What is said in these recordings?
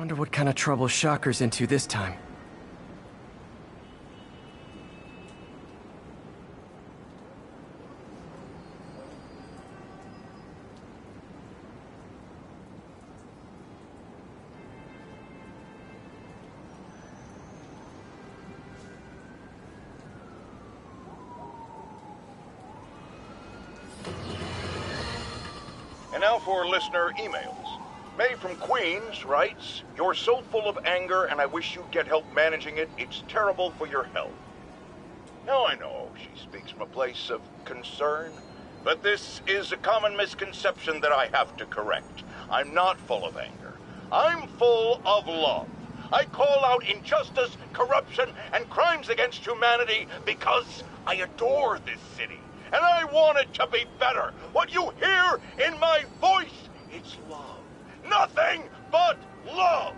Wonder what kind of trouble Shocker's into this time. And now for listener emails. May from Queens writes, "You're so full of anger and I wish you'd get help managing it. It's terrible for your health." Now I know she speaks from a place of concern, but this is a common misconception that I have to correct. I'm not full of anger. I'm full of love. I call out injustice, corruption, and crimes against humanity because I adore this city. And I want it to be better. What you hear in my voice, it's love. Nothing but love.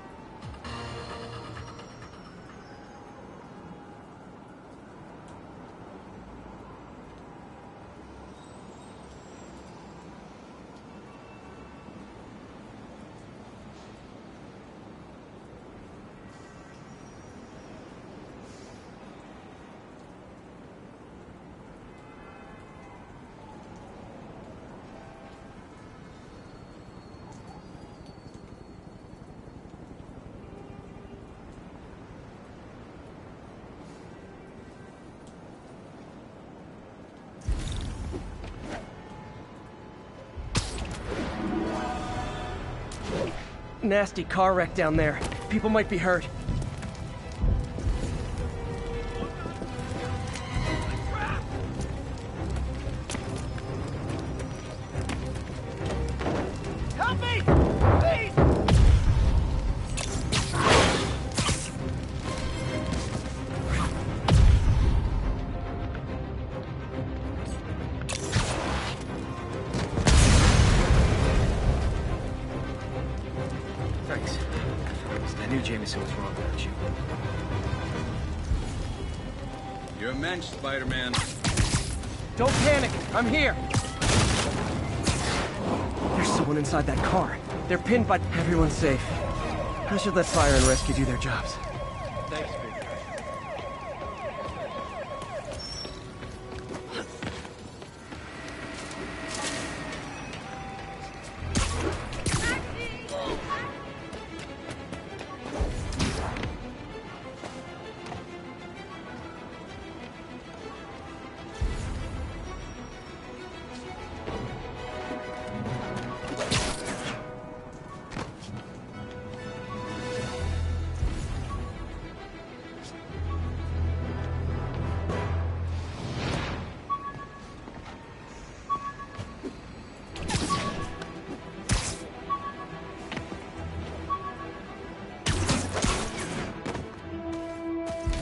Nasty car wreck down there. People might be hurt. Help me! Please! Thanks. I knew Jameson was wrong about you. You're a mensch, Spider-Man. Don't panic! I'm here! There's someone inside that car. They're pinned, but everyone's safe. I should let fire and rescue do their jobs. Thanks, big guy.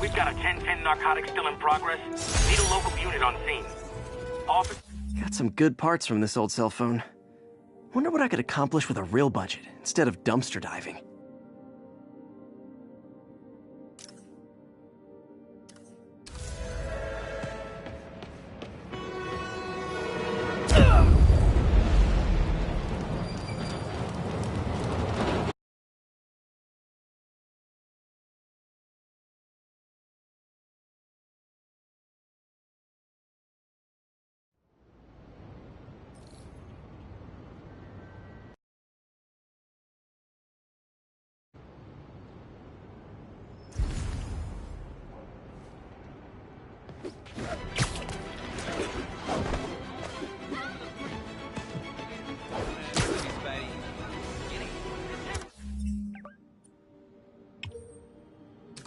We've got a 10-10 narcotic still in progress. Need a local unit on scene. Office... Got some good parts from this old cell phone. Wonder what I could accomplish with a real budget, instead of dumpster diving.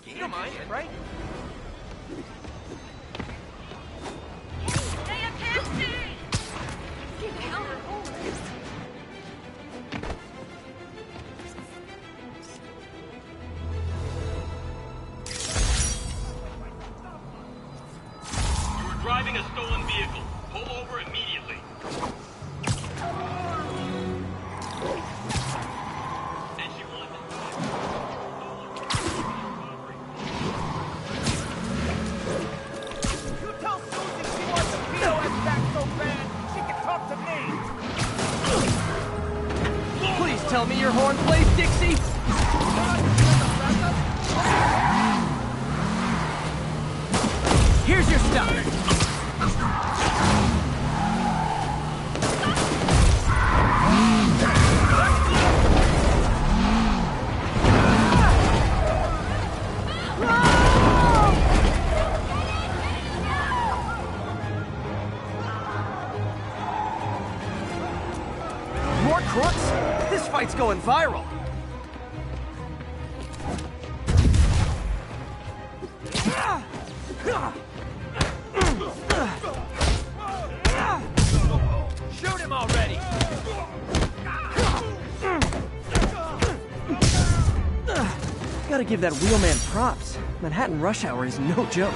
You don't mind, right? Stay a taxi! Get me on the horse. You are driving a stolen vehicle. Pull over immediately. And she will You tell Susie she wants the POS back so bad, she can talk to me! Please tell me your horn plays, Dixie! Here's your stuff. More crooks? This fight's going viral. Shoot him already. Gotta give that wheelman props. Manhattan rush hour is no joke.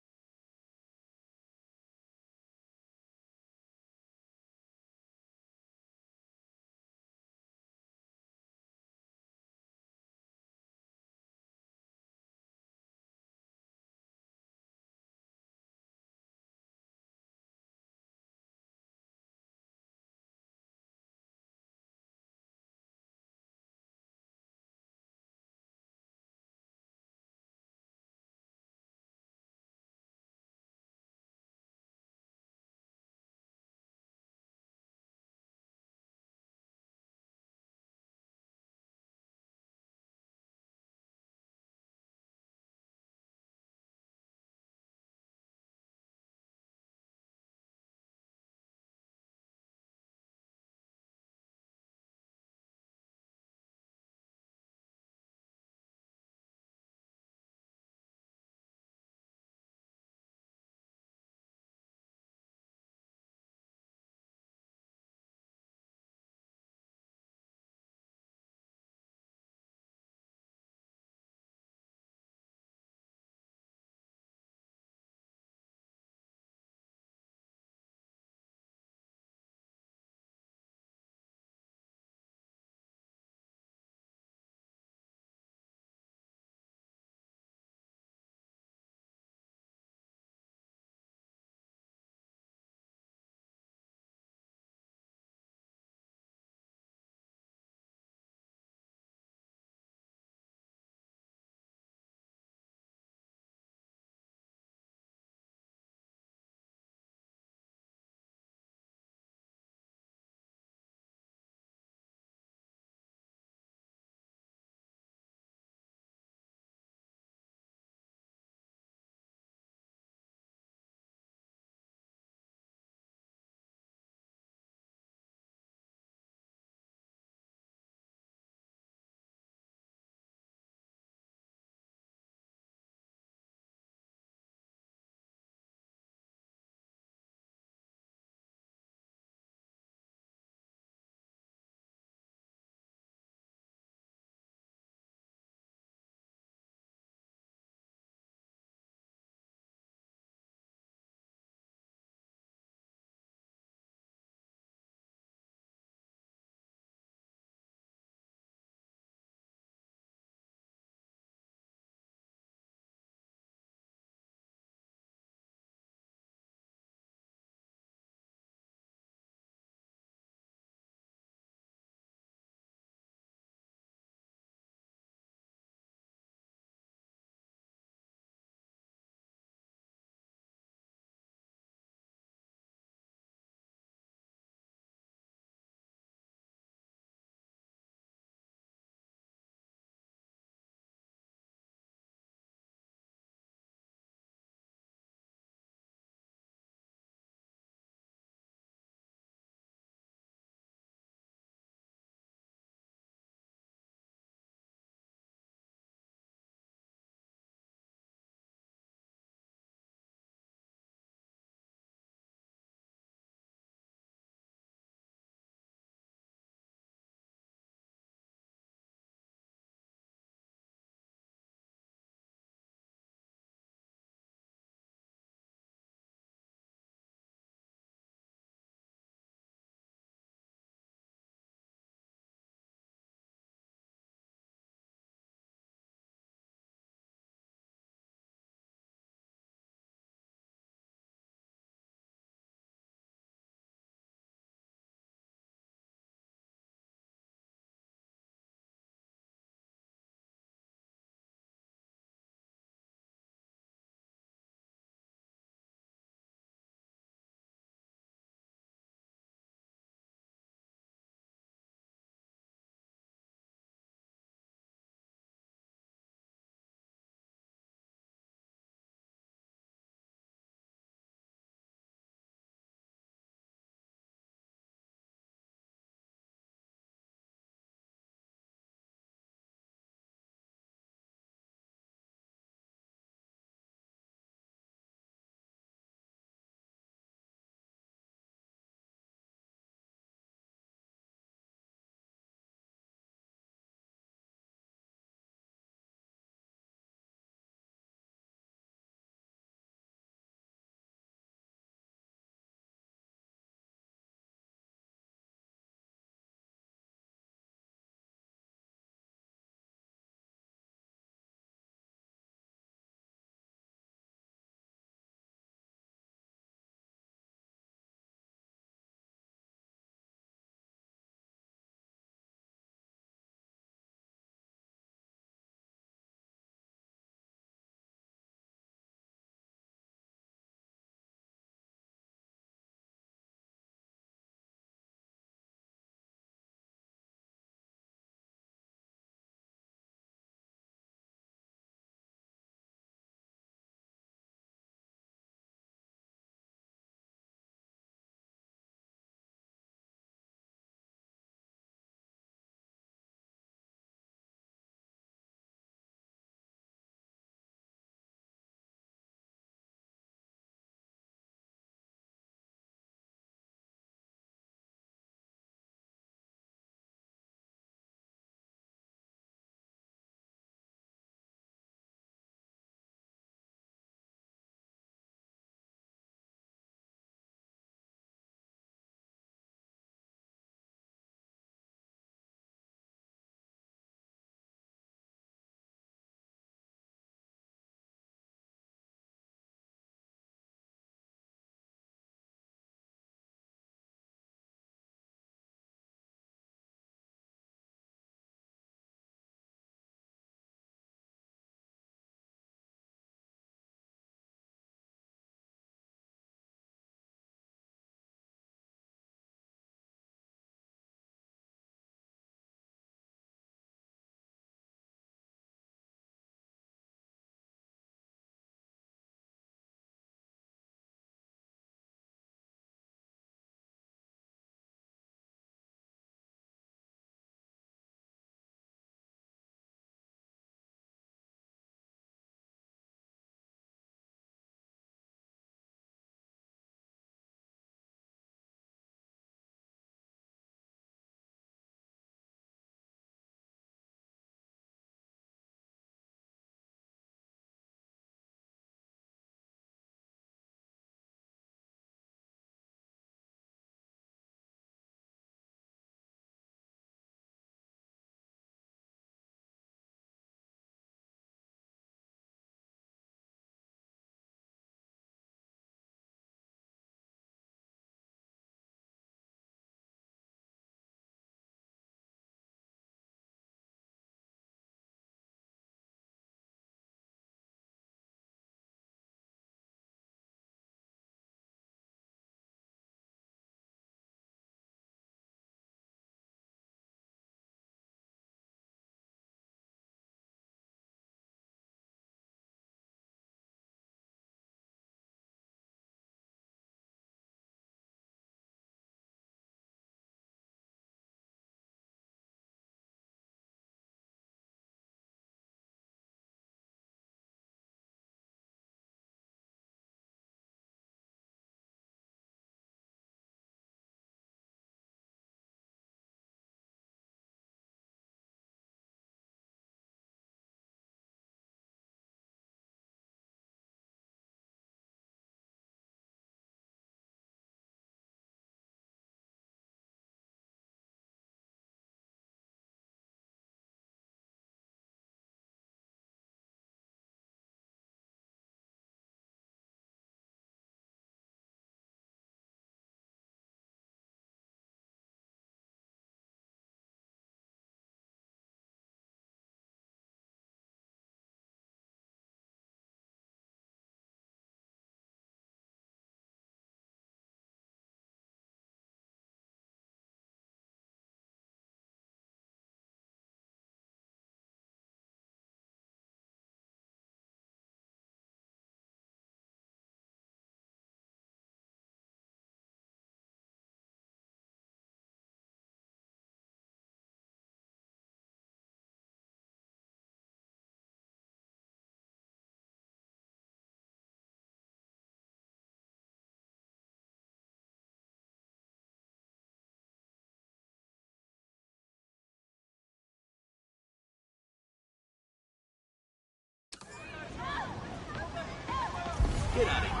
Get out of here.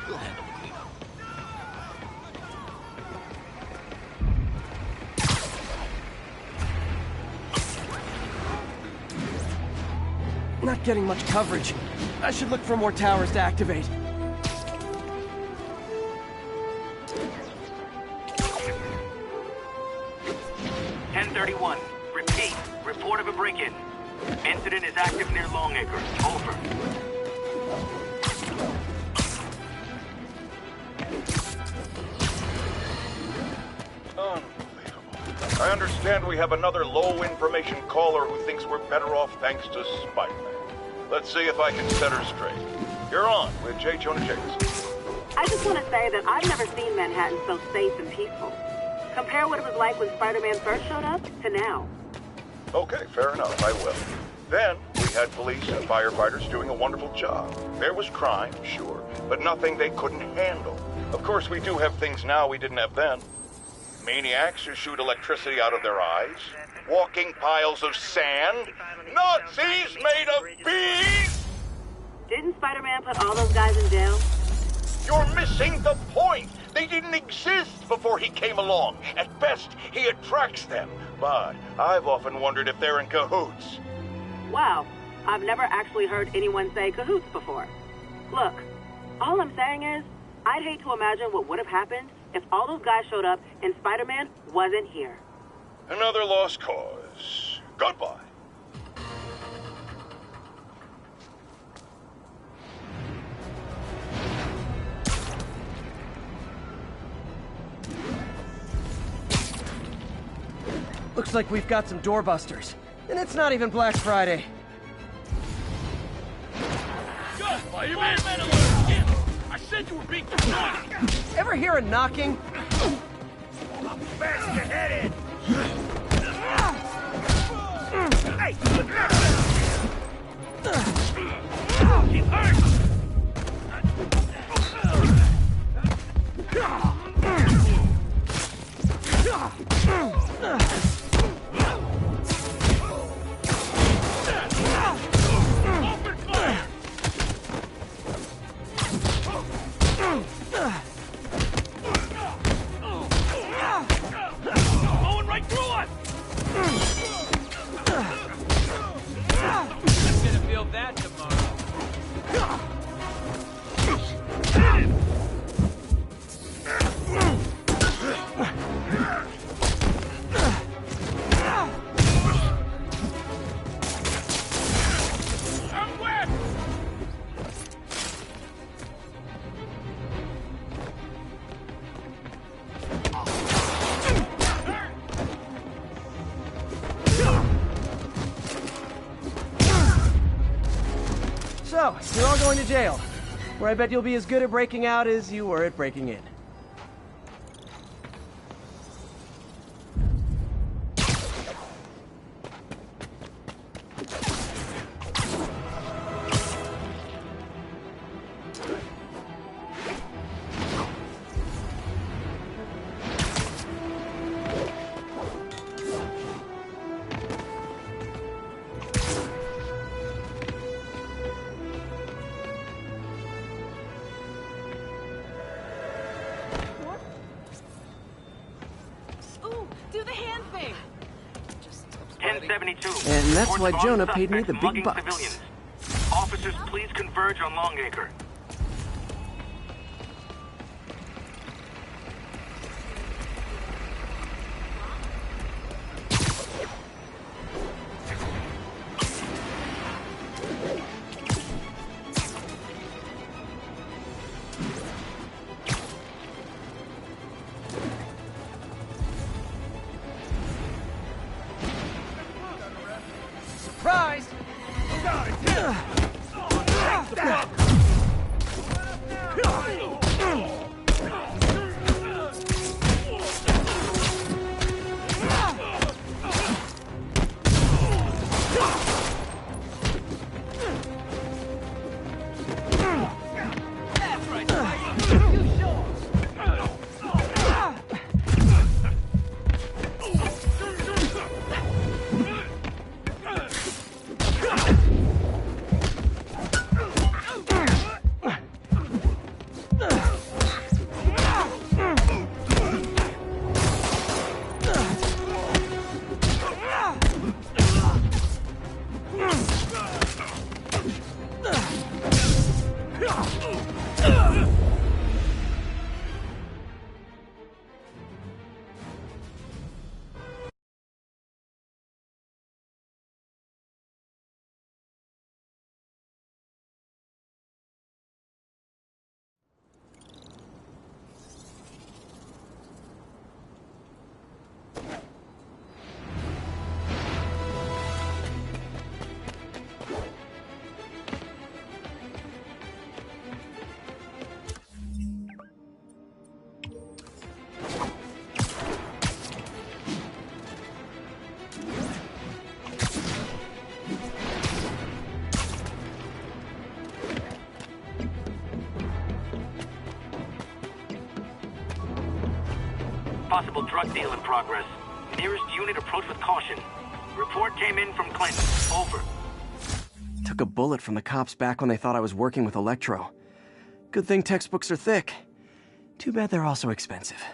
We'll handle the cleanup. Not getting much coverage. I should look for more towers to activate. Repeat. Report of a break-in. Incident is active near Longacre. Over. Unbelievable. I understand we have another low-information caller who thinks we're better off thanks to Spider-Man. Let's see if I can set her straight. You're on with J. Jonah Jameson. I just want to say that I've never seen Manhattan so safe and peaceful. Compare what it was like when Spider-Man first showed up to now. Okay, fair enough, I will. Then, we had police and firefighters doing a wonderful job. There was crime, sure, but nothing they couldn't handle. Of course, we do have things now we didn't have then. Maniacs who shoot electricity out of their eyes. Walking piles of sand. Nazis made of bees! Didn't Spider-Man put all those guys in jail? You're missing the point! They didn't exist before he came along. At best, he attracts them. But I've often wondered if they're in cahoots. Wow, I've never actually heard anyone say cahoots before. Look, all I'm saying is, I'd hate to imagine what would have happened if all those guys showed up and Spider-Man wasn't here. Another lost cause. Goodbye. Looks like we've got some doorbusters. And it's not even Black Friday. Go, Spider-Man! Yeah, I said you were being naughty! Ever hear a knocking? I'll bash your head in! Hey! He's hurt! Open fire! Going right through us! I'm gonna feel that tomorrow. I'm wet! So, you're all going to jail. Where I bet you'll be as good at breaking out as you were at breaking in. Ooh, do the hand thing. 1072. And that's Reports why of Jonah armed paid me the suspects big mugging bucks. civilians. Officers, please converge on Longacre. Surprise! possible drug deal in progress. Nearest unit approach with caution. Report came in from Clinton. Over. Took a bullet from the cops back when they thought I was working with Electro. Good thing textbooks are thick. Too bad they're also expensive.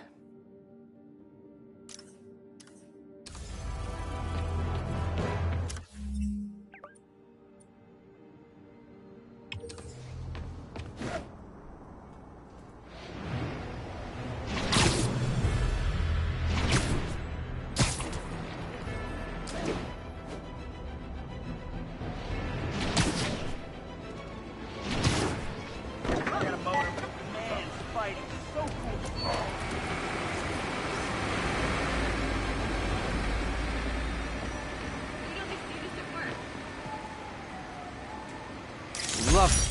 Lovely.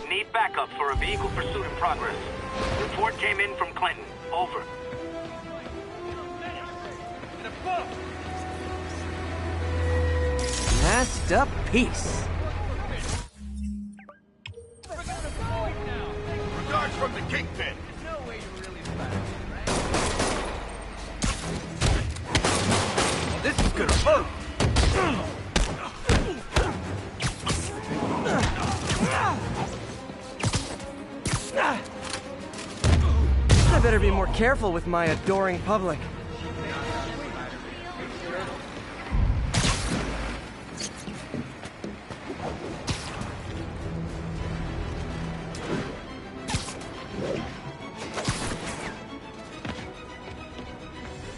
Need backup for a vehicle pursuit in progress. Report came in from Clinton. Over. Masterpiece. Regards from the Kingpin. This is gonna hurt. I better be more careful with my adoring public.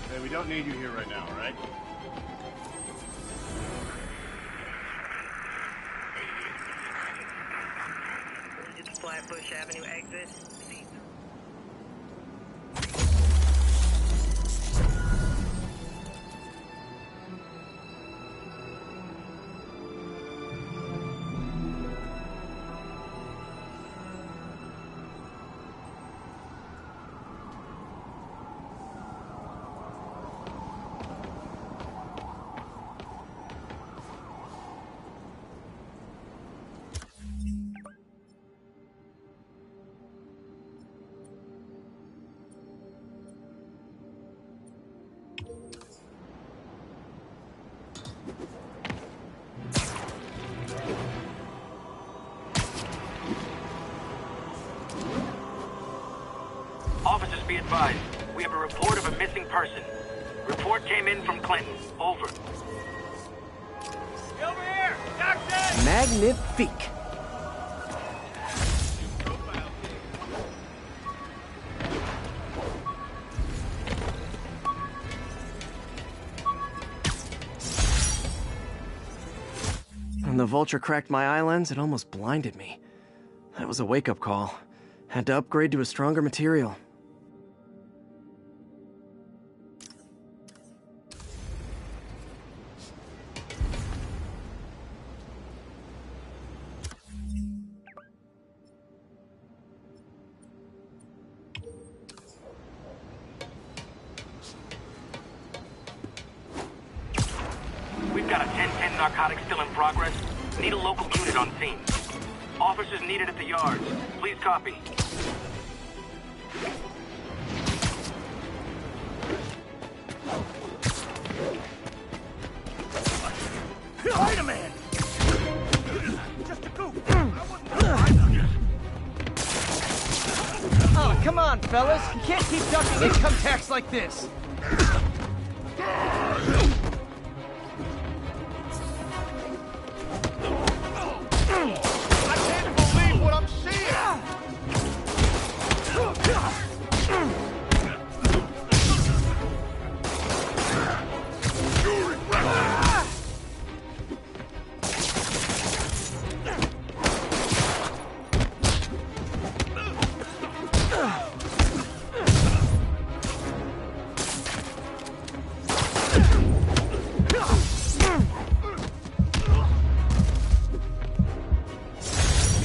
Hey, we don't need you here right now, all right? It's Flatbush Avenue exit. Officers, be advised. We have a report of a missing person. Report came in from Clinton. Over. Over here! Jackson! Magnifique. When the vulture cracked my eye lens, it almost blinded me. That was a wake-up call. Had to upgrade to a stronger material. We've got a 10-10 narcotic still in progress. Need a local unit on scene. Officers needed at the yards. Please copy. Spider-Man! Just a goof. I wasn't Oh, come on, fellas. You can't keep ducking income tax like this. I can't believe what I'm seeing!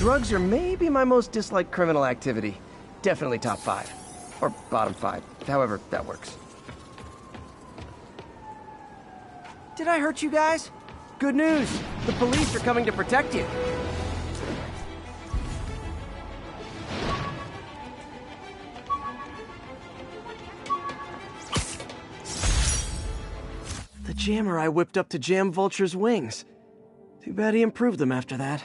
drugs are maybe my most disliked criminal activity. Definitely top 5. Or bottom 5, however that works. Did I hurt you guys? Good news! The police are coming to protect you! The jammer I whipped up to jam Vulture's wings. Too bad he improved them after that.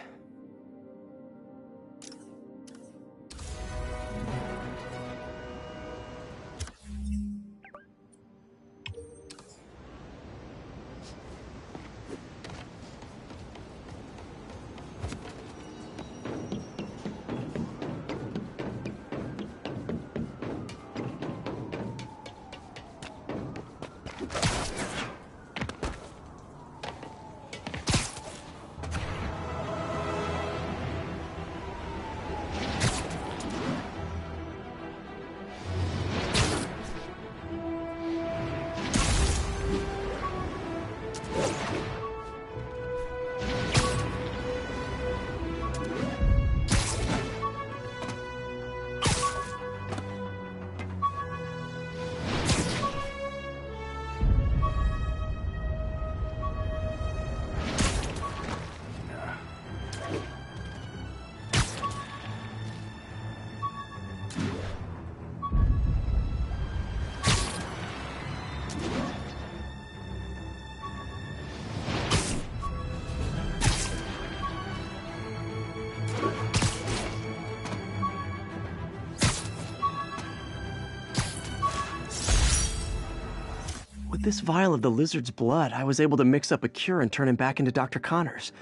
With this vial of the lizard's blood, I was able to mix up a cure and turn him back into Dr. Connors.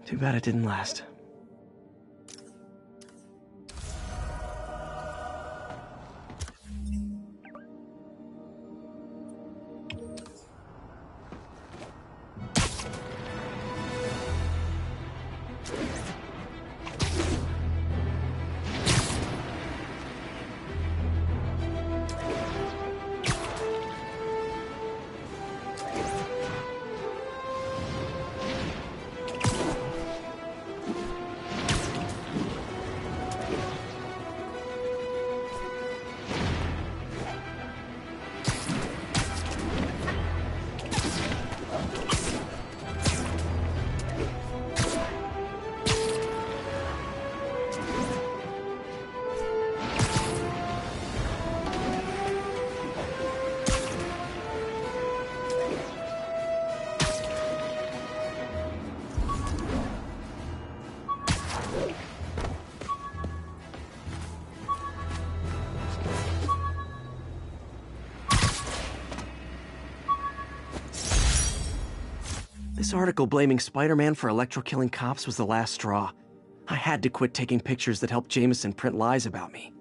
Too bad it didn't last. This article blaming Spider-Man for electro-killing cops was the last straw. I had to quit taking pictures that helped Jameson print lies about me.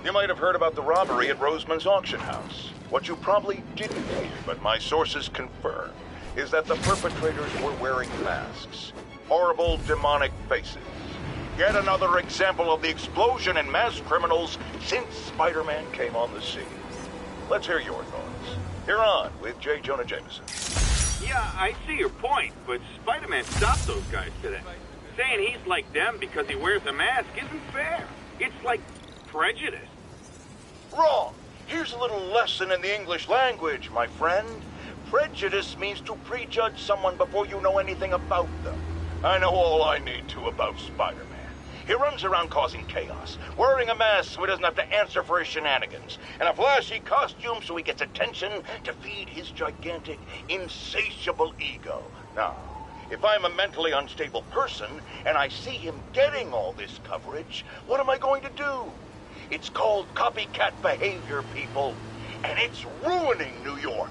You might have heard about the robbery at Roseman's auction house. What you probably didn't hear, but my sources confirm, is that the perpetrators were wearing masks. Horrible, demonic faces. Yet another example of the explosion in mass criminals since Spider-Man came on the scene. Let's hear your thoughts. You're on with J. Jonah Jameson. Yeah, I see your point, but Spider-Man stopped those guys today. Saying he's like them because he wears a mask isn't fair. It's like prejudice. Wrong. Here's a little lesson in the English language, my friend. Prejudice means to prejudge someone before you know anything about them. I know all I need to about Spider-Man. He runs around causing chaos, wearing a mask so he doesn't have to answer for his shenanigans, and a flashy costume so he gets attention to feed his gigantic, insatiable ego. Now, if I'm a mentally unstable person and I see him getting all this coverage, what am I going to do? It's called copycat behavior, people, and it's ruining New York.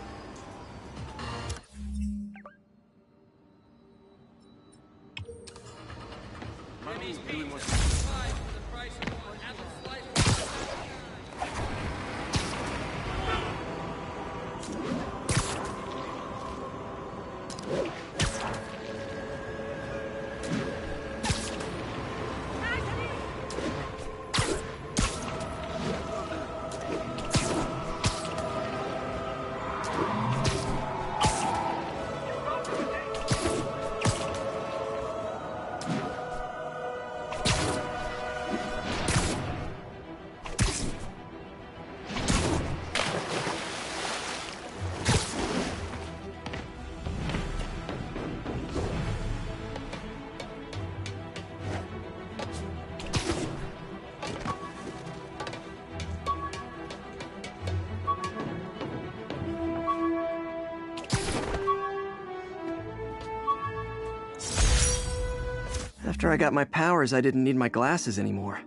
After I got my powers, I didn't need my glasses anymore.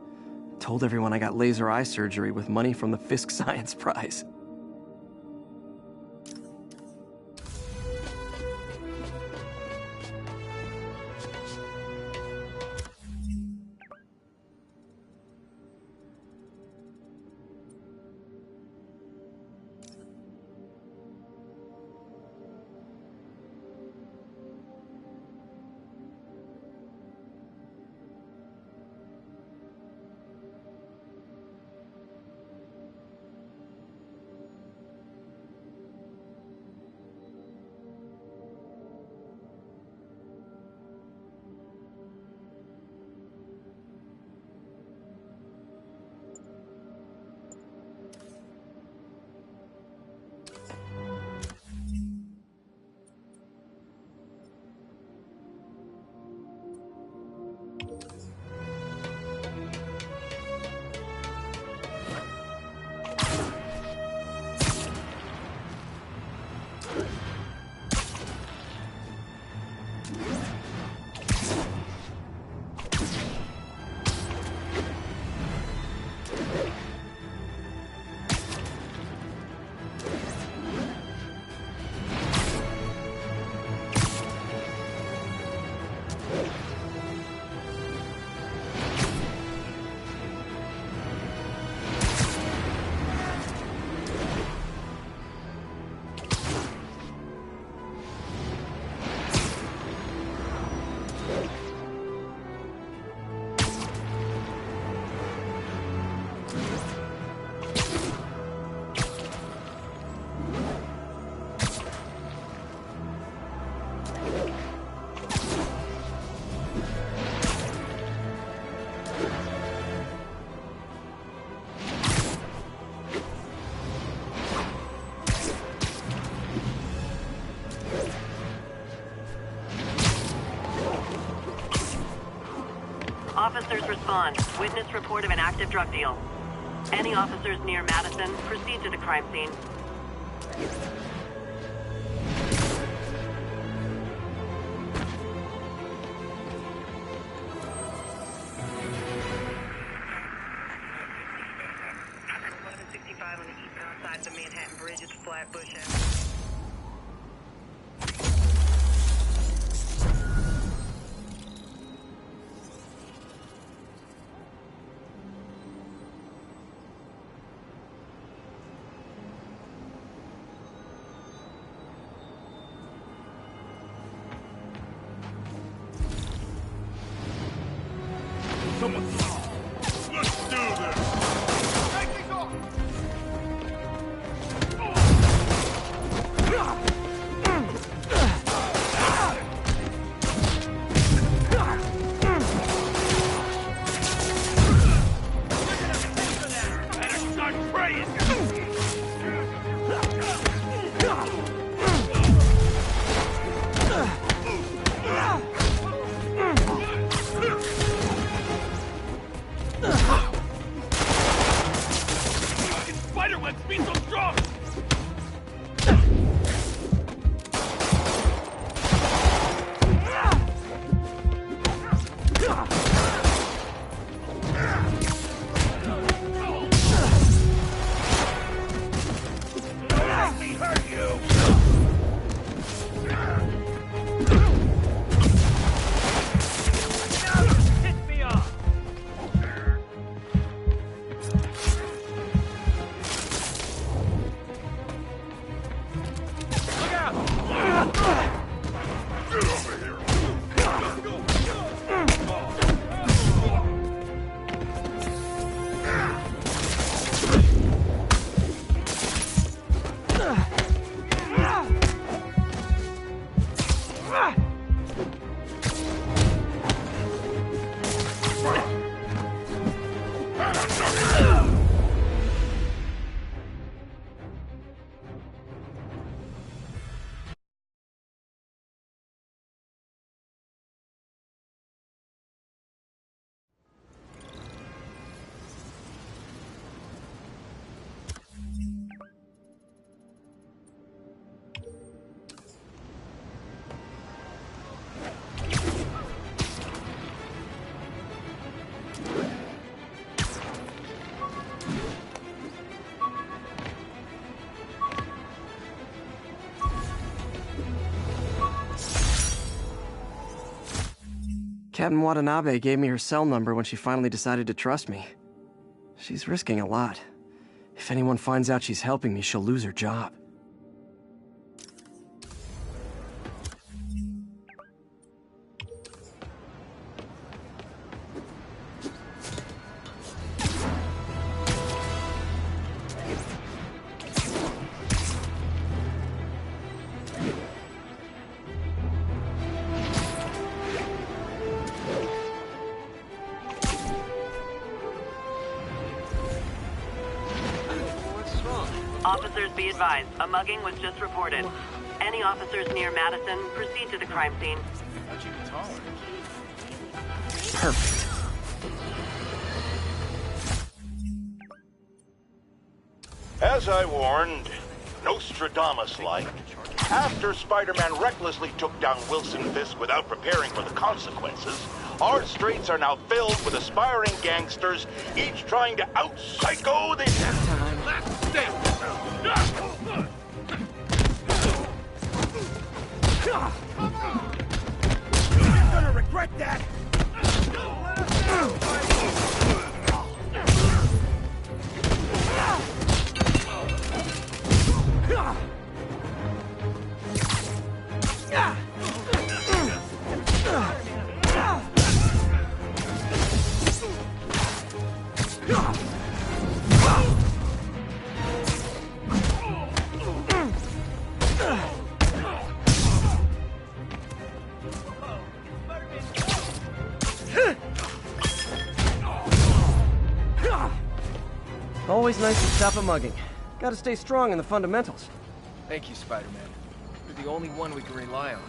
Told everyone I got laser eye surgery with money from the Fisk Science Prize. Officers respond. Witness report of an active drug deal. Any officers near Madison, proceed to the crime scene. On the eastbound side of the Manhattan Bridge at the Flatbush Avenue. Let's do this! Take these off! Captain Watanabe gave me her cell number when she finally decided to trust me. She's risking a lot. If anyone finds out she's helping me, she'll lose her job. Officers be advised, a mugging was just reported. Any officers near Madison, proceed to the crime scene. How'd you get taller? Perfect. As I warned, Nostradamus-like, after Spider-Man recklessly took down Wilson Fisk without preparing for the consequences, our streets are now filled with aspiring gangsters, each trying to out-psycho the... You're gonna regret that! Always nice to stop a mugging. Gotta stay strong in the fundamentals. Thank you, Spider-Man. You're the only one we can rely on.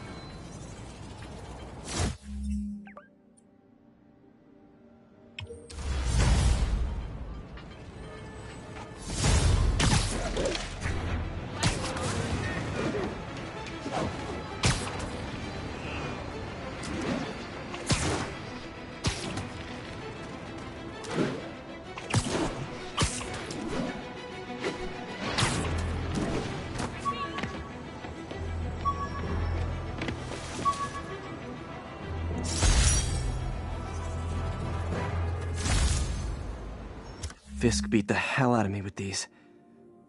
Fisk beat the hell out of me with these.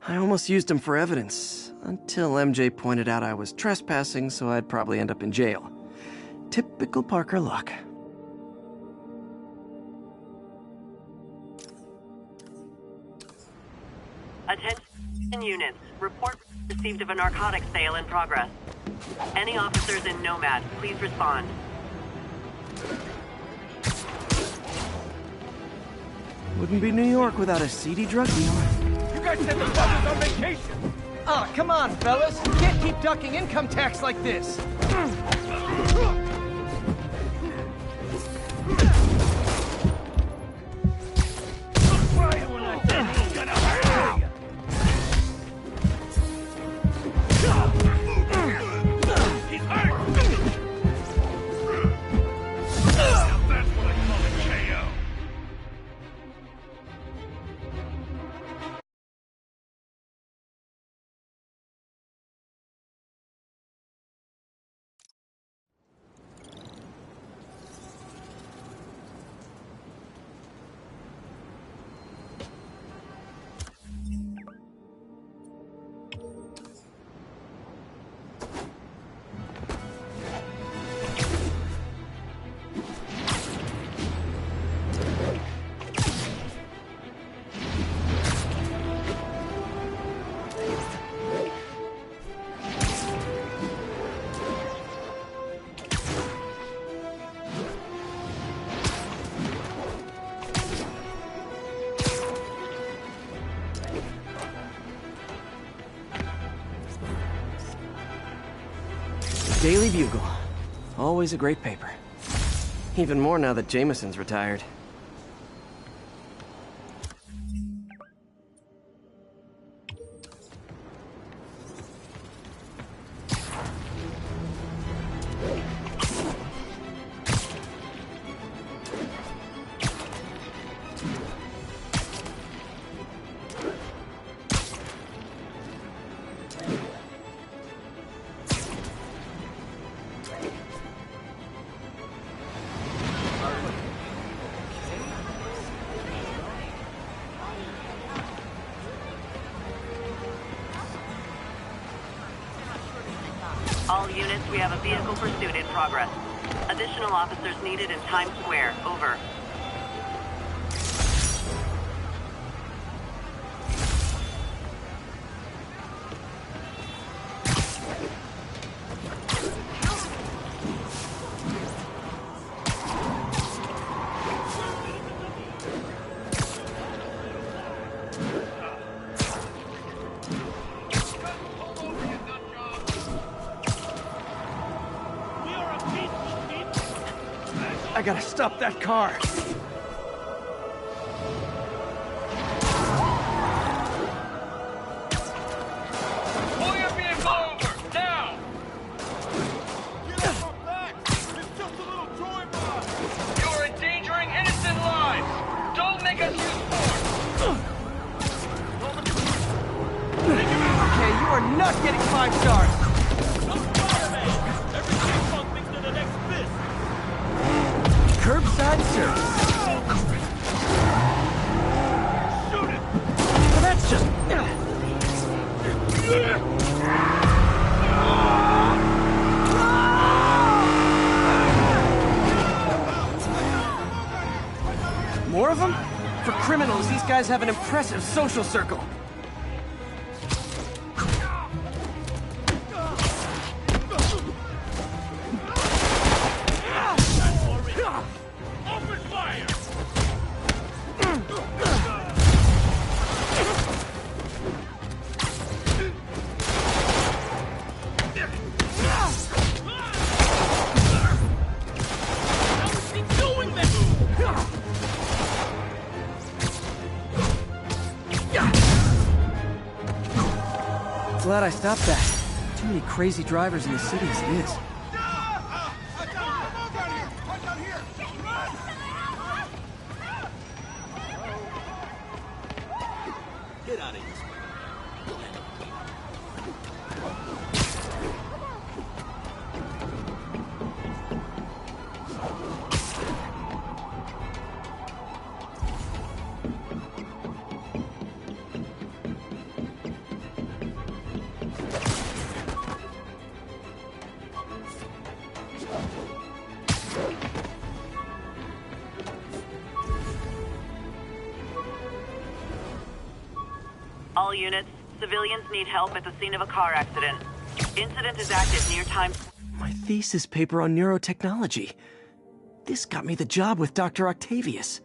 I almost used them for evidence, until MJ pointed out I was trespassing, so I'd probably end up in jail. Typical Parker luck. Attention units. Report received of a narcotics sale in progress. Any officers in Nomad, please respond. Wouldn't be New York without a seedy drug dealer. You guys sent the buggers on vacation! Ah, come on, fellas! You can't keep ducking income tax like this! Right when I said it was gonna hurt! He's hurt! That's what I call a KO. Daily Bugle. Always a great paper. Even more now that Jameson's retired. units, we have a vehicle pursuit in progress. Additional officers needed in Times Square. Over. I gotta stop that car. Pull your vehicle over, now! Get off our backs! It's just a little joyride! You're endangering innocent lives! Don't make us use force! Okay, you are not getting 5 stars. Curbside service. Shoot it! Well, that's just... More of them? For criminals, these guys have an impressive social circle. Open fire! How is he doing this? Glad I stopped that. Too many crazy drivers in the city as it is. Get out of here. All units, civilians need help at the scene of a car accident. Incident is active near Times... My thesis paper on neurotechnology. This got me the job with Dr. Octavius.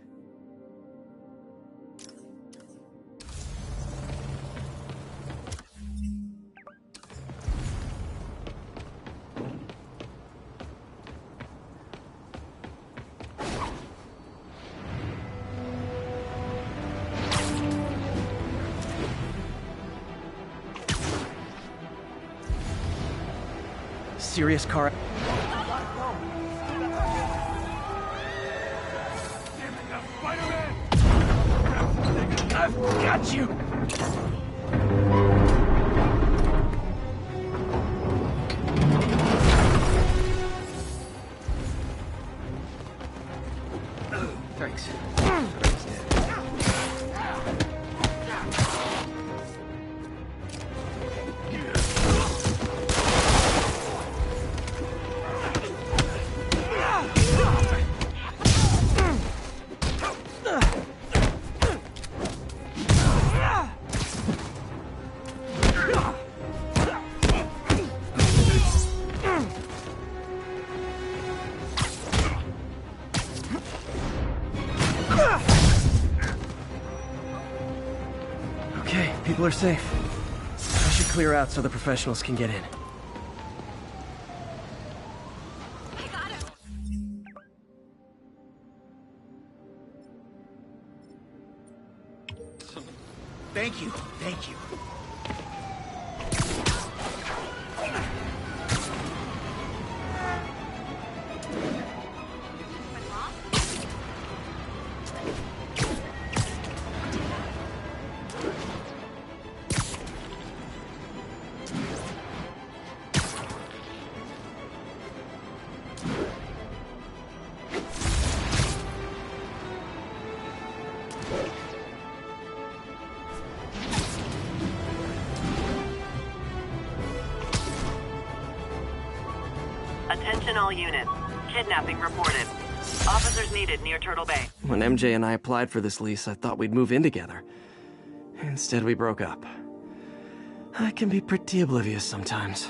Serious car... I've got you! Thanks. Okay, people are safe. I should clear out so the professionals can get in. I got him. Thank you, thank you. Attention all units. Kidnapping reported. Officers needed near Turtle Bay. When MJ and I applied for this lease, I thought we'd move in together. Instead, we broke up. I can be pretty oblivious sometimes.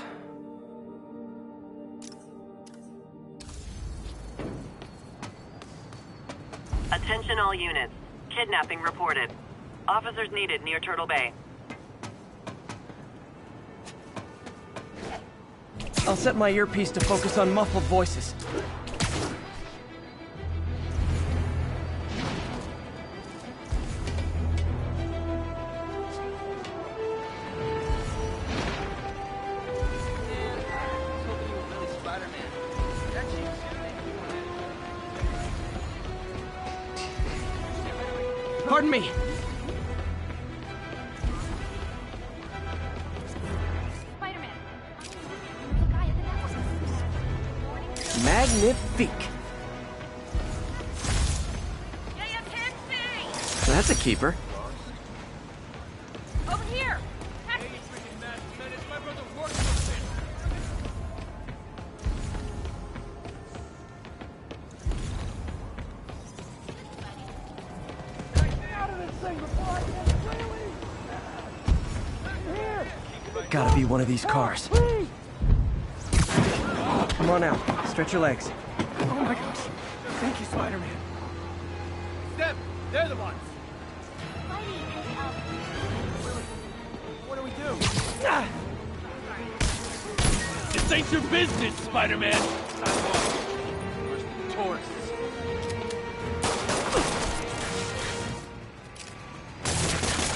Attention all units. Kidnapping reported. Officers needed near Turtle Bay. I'll set my earpiece to focus on muffled voices. Pardon me. Spider-Man. The guy at the network. Magnifique. JF-10C! That's a keeper. Over here! Taxi! Gotta be one of these cars. Come on out. Stretch your legs. Oh my gosh. Thank you, Spider-Man. Them! They're the ones! What do we do? This ain't your business, Spider-Man! Tourists.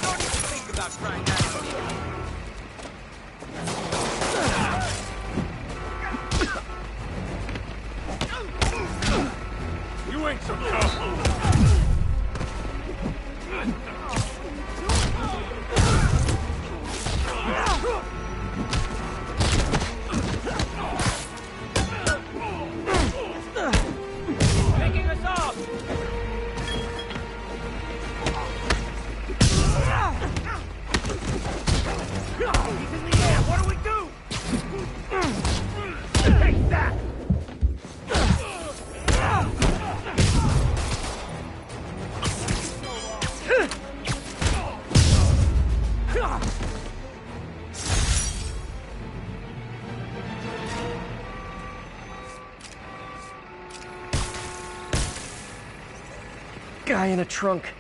Don't even think about trying that. You ain't so tough. Picking us off! He's in the air! What do we do? Take that! Guy in a trunk.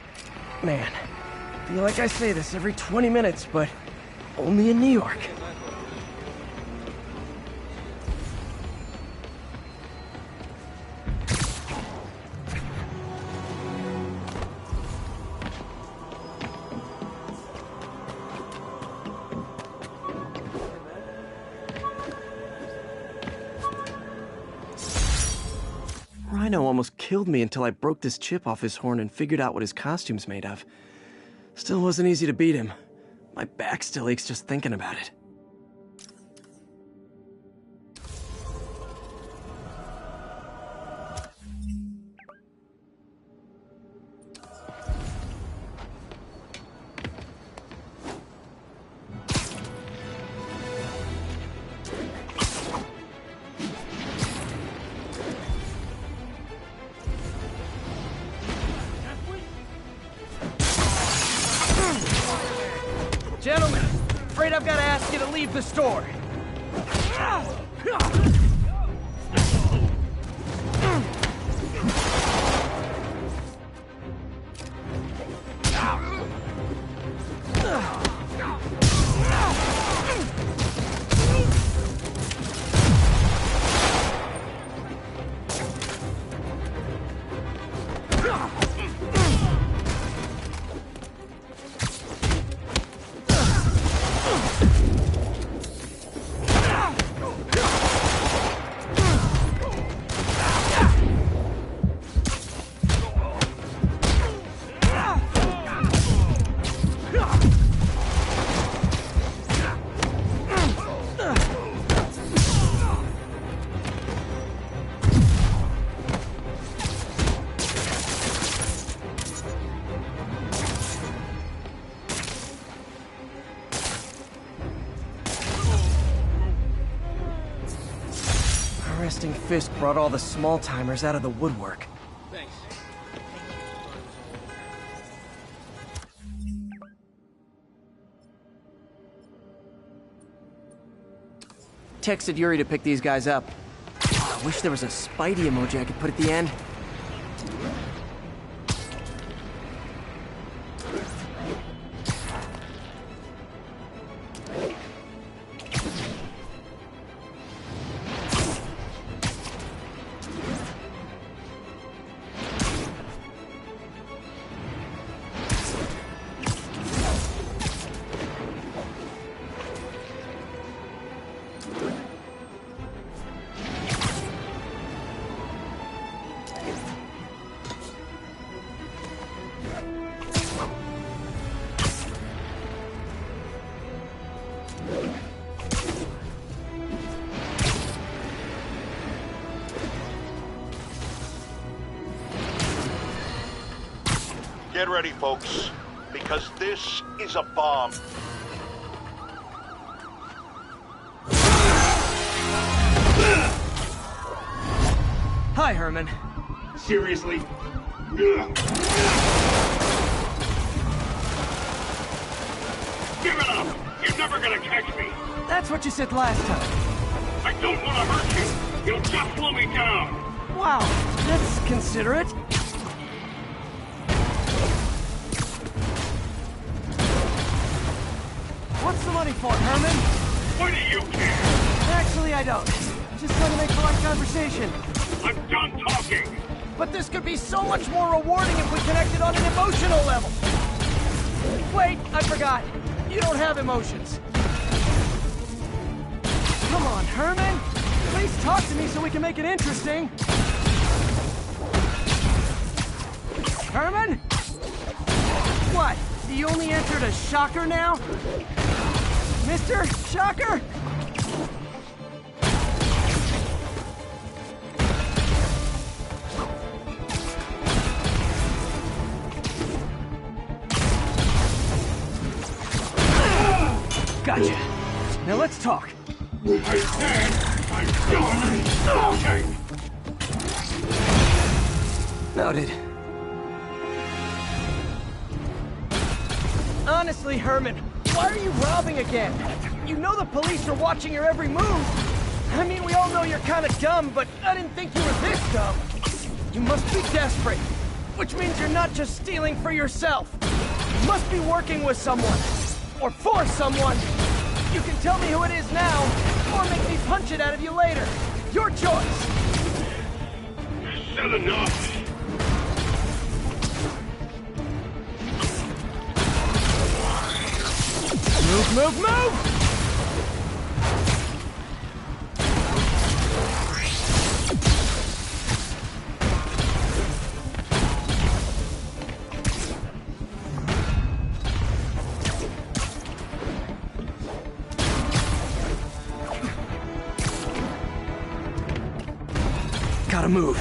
Man, I feel like I say this every 20 minutes, but only in New York. Rhino almost killed me until I broke this chip off his horn and figured out what his costume's made of. Still wasn't easy to beat him. My back still aches just thinking about it. Gentlemen, afraid I've got to ask you to leave the store. Busting Fisk brought all the small-timers out of the woodwork. Thanks. Texted Yuri to pick these guys up. I wish there was a Spidey emoji I could put at the end. Get ready, folks, because this is a bomb. Hi, Herman. Seriously? Give it up! You're never gonna catch me! That's what you said last time. I don't want to hurt you! You'll just slow me down! Wow, that's considerate. What's the money for, Herman? Why do you care? Actually, I don't. Just trying to make polite conversation. I'm done talking! But this could be so much more rewarding if we connected on an emotional level. Wait, I forgot. You don't have emotions. Come on, Herman. Please talk to me so we can make it interesting. Herman? What? You only entered a shocker now? Mr. Shocker? Gotcha. Now let's talk. I said I'm done talking! Noted. Honestly, Herman, why are you robbing again? You know the police are watching your every move. I mean, we all know you're kind of dumb, but I didn't think you were this dumb. You must be desperate, which means you're not just stealing for yourself. You must be working with someone, or for someone. You can tell me who it is now, or make me punch it out of you later. Your choice. Said enough! Move, move, move! Gotta move.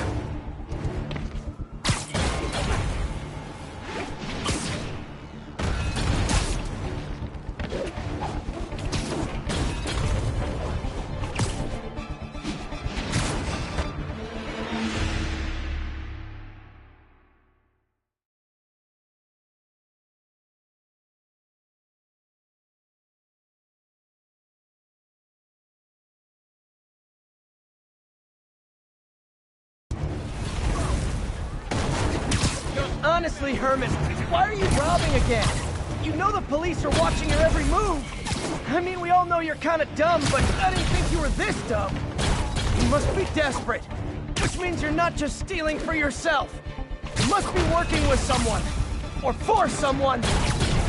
Honestly, Herman, why are you robbing again? You know the police are watching your every move. I mean, we all know you're kind of dumb, but I didn't think you were this dumb. You must be desperate, which means you're not just stealing for yourself. You must be working with someone, or for someone.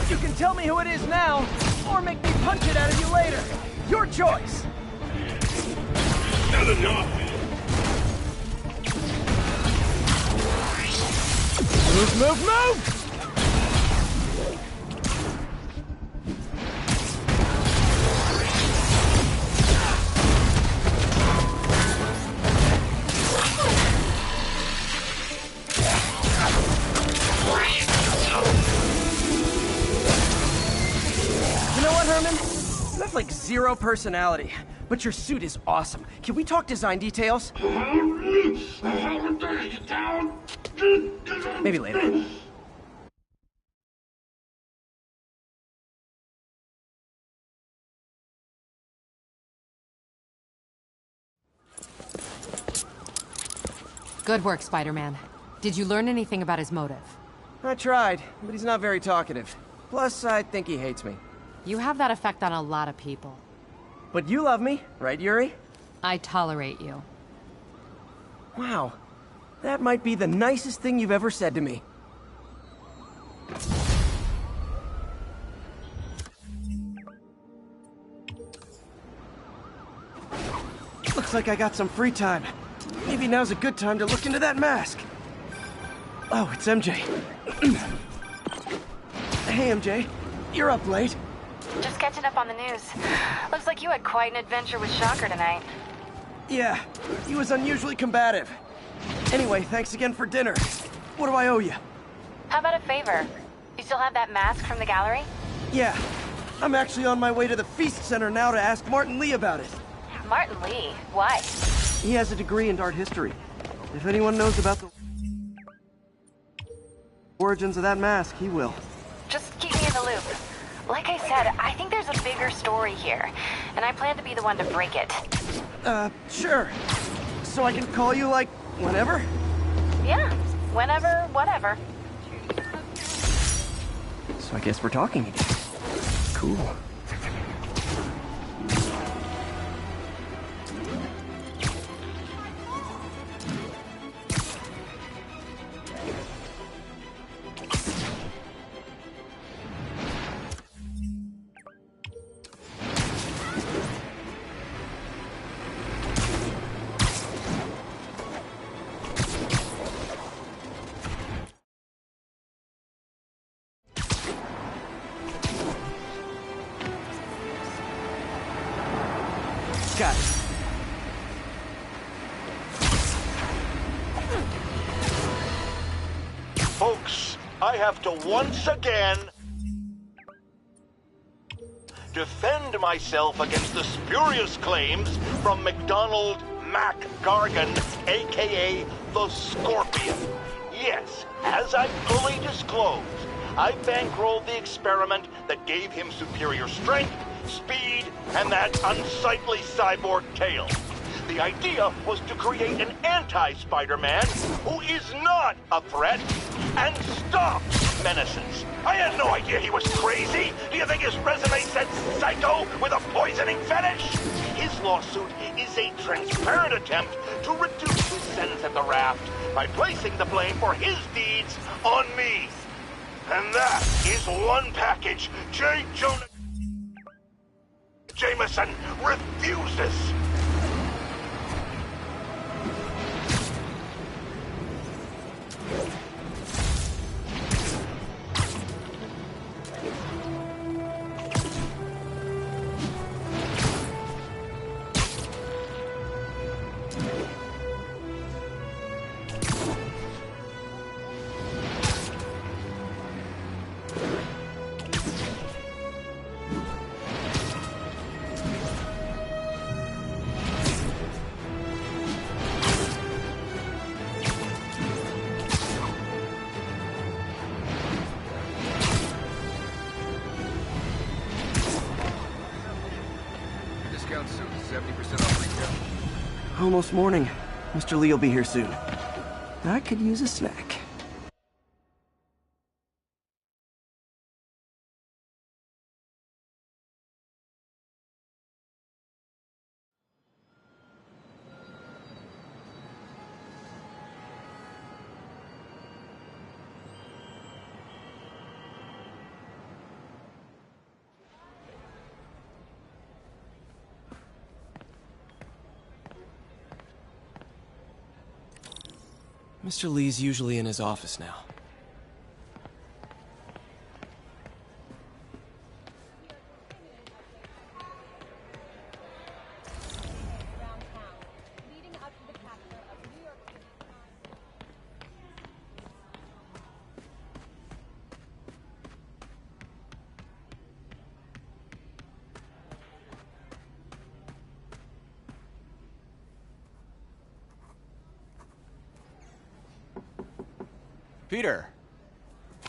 You can tell me who it is now, or make me punch it out of you later. Your choice. Said enough! Move, move, move! You know what, Herman? You have like zero personality. but your suit is awesome. Can we talk design details? Maybe later. Good work, Spider-Man. Did you learn anything about his motive? I tried, but he's not very talkative. Plus, I think he hates me. You have that effect on a lot of people. But you love me, right, Yuri? I tolerate you. Wow. That might be the nicest thing you've ever said to me. Looks like I got some free time. Maybe now's a good time to look into that mask. Oh, it's MJ. Hey, MJ. You're up late. Just catching up on the news. Looks like you had quite an adventure with Shocker tonight. Yeah, he was unusually combative. Anyway, thanks again for dinner. What do I owe you? How about a favor? You still have that mask from the gallery? Yeah, I'm actually on my way to the Feast Center now to ask Martin Lee about it. Martin Lee? Why? He has a degree in art history. If anyone knows about the origins of that mask, he will. Just keep me in the loop. Like I said, I think there's a bigger story here, and I plan to be the one to break it. Sure. So I can call you, like, whenever? Yeah, whenever, whatever. So I guess we're talking again. Cool. Got it. Folks, I have to once again defend myself against the spurious claims from McDonald Mac Gargan, aka the Scorpion. Yes, as I fully disclosed, I bankrolled the experiment that gave him superior strength, speed, and that unsightly cyborg tail. The idea was to create an anti-Spider-Man who is not a threat and stop menaces. I had no idea he was crazy. Do you think his resume said psycho with a poisoning fetish? His lawsuit is a transparent attempt to reduce his sentence at the raft by placing the blame for his deeds on me. And that is one package J. Jonah Jameson refuses. Almost morning. Mr. Lee will be here soon. I could use a snack. Mr. Lee's usually in his office now. Peter.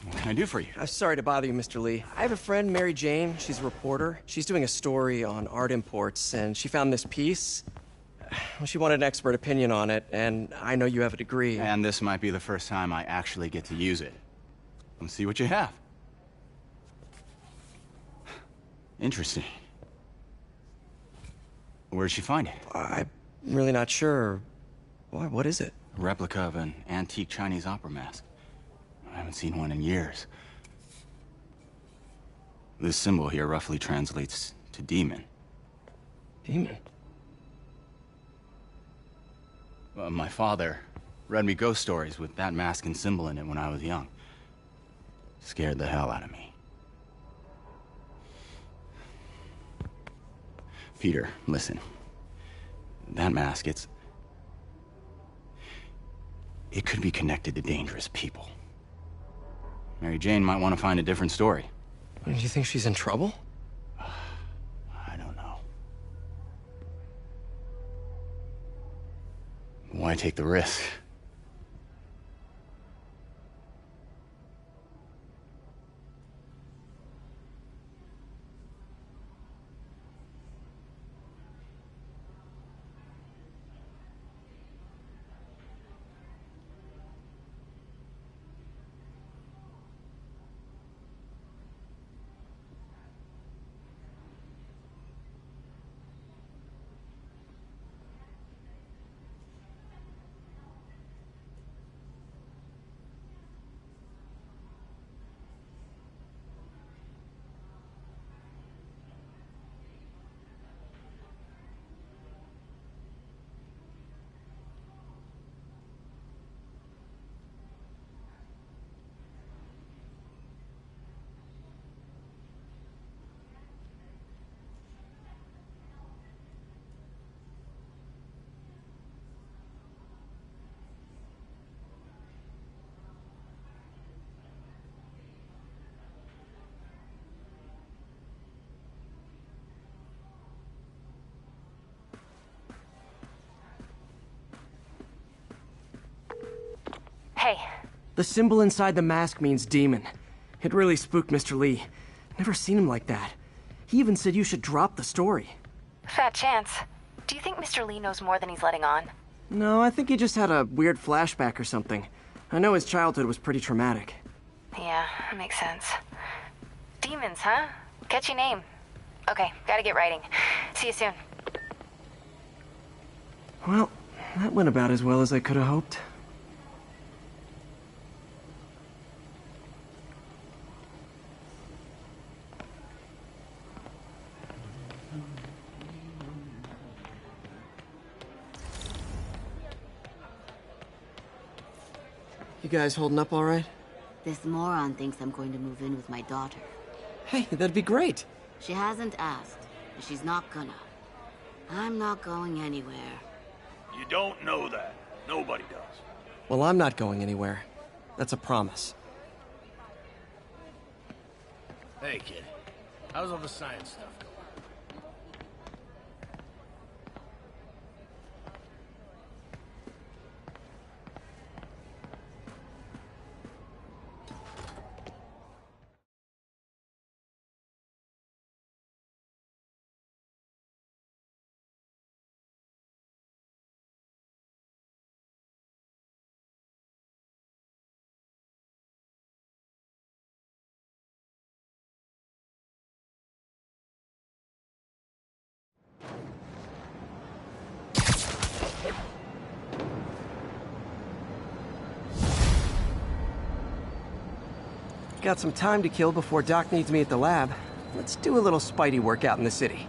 What can I do for you? Sorry to bother you, Mr. Lee. I have a friend, Mary Jane. She's a reporter. She's doing a story on art imports, and she found this piece. Well, she wanted an expert opinion on it, and I know you have a degree. And this might be the first time I actually get to use it. Let's see what you have. Interesting. Where did she find it? I'm really not sure. Why, what is it? A replica of an antique Chinese opera mask. I haven't seen one in years. This symbol here roughly translates to demon. Demon? My father read me ghost stories with that mask and symbol in it when I was young. Scared the hell out of me. Peter, listen. That mask, it could be connected to dangerous people. Mary Jane might want to find a different story. Do you think she's in trouble? I don't know. Why take the risk? Hey. The symbol inside the mask means demon. It really spooked Mr. Lee. Never seen him like that. He even said you should drop the story. Fat chance. Do you think Mr. Lee knows more than he's letting on? No, I think he just had a weird flashback or something. I know his childhood was pretty traumatic. Yeah, makes sense. Demons, huh? Catchy name. Okay, gotta get writing. See you soon. Well, that went about as well as I could have hoped. You guys holding up all right? This moron thinks I'm going to move in with my daughter. Hey, that'd be great. She hasn't asked, but she's not gonna. I'm not going anywhere. You don't know that. Nobody does. Well, I'm not going anywhere. That's a promise. Hey, kid. How's all the science stuff going? Got some time to kill before Doc needs me at the lab. Let's do a little Spidey workout in the city.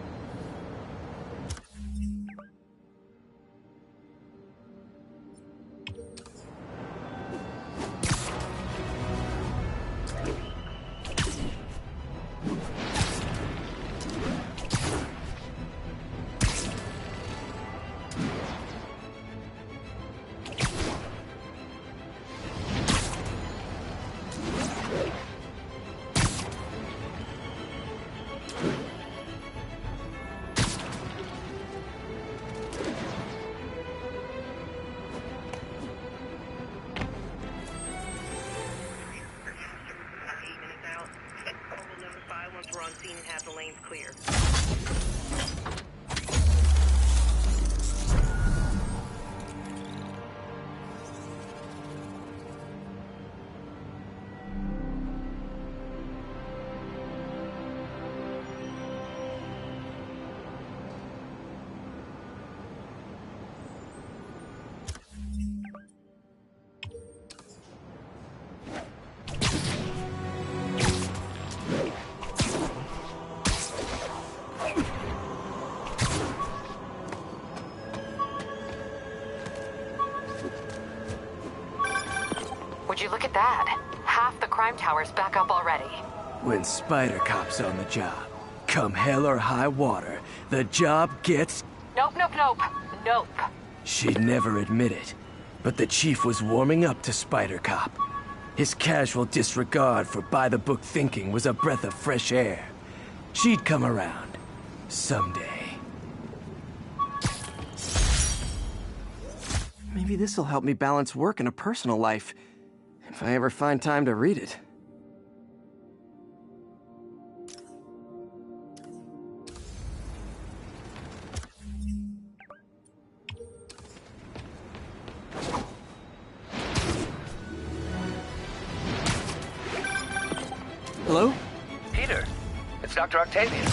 on scene and have the lanes clear. Would you look at that? Half the crime tower's back up already. When Spider Cop's on the job, come hell or high water, the job gets... Nope, nope, nope. Nope. She'd never admit it, but the chief was warming up to Spider Cop. His casual disregard for by-the-book thinking was a breath of fresh air. She'd come around. Someday. Maybe this'll help me balance work and a personal life, if I ever find time to read it. Hello? Peter, it's Dr. Octavian.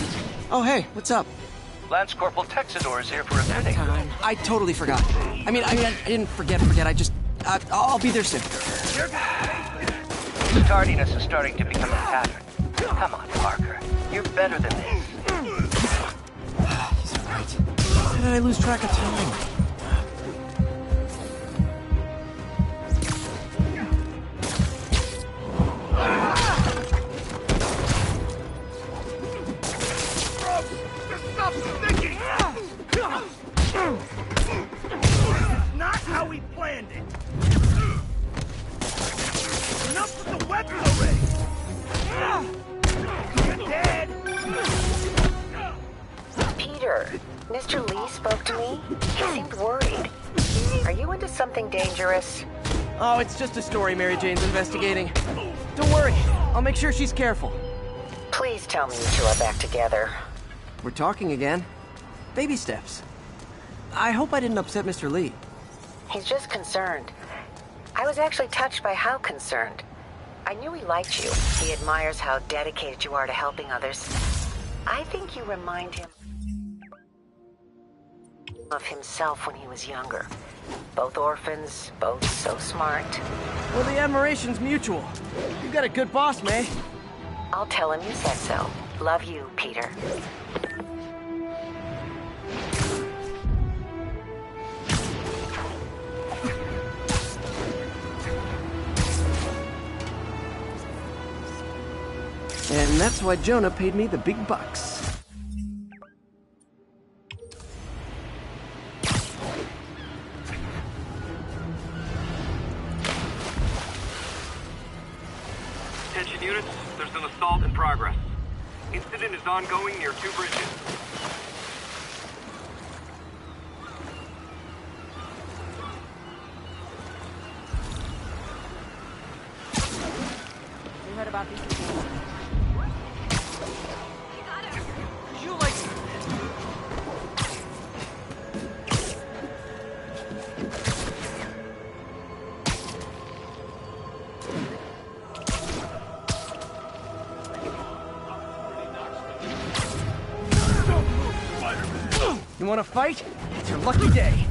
Oh, hey, what's up? Lance Corporal Texador is here for a fitting. I totally forgot. I mean, I didn't forget. I just... I'll be there soon. Tardiness is starting to become a pattern. Come on, Parker. You're better than this. He's right. How did I lose track of time? Stop sticking! Not how we planned it! Enough with the weapon already! You're dead! Peter, Mr. Lee spoke to me. He seemed worried. Are you into something dangerous? Oh, it's just a story Mary Jane's investigating. Don't worry, I'll make sure she's careful. Please tell me you two are back together. We're talking again. Baby steps. I hope I didn't upset Mr. Lee. He's just concerned. I was actually touched by how concerned. I knew he liked you. He admires how dedicated you are to helping others. I think you remind him of himself when he was younger. Both orphans, both so smart. Well, the admiration's mutual. You got a good boss, May. I'll tell him you said so. Love you, Peter. And that's why Jonah paid me the big bucks. Attention units, there's an assault in progress. Incident is ongoing near 2 bridges. You heard about these people? You like... You want to fight? It's your lucky day.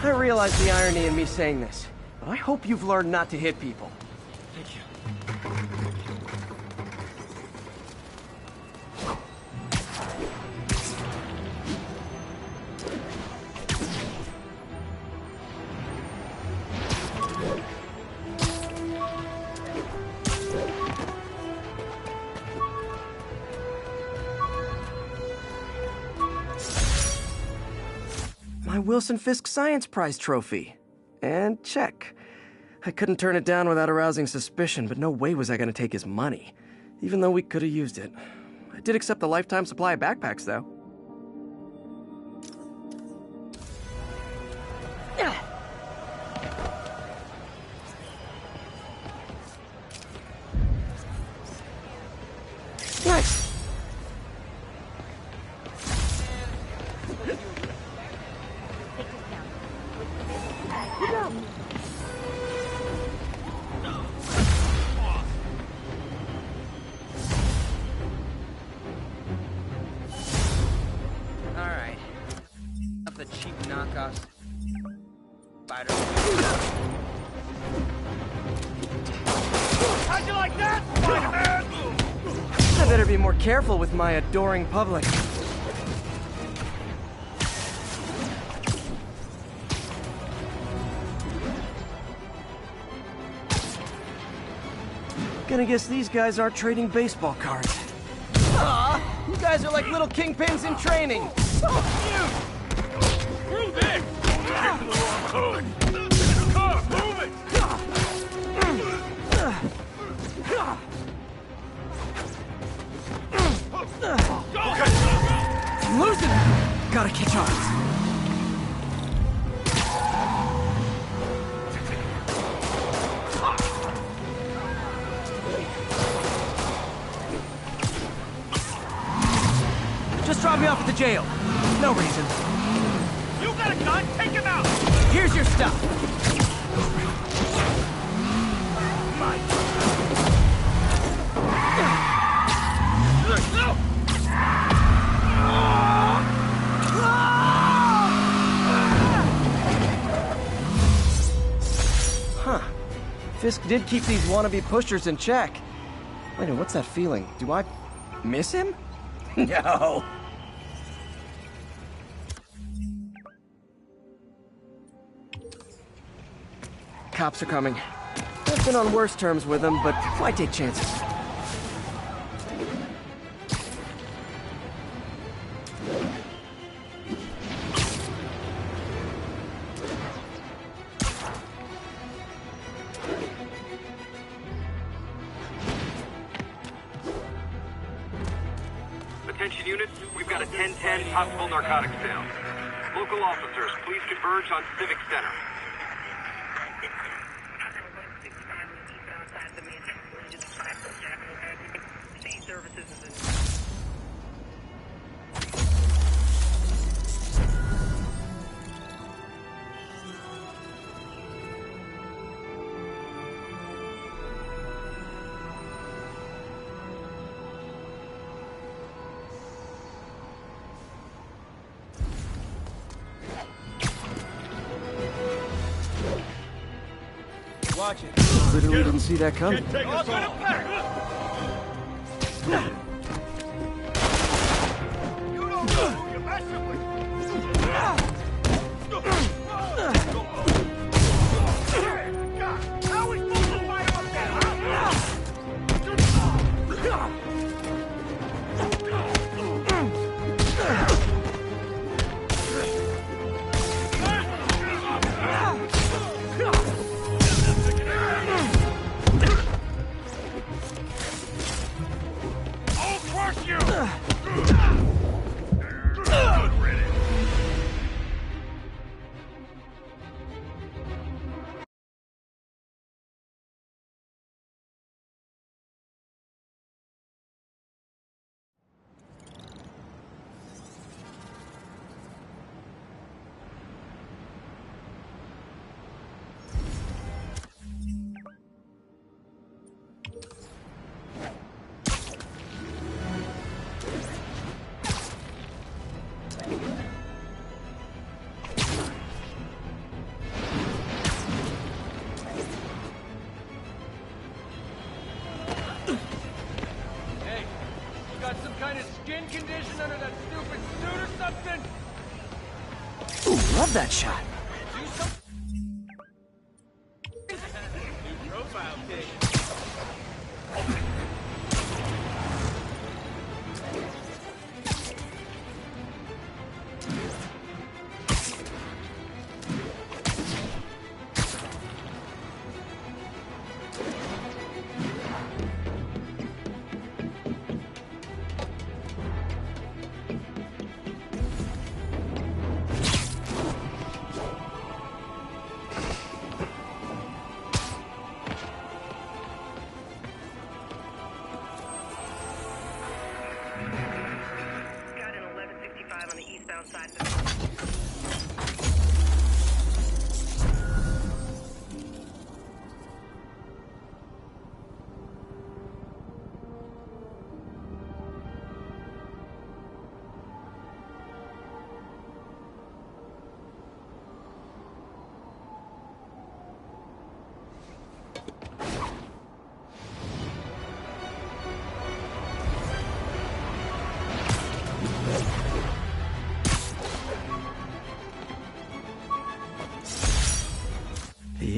I realize the irony in me saying this, but I hope you've learned not to hit people. Thank you. my Wilson Fisk Science Prize trophy. And check. I couldn't turn it down without arousing suspicion, but no way was I going to take his money, even though we could have used it. I did accept the lifetime supply of backpacks, though. Nice! Alright. Up the cheap knockoffs. Spider. How'd you like that, Spider-Man? I better be more careful with my adoring public. Gonna guess these guys aren't trading baseball cards. Aw, you guys are like little kingpins in training. Move it! Get to the wrong hood! Come, move it! I'm losing it! Gotta catch on. Just drop me off at the jail. No reason. You got a gun? Take him out! Here's your stuff. Huh. Fisk did keep these wannabe pushers in check. Wait, what's that feeling? Do I miss him? No. Cops are coming. I've been on worse terms with them, but why take chances? Attention units, we've got a 10-10 possible narcotics sale. Local officers, please converge on Civic Center. Watch it. Literally didn't see that coming. Take us off. You don't know who you're messing with. God, how are we supposed to fight up there, huh? Skin condition under that stupid suit or something? Ooh, love that shot. New profile pic.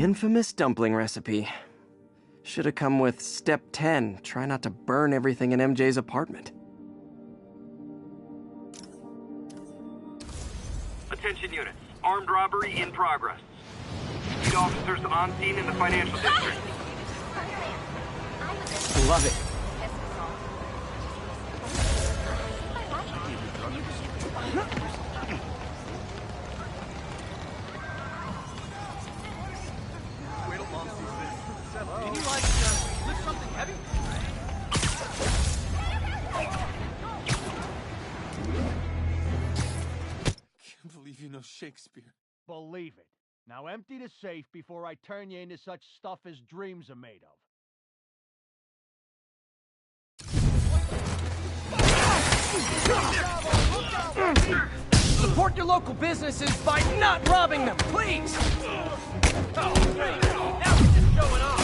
The infamous dumpling recipe. Should have come with step 10. Try not to burn everything in MJ's apartment. Attention units. Armed robbery in progress. Need officers on scene in the financial district. Love it. Can you, lift something heavy? Can't believe you know Shakespeare. Believe it. Now empty the safe before I turn you into such stuff as dreams are made of. Support your local businesses by not robbing them, please! Oh, great. Now we're just showing off.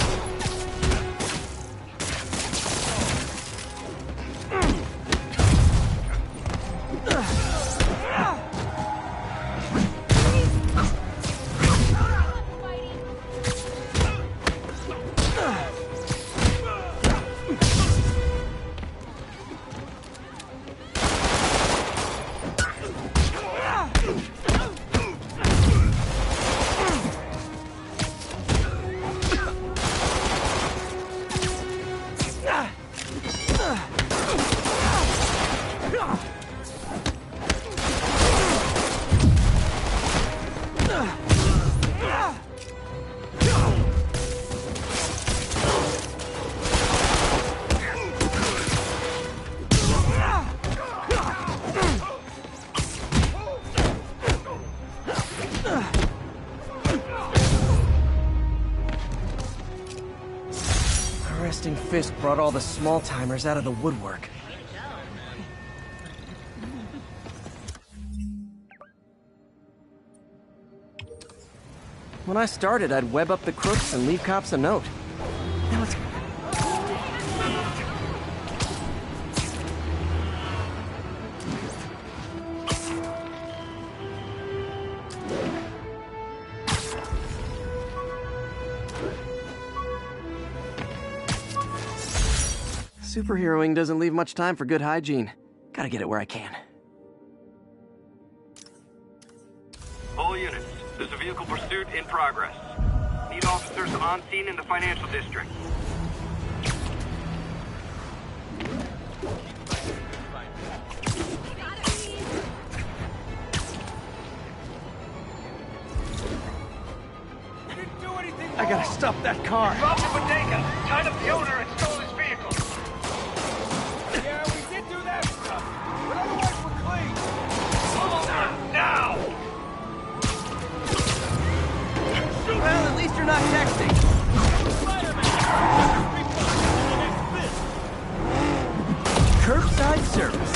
Resting Fisk brought all the small-timers out of the woodwork. When I started, I'd web up the crooks and leave cops a note. Now it's... Superheroing doesn't leave much time for good hygiene. Gotta get it where I can. All units, there's a vehicle pursuit in progress. Need officers on scene in the financial district. I gotta stop that car. Robbed a bodega, tied up the owner, and stole his vehicle. Yeah, we did do that stuff. But otherwise, we're clean. Hold on, now! Well, at least you're not texting. Curbside service.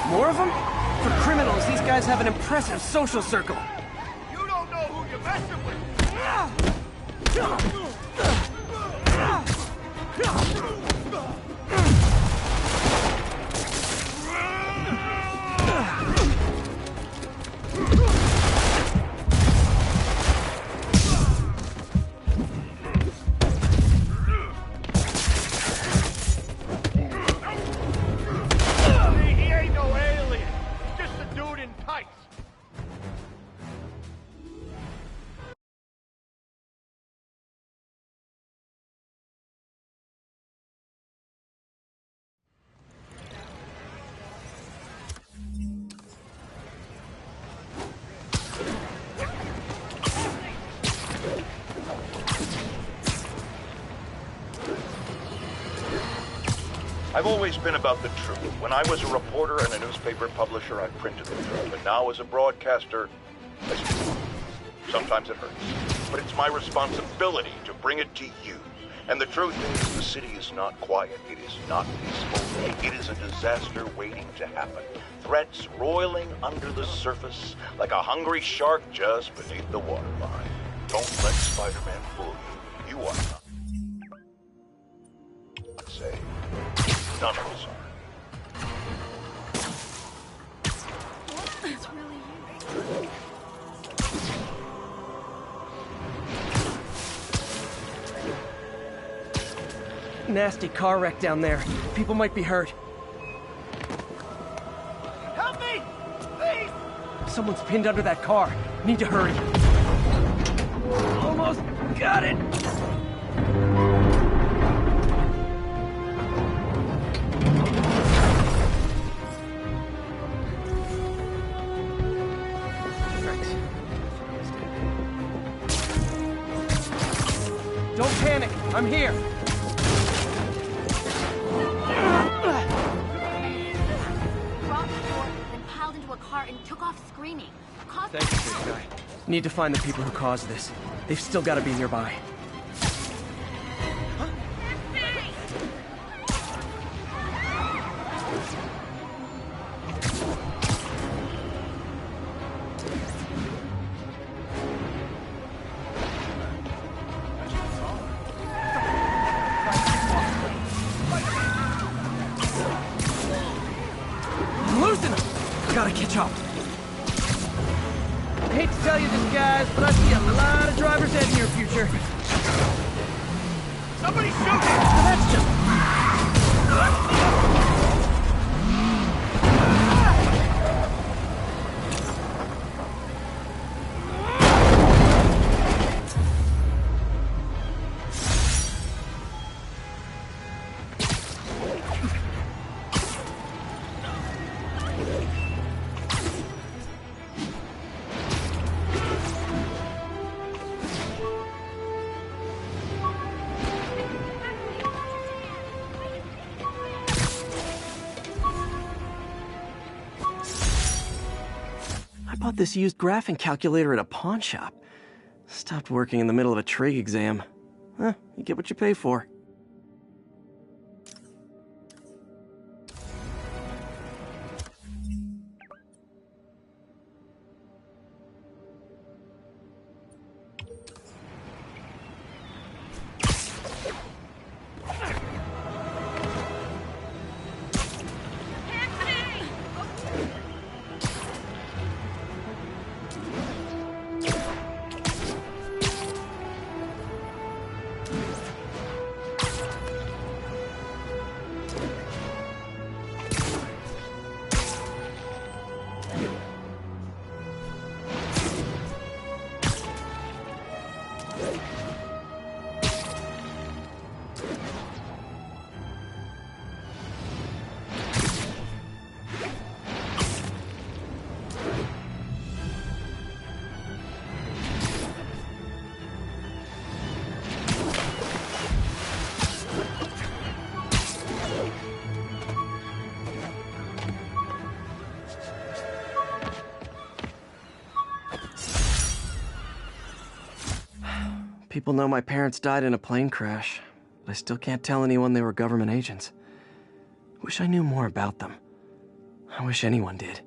More of them? For criminals, these guys have an impressive social circle. You don't know who you're messing with. He ain't no alien. He's just a dude in tights. I've always been about the truth. When I was a reporter and a newspaper publisher, I printed the truth. But now as a broadcaster, listen, sometimes it hurts. But it's my responsibility to bring it to you. And the truth is, the city is not quiet. It is not peaceful. It is a disaster waiting to happen. Threats roiling under the surface like a hungry shark just beneath the waterline. Don't let Spider-Man fool you. You are not. Say, none of us are. That's really you. Nasty car wreck down there. People might be hurt. Help me! Please! Someone's pinned under that car. Need to hurry. Almost got it! Don't panic. I'm here. Dropped the door, then piled into a car and took off screaming. Thank you, big guy. Need to find the people who caused this. They've still got to be nearby. Gotta catch up. I hate to tell you this, guys, but I see a lot of driver's ed in your future. Somebody shoot him! That's just... I bought this used graphing calculator at a pawn shop. Stopped working in the middle of a trig exam. Huh, you get what you pay for. People know my parents died in a plane crash, but I still can't tell anyone they were government agents. Wish I knew more about them. I wish anyone did.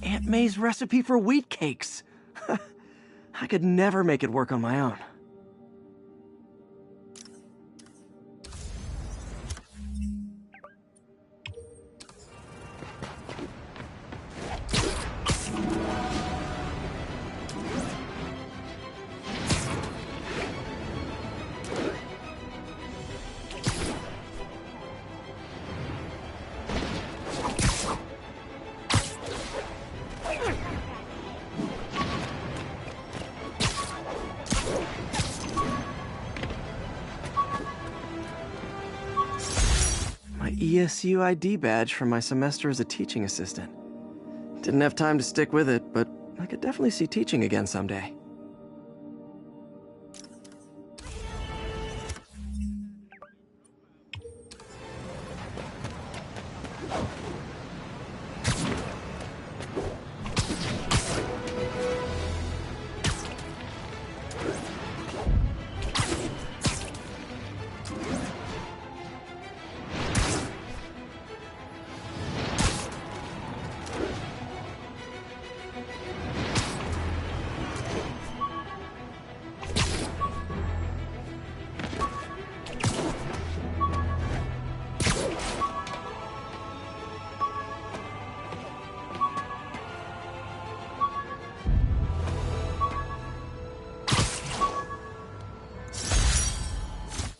Aunt May's recipe for wheat cakes. I could never make it work on my own. DSU ID badge from my semester as a teaching assistant. Didn't have time to stick with it, but I could definitely see teaching again someday.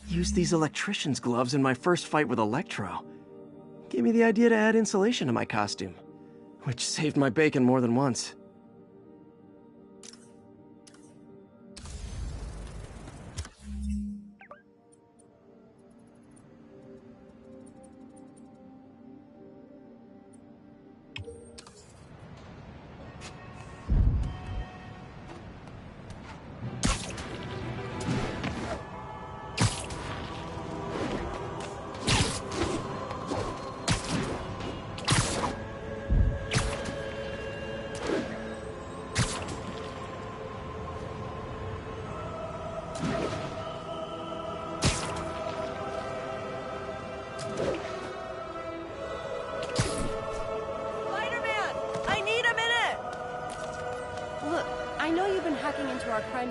Used these electrician's gloves in my first fight with Electro. Gave me the idea to add insulation to my costume, which saved my bacon more than once.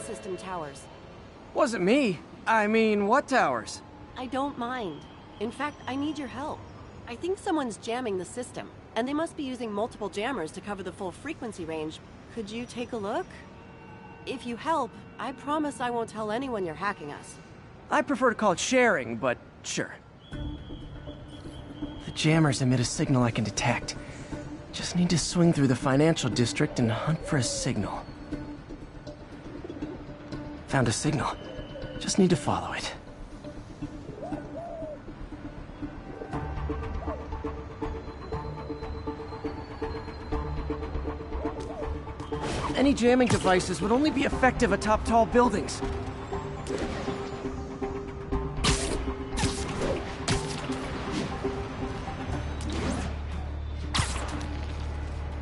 System towers. Wasn't me. I mean, what towers? I don't mind. In fact, I need your help. I think someone's jamming the system, and they must be using multiple jammers to cover the full frequency range. Could you take a look? If you help, I promise I won't tell anyone you're hacking us. I prefer to call it sharing, but sure. The jammers emit a signal I can detect. Just need to swing through the financial district and hunt for a signal. Found a signal. Just need to follow it. Any jamming devices would only be effective atop tall buildings.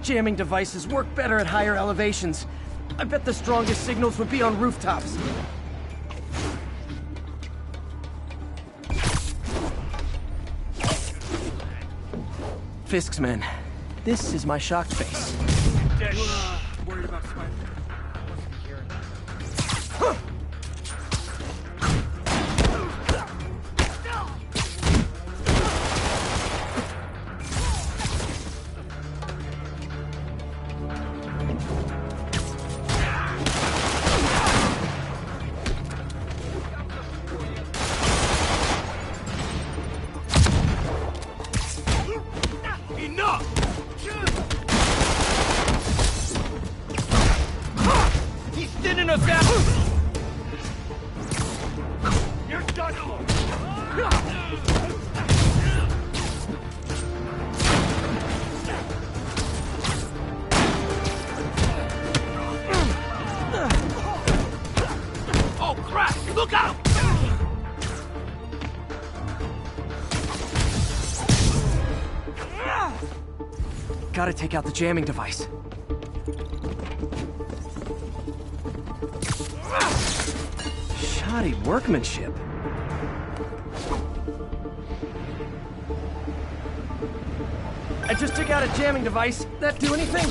Jamming devices work better at higher elevations. I bet the strongest signals would be on rooftops. Fisk's men. This is my shock face. Worried about Spider-Man. Gotta take out the jamming device. Shoddy workmanship. I just took out a jamming device. That do anything?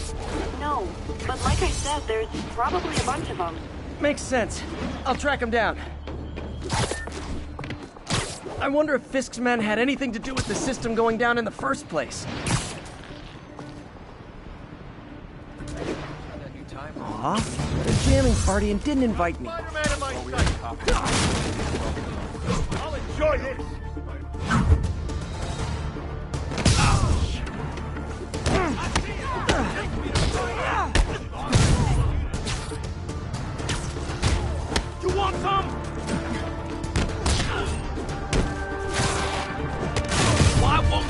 No, but like I said, there's probably a bunch of them. Makes sense. I'll track them down. I wonder if Fisk's men had anything to do with the system going down in the first place. Aw, the jamming party and didn't invite me. I'll enjoy this. You want some? Why won't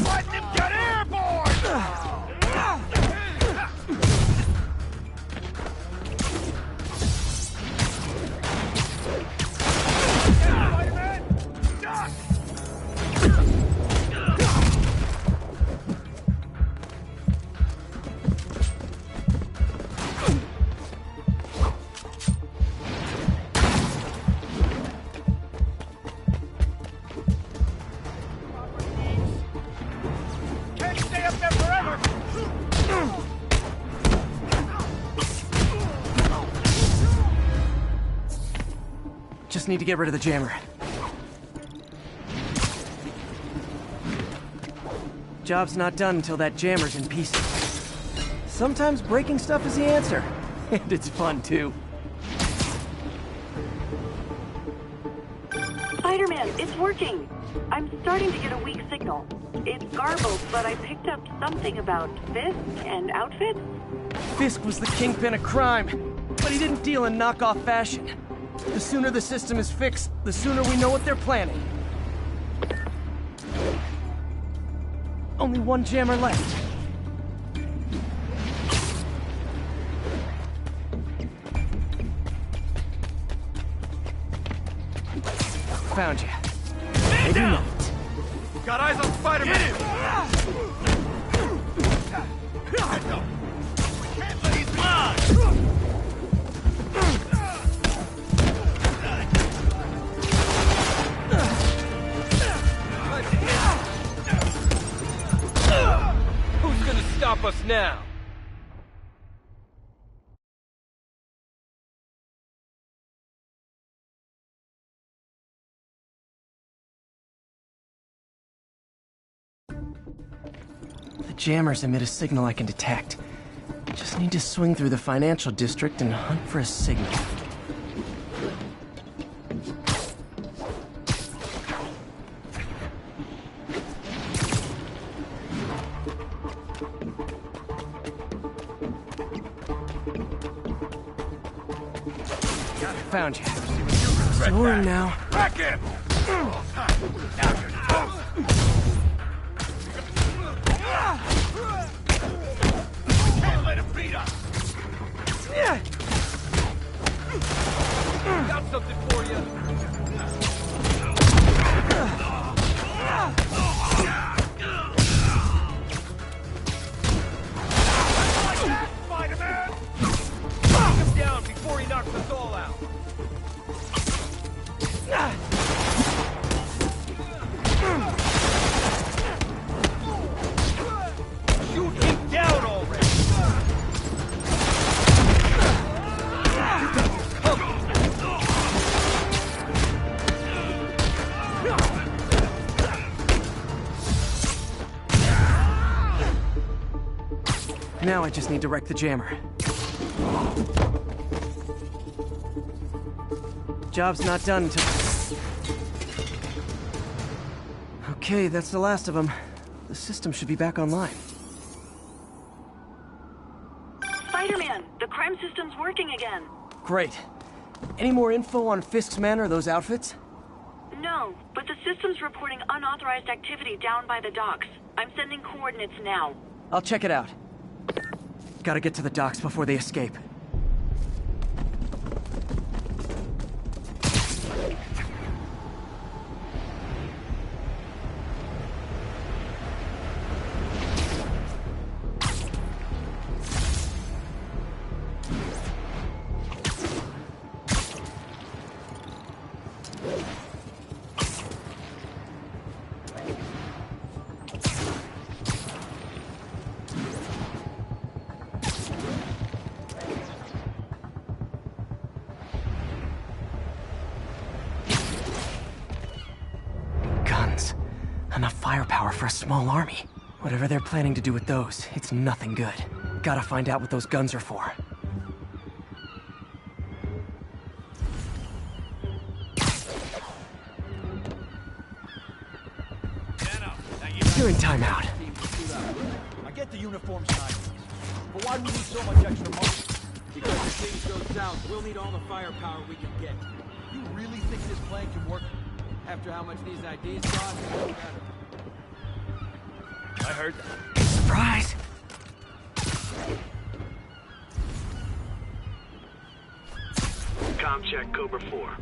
Let them get airborne! Can't stay up there forever! Just need to get rid of the jammer. Job's not done until that jammer's in pieces. Sometimes breaking stuff is the answer. And it's fun, too. Spider-Man, it's working. I'm starting to get a weak signal. It's garbled, but I picked up something about Fisk and outfits. Fisk was the kingpin of crime, but he didn't deal in knockoff fashion. The sooner the system is fixed, the sooner we know what they're planning. Only one jammer left. Found you. Maybe not. Got eyes on Spider-Man! He's mine! Who's gonna stop us now? The jammers emit a signal I can detect. Just need to swing through the financial district and hunt for a signal. Found you. Soaring now. Back in! Can't let him beat us! Got something for you. Spider-Man! Knock him down before he knocks us all out. Shoot him down already. Now I just need to wreck the jammer. Job's not done until... Okay, that's the last of them. The system should be back online. Spider-Man, the crime system's working again. Great. Any more info on Fisk's men or those outfits? No, but the system's reporting unauthorized activity down by the docks. I'm sending coordinates now. I'll check it out. Gotta get to the docks before they escape. Enough firepower for a small army. Whatever they're planning to do with those, it's nothing good. Gotta find out what those guns are for. Jenna, that doing timeout? I get the uniforms nice, but why do we need so much extra money? Because if things go south, we'll need all the firepower we can get. You really think this plan can work? After how much these IDs cost, it won't matter. I heard that. Surprise! Com check Cobra 4.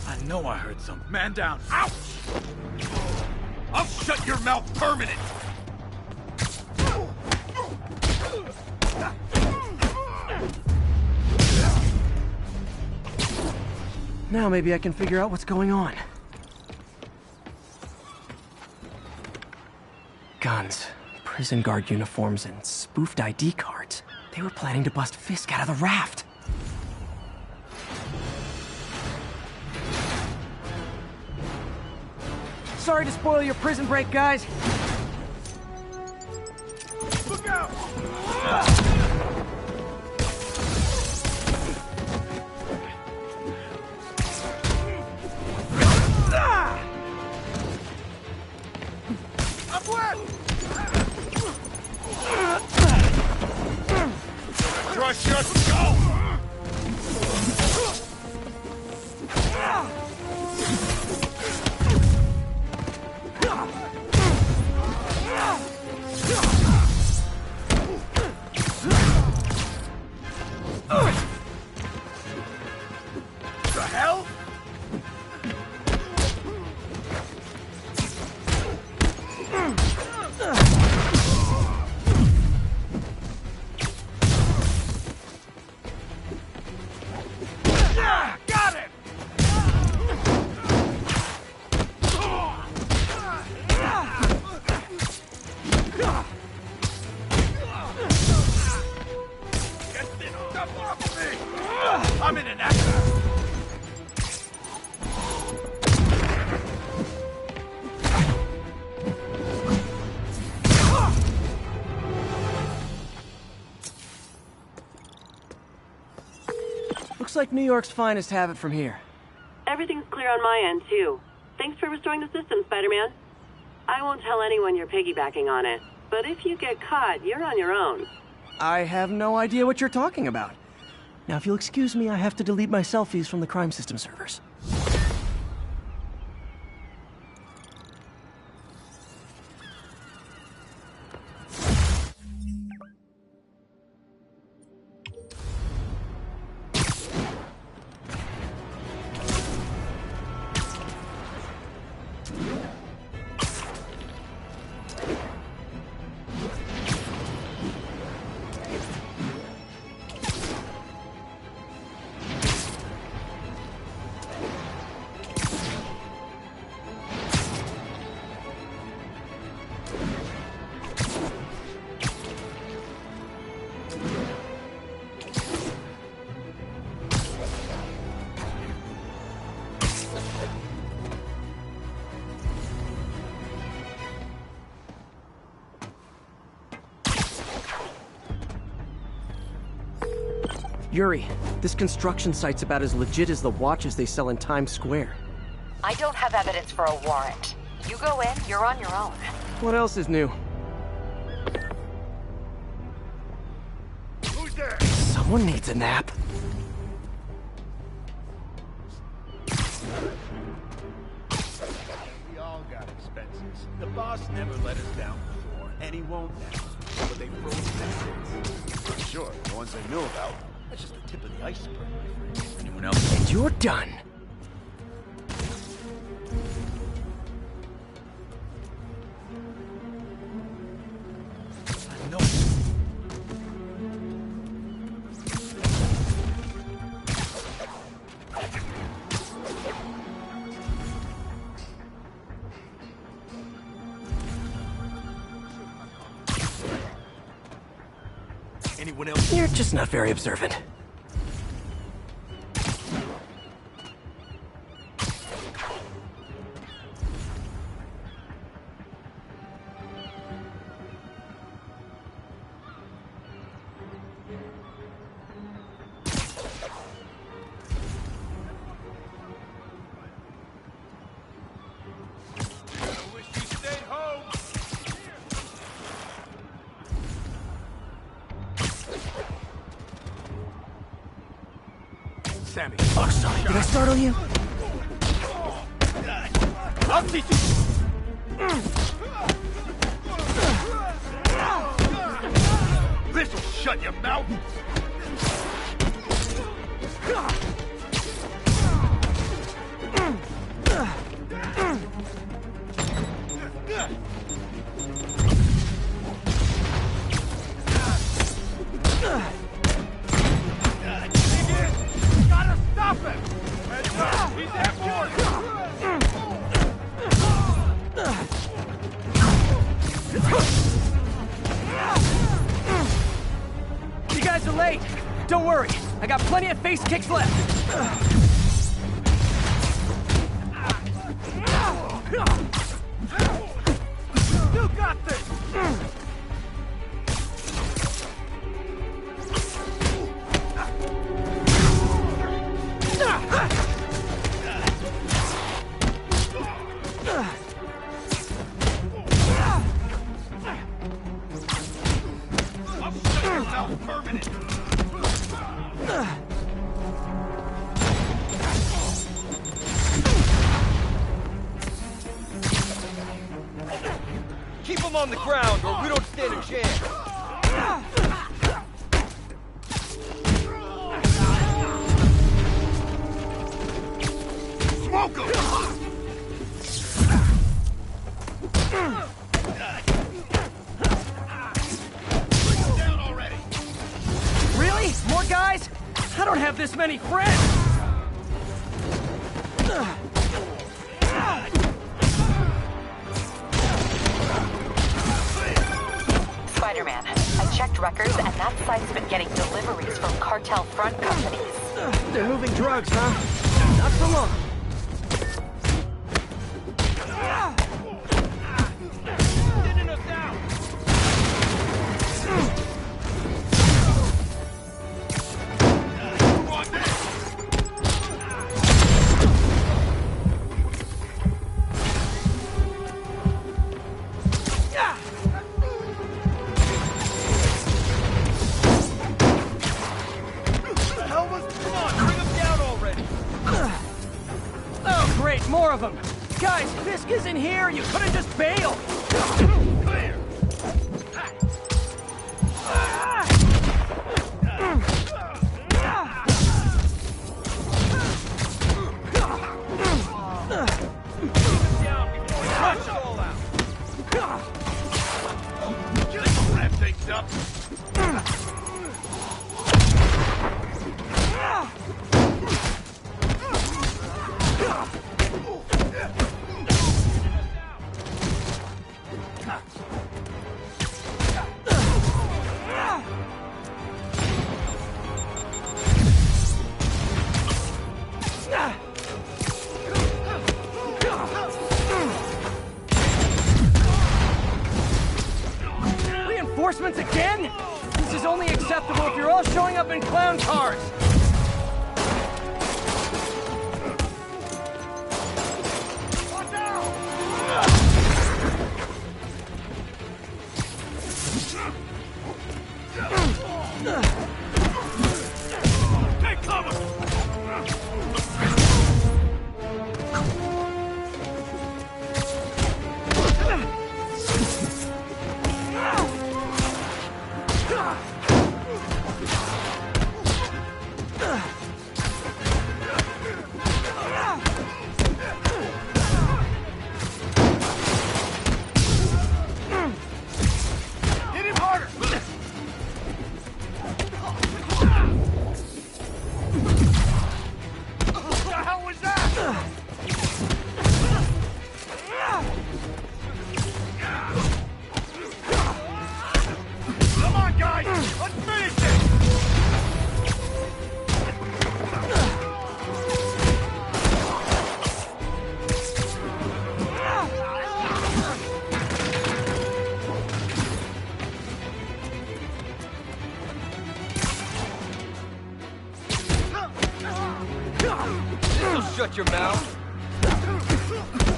I know I heard some. Man down. Ouch! I'll shut your mouth permanent! Now maybe I can figure out what's going on. Guns, prison guard uniforms, and spoofed ID cards. They were planning to bust Fisk out of the raft. Sorry to spoil your prison break, guys. Look out! I'm wet! Crush your skull! The hell? Got it! Get this stuff off me! I'm in an accident! Looks like New York's finest have it from here. Everything's clear on my end, too. Thanks for restoring the system, Spider-Man. I won't tell anyone you're piggybacking on it, but if you get caught, you're on your own. I have no idea what you're talking about. Now, if you'll excuse me, I have to delete my selfies from the crime system servers. Yuri, this construction site's about as legit as the watches they sell in Times Square. I don't have evidence for a warrant. You go in, you're on your own. What else is new? Who's there? Someone needs a nap. We all got expenses. The boss never let us down before, and he won't now. But they froze benefits. Sure, the ones they knew about. That's just the tip of the iceberg, my friend. Anyone else? And you're done. I know. Anyone else? You're just not very observant. Sammy. Oh, sorry. Did I startle you? I'll teach you. This'll shut your mouth. Gotta stop him! He's airborne! You guys are late. Don't worry. I got plenty of face kicks left. You got this! I'll shut your mouth permanent. Keep him on the ground or we don't stand a chance! Smoke him! Down already! Really? More guys? I don't have this many friends. Spider-Man, I checked records and that site's been getting deliveries from cartel front companies. They're moving drugs, huh? Not for long. Thinning us out! Oh, great, more of them. Guys, Fisk isn't here. You could have just bailed. Clear! Rush it all out! This wrap things up. Reinforcements again? This is only acceptable if you're all showing up in clown cars. Take cover! shut your mouth?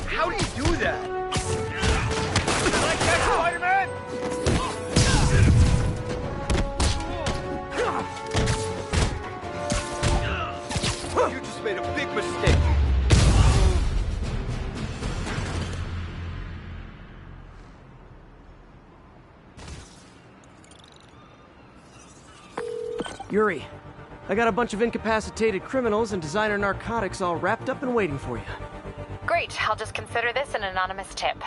How do you do that? Like that, Spider-Man? You just made a big mistake. Yuri, I got a bunch of incapacitated criminals and designer narcotics all wrapped up and waiting for you. Great, I'll just consider this an anonymous tip.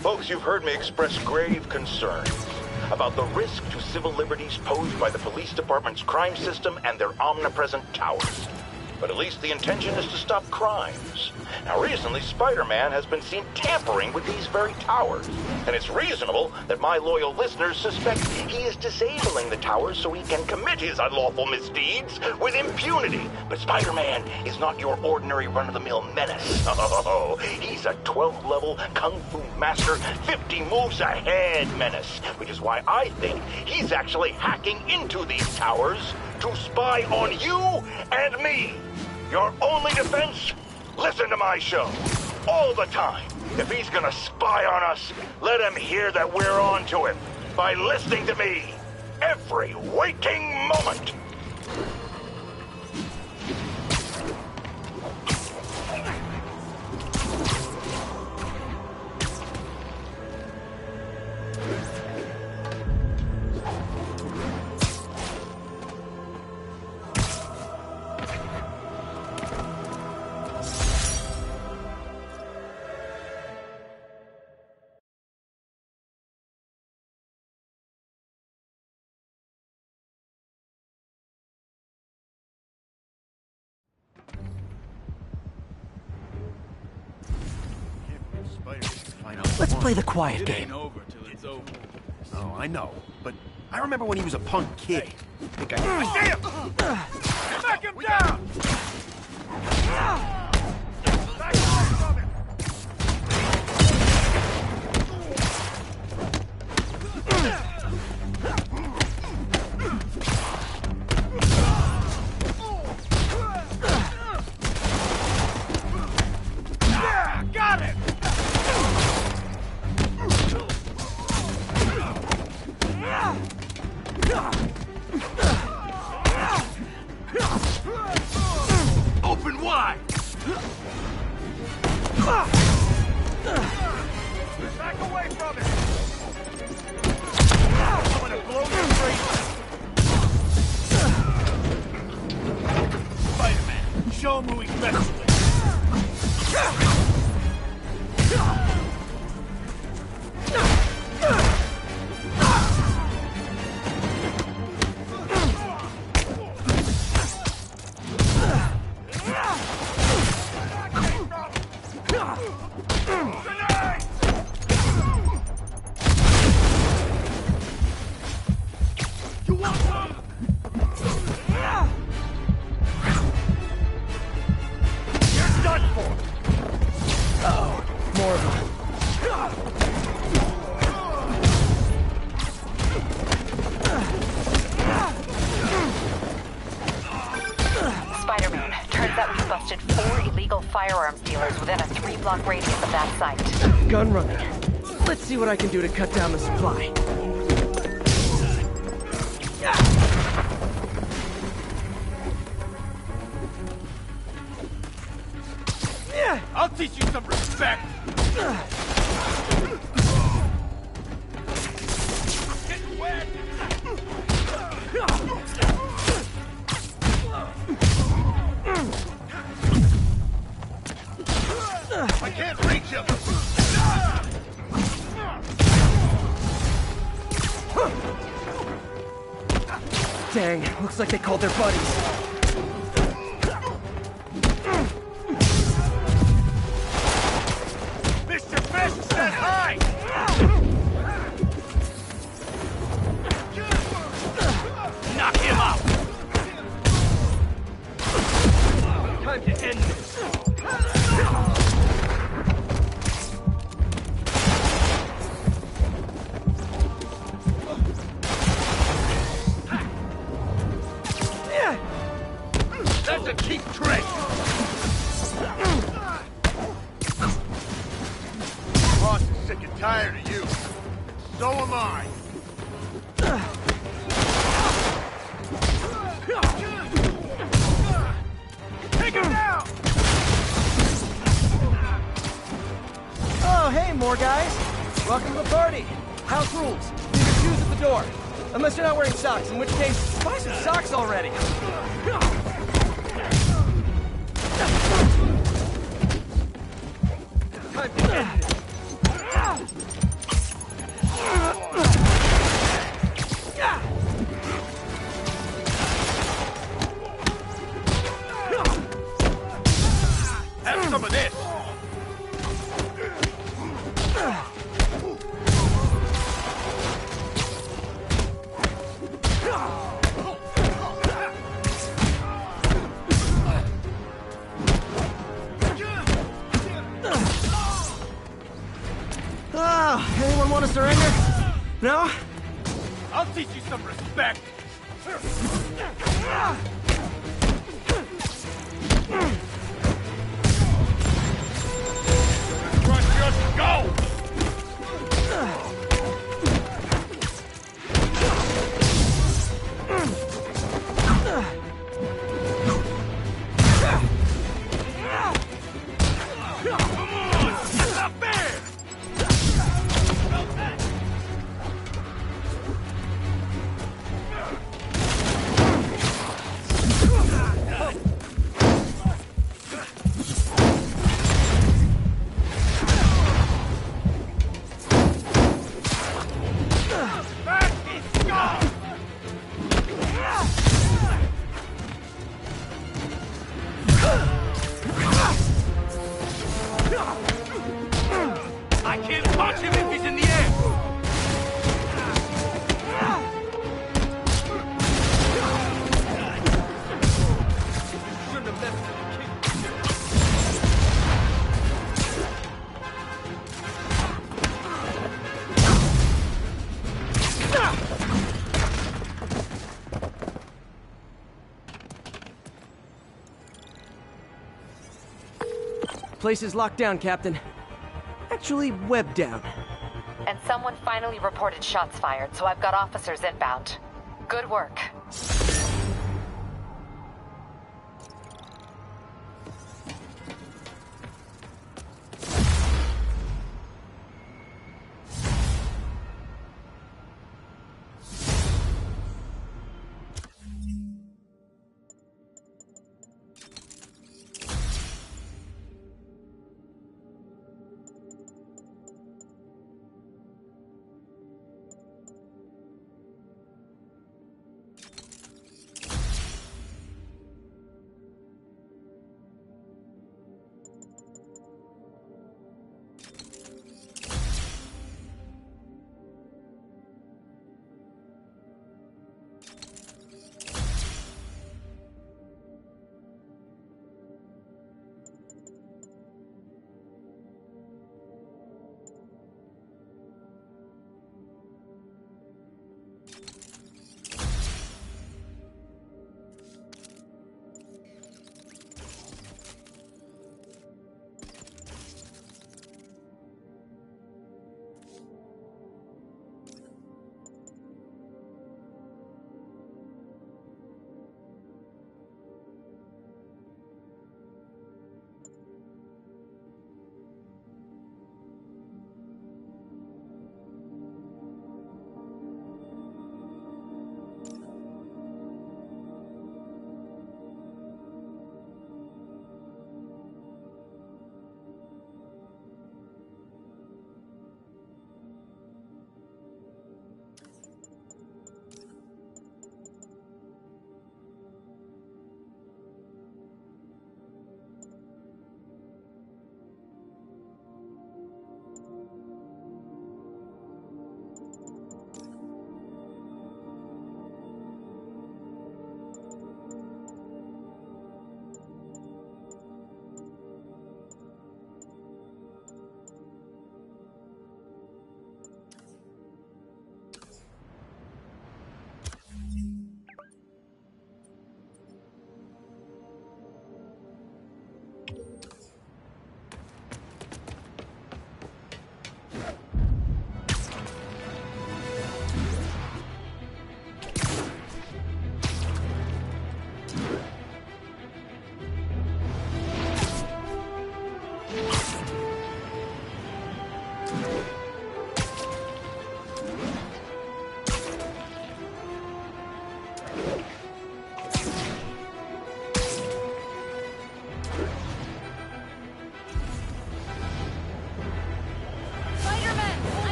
Folks, you've heard me express grave concerns about the risk to civil liberties posed by the police department's crime system and their omnipresent towers. But at least the intention is to stop crimes. Now, recently, Spider-Man has been seen tampering with these very towers, and it's reasonable that my loyal listeners suspect he is disabling the towers so he can commit his unlawful misdeeds with impunity. But Spider-Man is not your ordinary run-of-the-mill menace. Oh, he's a 12th-level Kung Fu master, 50 moves ahead menace, which is why I think he's actually hacking into these towers to spy on you and me. Your only defense? Listen to my show. All the time. If he's gonna spy on us, let him hear that we're on to him by listening to me every waking moment. Let's play the quiet game. Oh, I know, but I remember when he was a punk kid. Think I damn! Knock him down! Back away from him! Yeah, got it! Open wide! Back away from it! I'm gonna blow your brains! Spider-Man, show him who he's messing with! busted 4 illegal firearms dealers within a 3-block radius of that site. Gun running. Let's see what I can do to cut down the supply. teach you some respect! Get wet! I can't reach him! Dang, looks like they called their buddies. Mr. Fisk said hi! Knock him out! Time to end this! That's a cheap trick! Boss is sick and tired of you. So am I. Take him down! Oh, hey, more guys. Welcome to the party. House rules. Leave your shoes at the door. Unless you're not wearing socks, in which case, buy some socks already. Time to end this! Have some of this! Oh, anyone want to surrender? No? I'll teach you some respect! Just go! I can't touch him if he's in the air! Shouldn't have left him. Place is locked down, Captain. Actually, webbed down. And someone finally reported shots fired, so I've got officers inbound. Good work.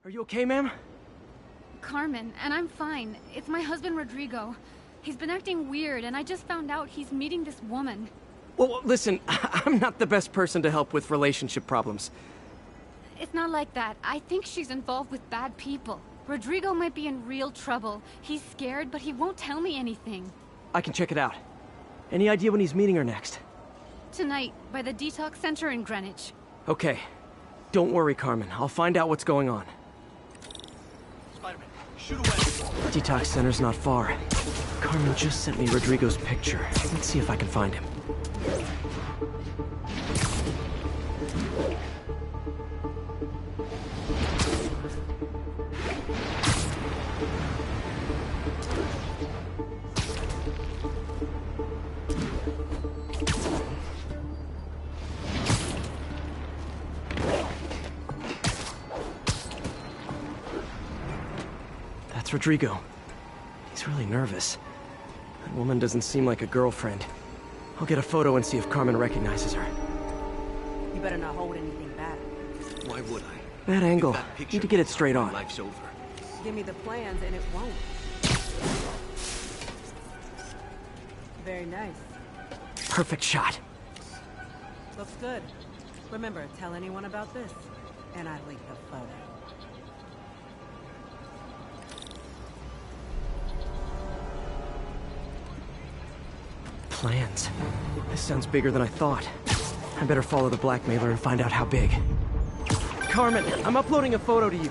Are you okay, ma'am? Carmen, and I'm fine. It's my husband, Rodrigo. He's been acting weird, and I just found out he's meeting this woman. Well, listen, I'm not the best person to help with relationship problems. It's not like that. I think she's involved with bad people. Rodrigo might be in real trouble. He's scared, but he won't tell me anything. I can check it out. Any idea when he's meeting her next? Tonight, by the detox center in Greenwich. Okay. Don't worry, Carmen. I'll find out what's going on. Spider-Man, shoot away. Detox center's not far. Carmen just sent me Rodrigo's picture. Let's see if I can find him. That's Rodrigo. He's really nervous. That woman doesn't seem like a girlfriend. I'll get a photo and see if Carmen recognizes her. You better not hold anything back. Why would I? That angle. That Need to get it straight on. Life's over. Give me the plans and it won't. Very nice. Perfect shot. Looks good. Remember, tell anyone about this, and I leak the photo. Plans. This sounds bigger than I thought. I better follow the blackmailer and find out how big. Carmen, I'm uploading a photo to you.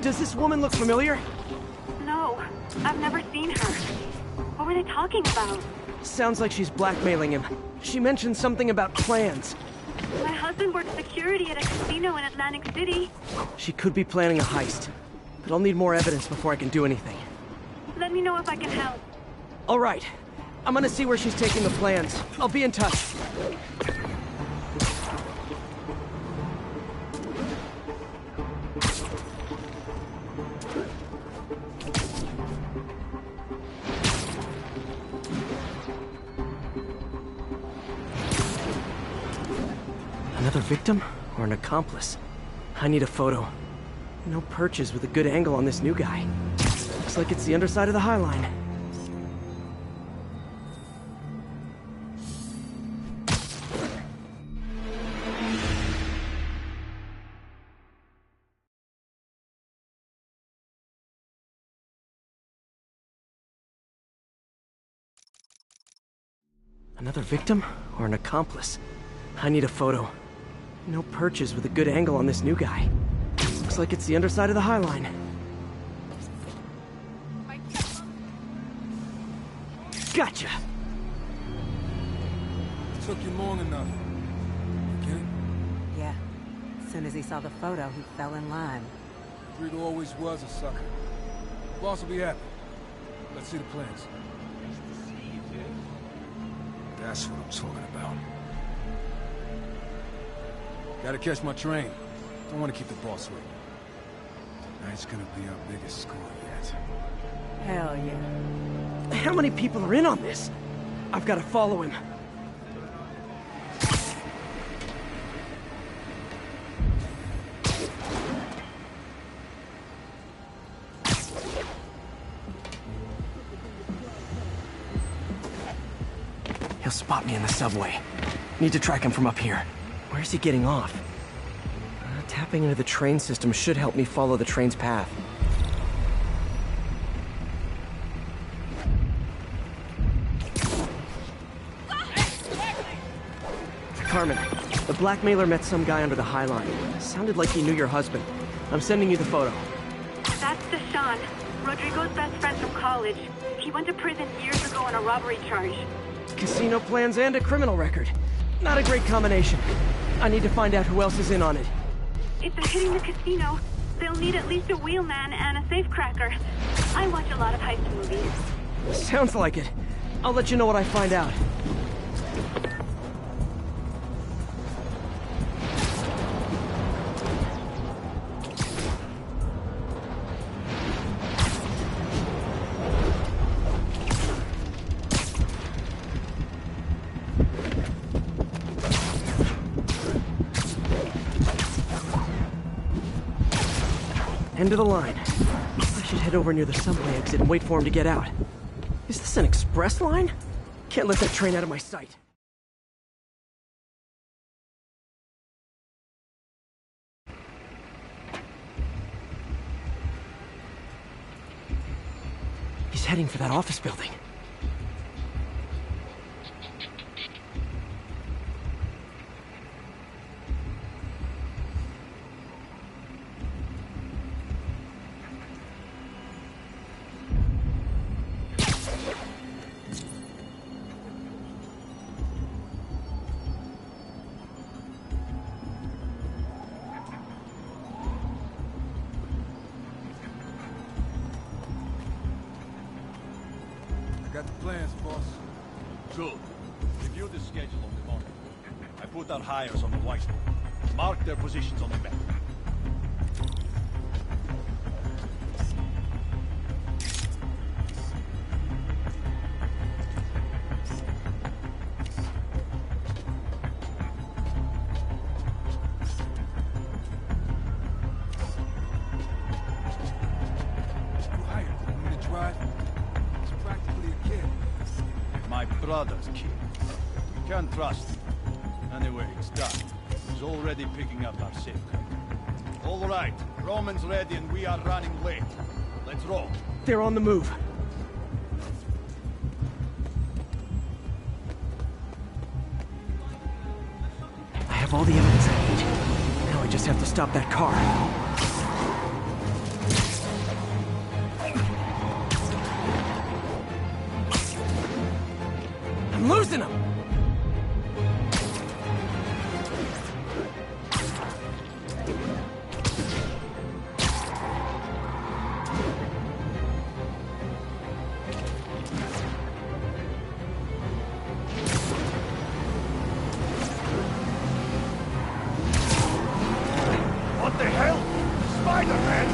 Does this woman look familiar? No, I've never seen her. What were they talking about? Sounds like she's blackmailing him. She mentioned something about plans. My husband works security at a casino in Atlantic City. She could be planning a heist, but I'll need more evidence before I can do anything. Let me know if I can help. All right. I'm gonna see where she's taking the plans. I'll be in touch. Another victim or an accomplice? I need a photo. No perches with a good angle on this new guy. Looks like it's the underside of the High Line. Another victim or an accomplice? I need a photo. No perches with a good angle on this new guy. Looks like it's the underside of the High Line. Gotcha! Took you long enough. Okay? Yeah. As soon as he saw the photo, he fell in line. Rodrigo always was a sucker. Boss will be happy. Let's see the plans. That's what I'm talking about. Gotta catch my train. Don't want to keep the boss waiting. Tonight's gonna be our biggest score yet. Hell yeah. How many people are in on this? I've got to follow him. He'll spot me in the subway. Need to track him from up here. Where's he getting off? Tapping into the train system should help me follow the train's path. Carmen, the blackmailer met some guy under the High Line. Sounded like he knew your husband. I'm sending you the photo. That's Deshaun, Rodrigo's best friend from college. He went to prison years ago on a robbery charge. Casino plans and a criminal record. Not a great combination. I need to find out who else is in on it. If they're hitting the casino, they'll need at least a wheelman and a safecracker. I watch a lot of heist movies. Sounds like it. I'll let you know what I find out. End of the line. I should head over near the subway exit and wait for him to get out. Is this an express line? Can't let that train out of my sight. He's heading for that office building. Got the plans, boss. Good. Review the schedule on the monitor. I put our hires on the whiteboard. Mark their positions on the map. You hired him. Want me to drive? He's practically a kid. My brother's kid. We can't trust him. Anyway, it's done. He's already picking up our safe code. All right, Roman's ready and we are running late. Let's roll. They're on the move. I have all the evidence I need. Now I just have to stop that car. I'm losing him! What the hell? Spider-Man!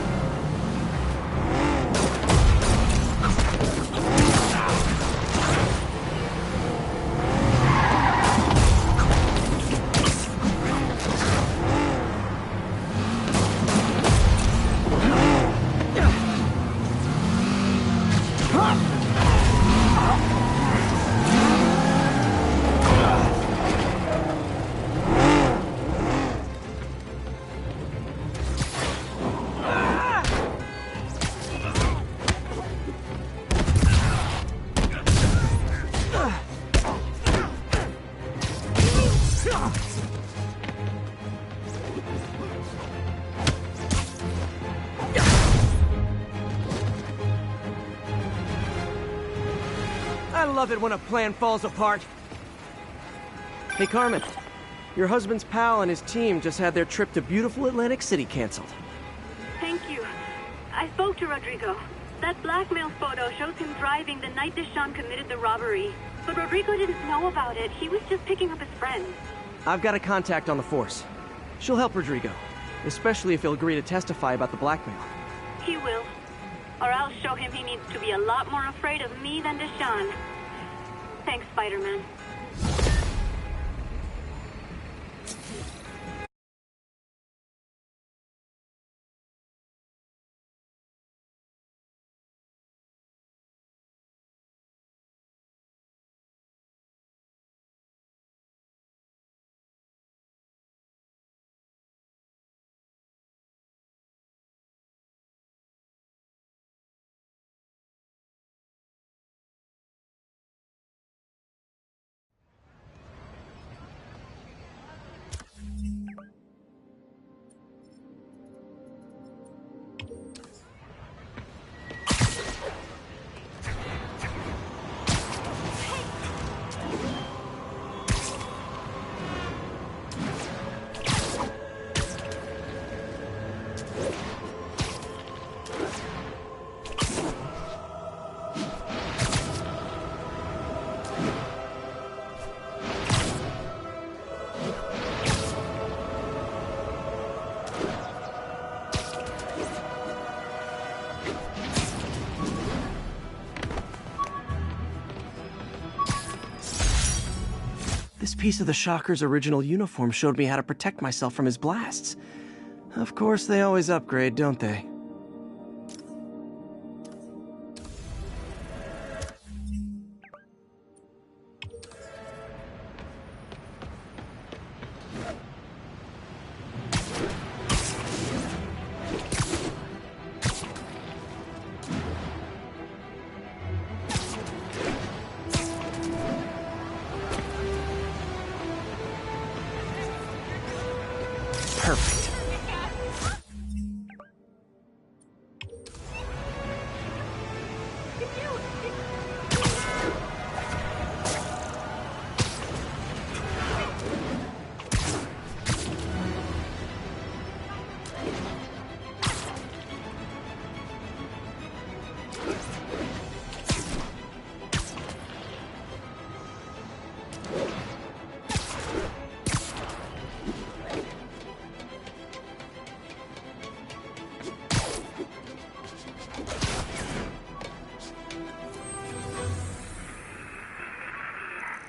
I love it when a plan falls apart. Hey, Carmen. Your husband's pal and his team just had their trip to beautiful Atlantic City canceled. Thank you. I spoke to Rodrigo. That blackmail photo shows him driving the night Deshawn committed the robbery. But Rodrigo didn't know about it. He was just picking up his friends. I've got a contact on the force. She'll help Rodrigo, especially if he'll agree to testify about the blackmail. He will. Or I'll show him he needs to be a lot more afraid of me than Deshawn. Thanks, Spider-Man. This piece of the Shocker's original uniform showed me how to protect myself from his blasts. Of course, they always upgrade, don't they? Perfect.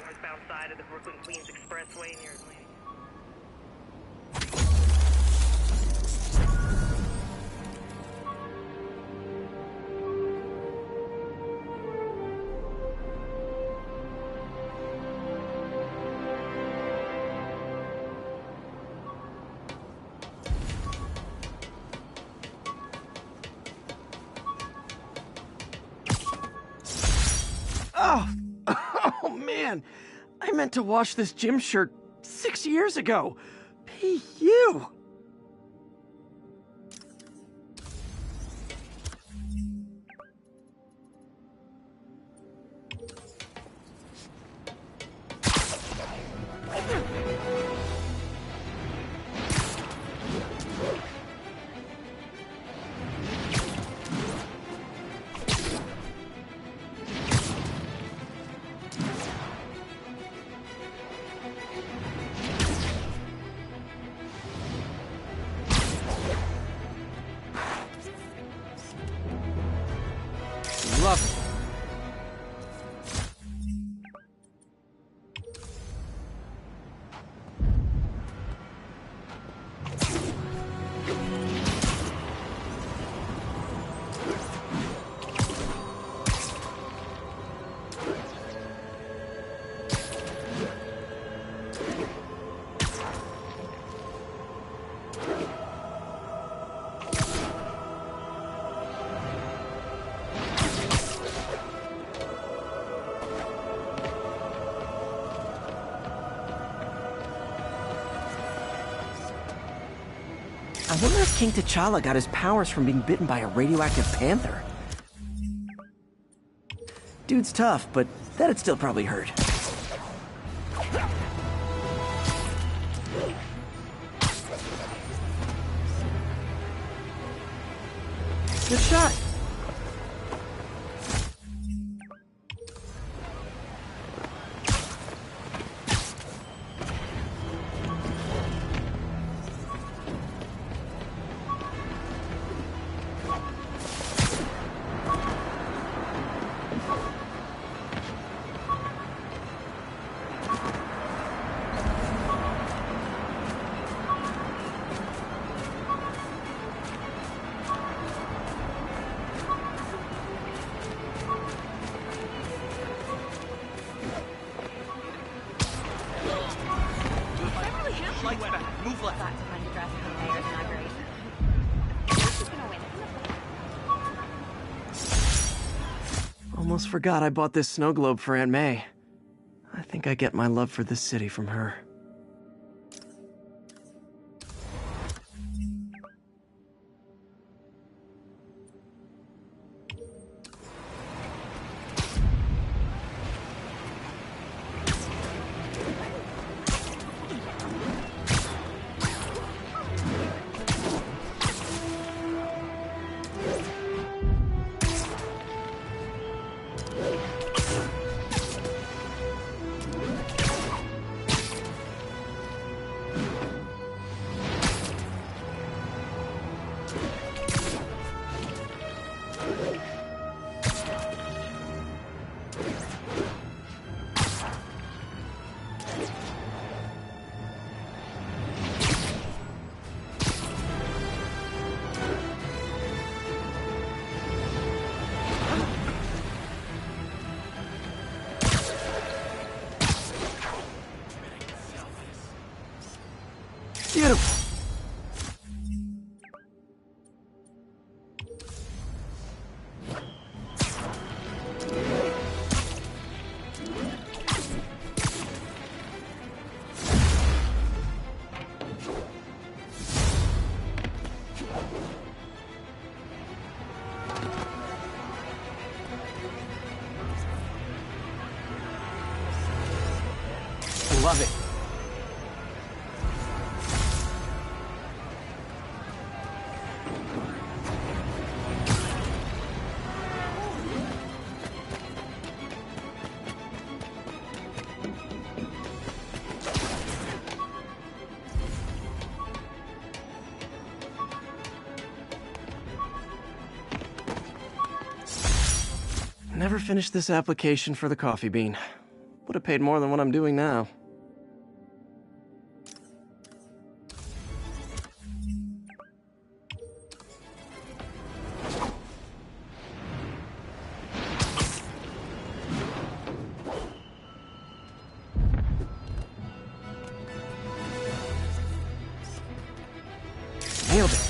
Northbound side of the Brooklyn-Queens Expressway near Atlantic. Oh! Oh, man! I meant to wash this gym shirt 6 years ago! P.U. Love it. I wonder if King T'Challa got his powers from being bitten by a radioactive panther. Dude's tough, but that'd still probably hurt. Good shot. Move left. Got to find a dress for the mayor's inauguration. Who's gonna win? Almost forgot I bought this snow globe for Aunt May. I think I get my love for this city from her. Beautiful. Never finished this application for the coffee bean. Would have paid more than what I'm doing now. Nailed it.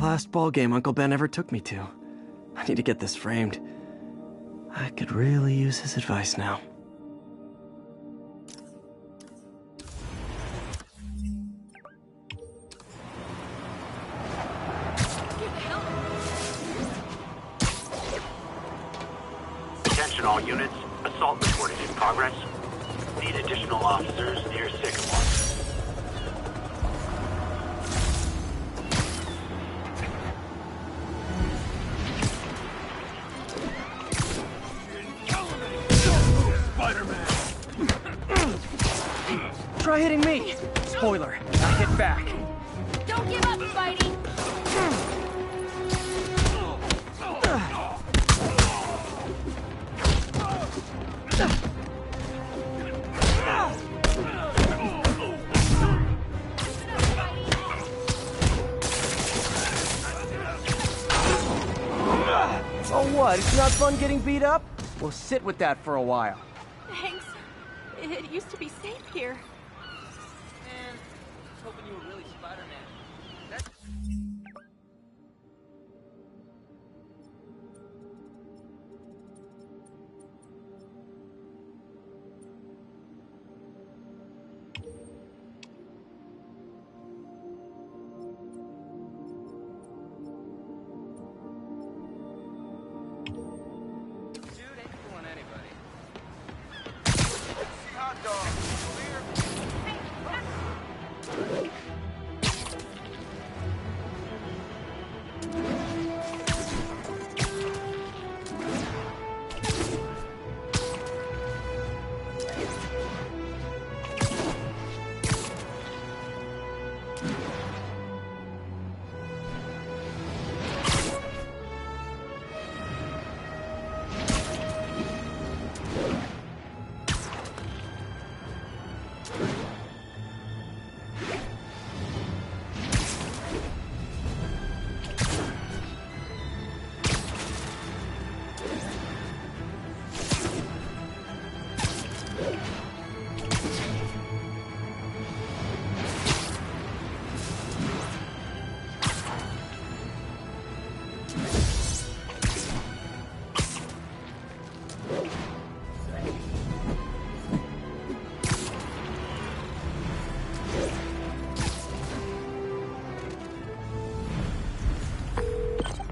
Last ball game Uncle Ben ever took me to. I need to get this framed. I could really use his advice now. Attention all units. Assault reported in progress. Need additional officers near Sycamore. Try hitting me! Spoiler, I hit back. Don't give up, Spidey! Oh what, it's not fun getting beat up? We'll sit with that for a while. Thanks. It used to be safe here. Man, I was hoping you were really Spider-Man. Dude ain't fooling anybody. Hot dog, clear.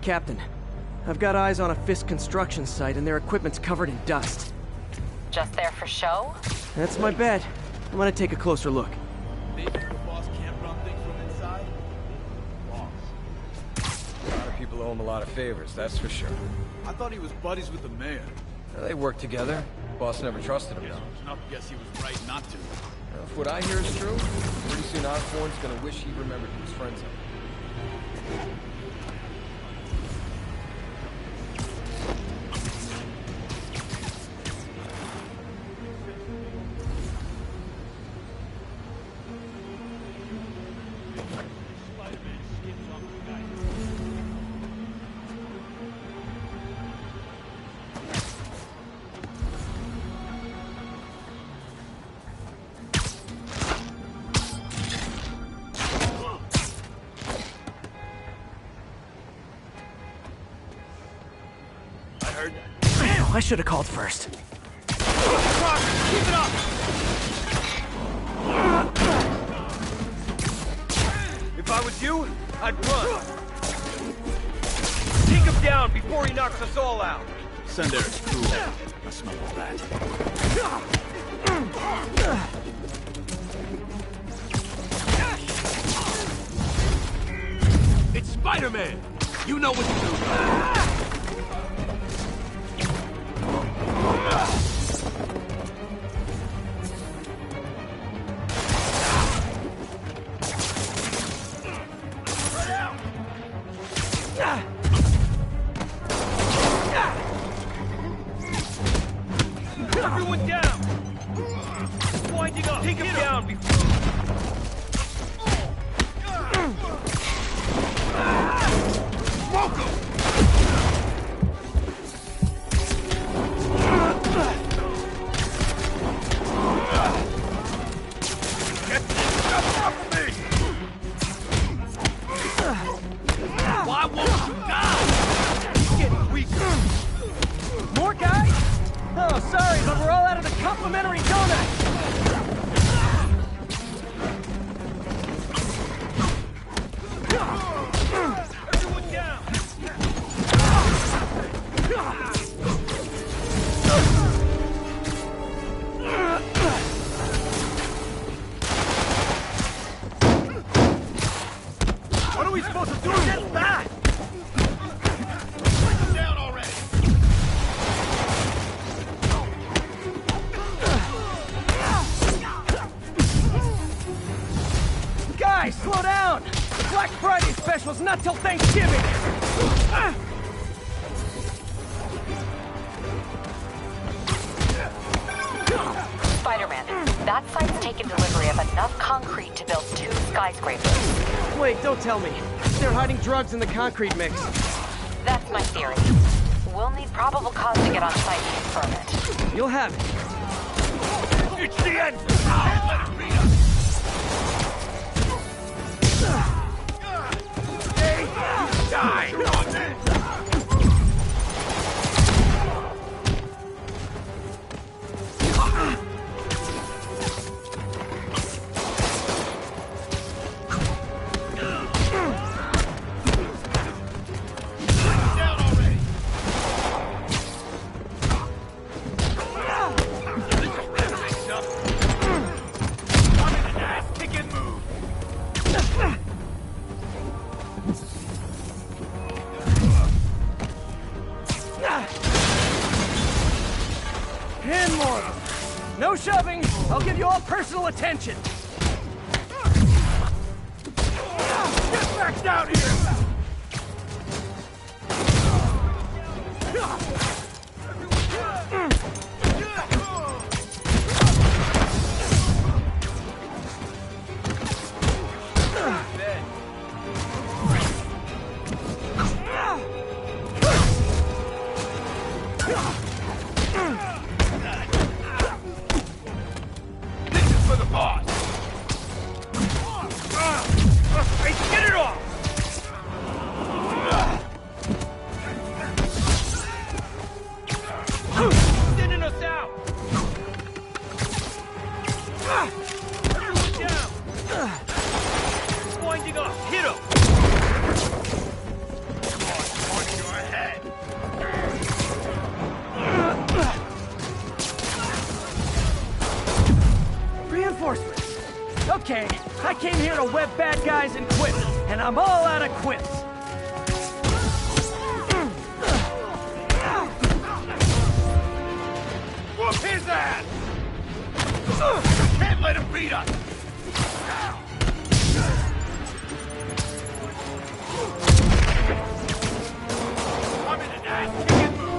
Captain, I've got eyes on a Fisk construction site and their equipment's covered in dust. Just there for show? That's my bet. I'm gonna take a closer look. Maybe the boss can't run things from inside? Boss. A lot of people owe him a lot of favors, that's for sure. I thought he was buddies with the mayor. Well, they work together. Boss never trusted him, though. Enough to guess he was right not to. Well, if what I hear is true, pretty soon Osborn's gonna wish he remembered who his friends are. heard that. I should have called first. Keep it up! If I was you, I'd run. Take him down before he knocks us all out. Send Eric's crew over. I smell all that. It's Spider-Man! You know what to do. Everyone down! Winding up! Take him down before... Smoke him! Get this stuff off me! Why won't you die? He's getting weaker. More guys? Oh, sorry, but we're all out of the complimentary donut. Everyone down! What are we supposed to do against that? Bring him down already! Guys, slow down! The Black Friday special's not till Thanksgiving! Spider-Man, that site's taken delivery of enough concrete to build 2 skyscrapers. Wait, don't tell me. They're hiding drugs in the concrete mix. That's my theory. We'll need probable cause to get on site to confirm it. You'll have it. It's the end! Let it beat us! Hey, you die! Down already! And more of them. No shoving. I'll give you all personal attention. Get back down here! This is for the boss! Hey, get it off! Sending us out! Everyone down! Winding up! Hit him! On your head! Reinforcements. Okay, I came here to web bad guys and quit, and I'm all out of quips. Whoop his ass! Can't let him beat us! I'm in an ass-kicking mood!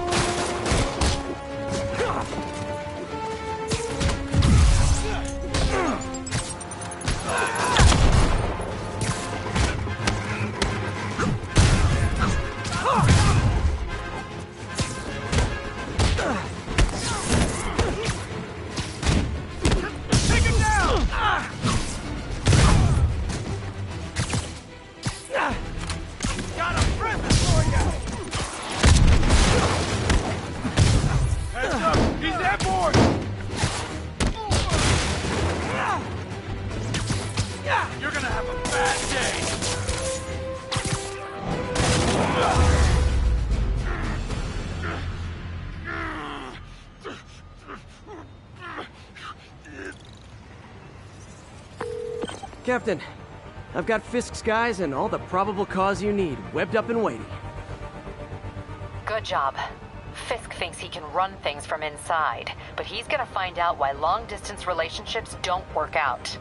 Captain. I've got Fisk's guys and all the probable cause you need, webbed up and waiting. Good job. Fisk thinks he can run things from inside, but he's gonna find out why long-distance relationships don't work out.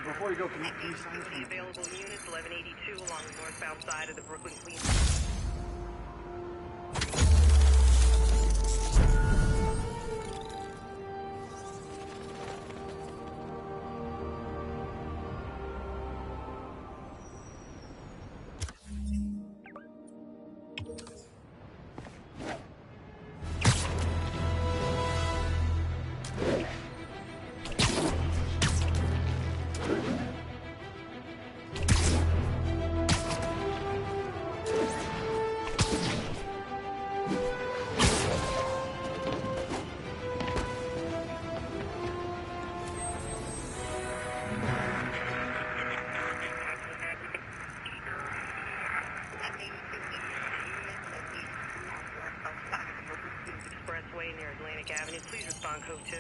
Before you go, can you sign this one? Available units 1182 along the northbound side of the Brooklyn Queens. Expressway near Atlantic Avenue. Please respond code 2.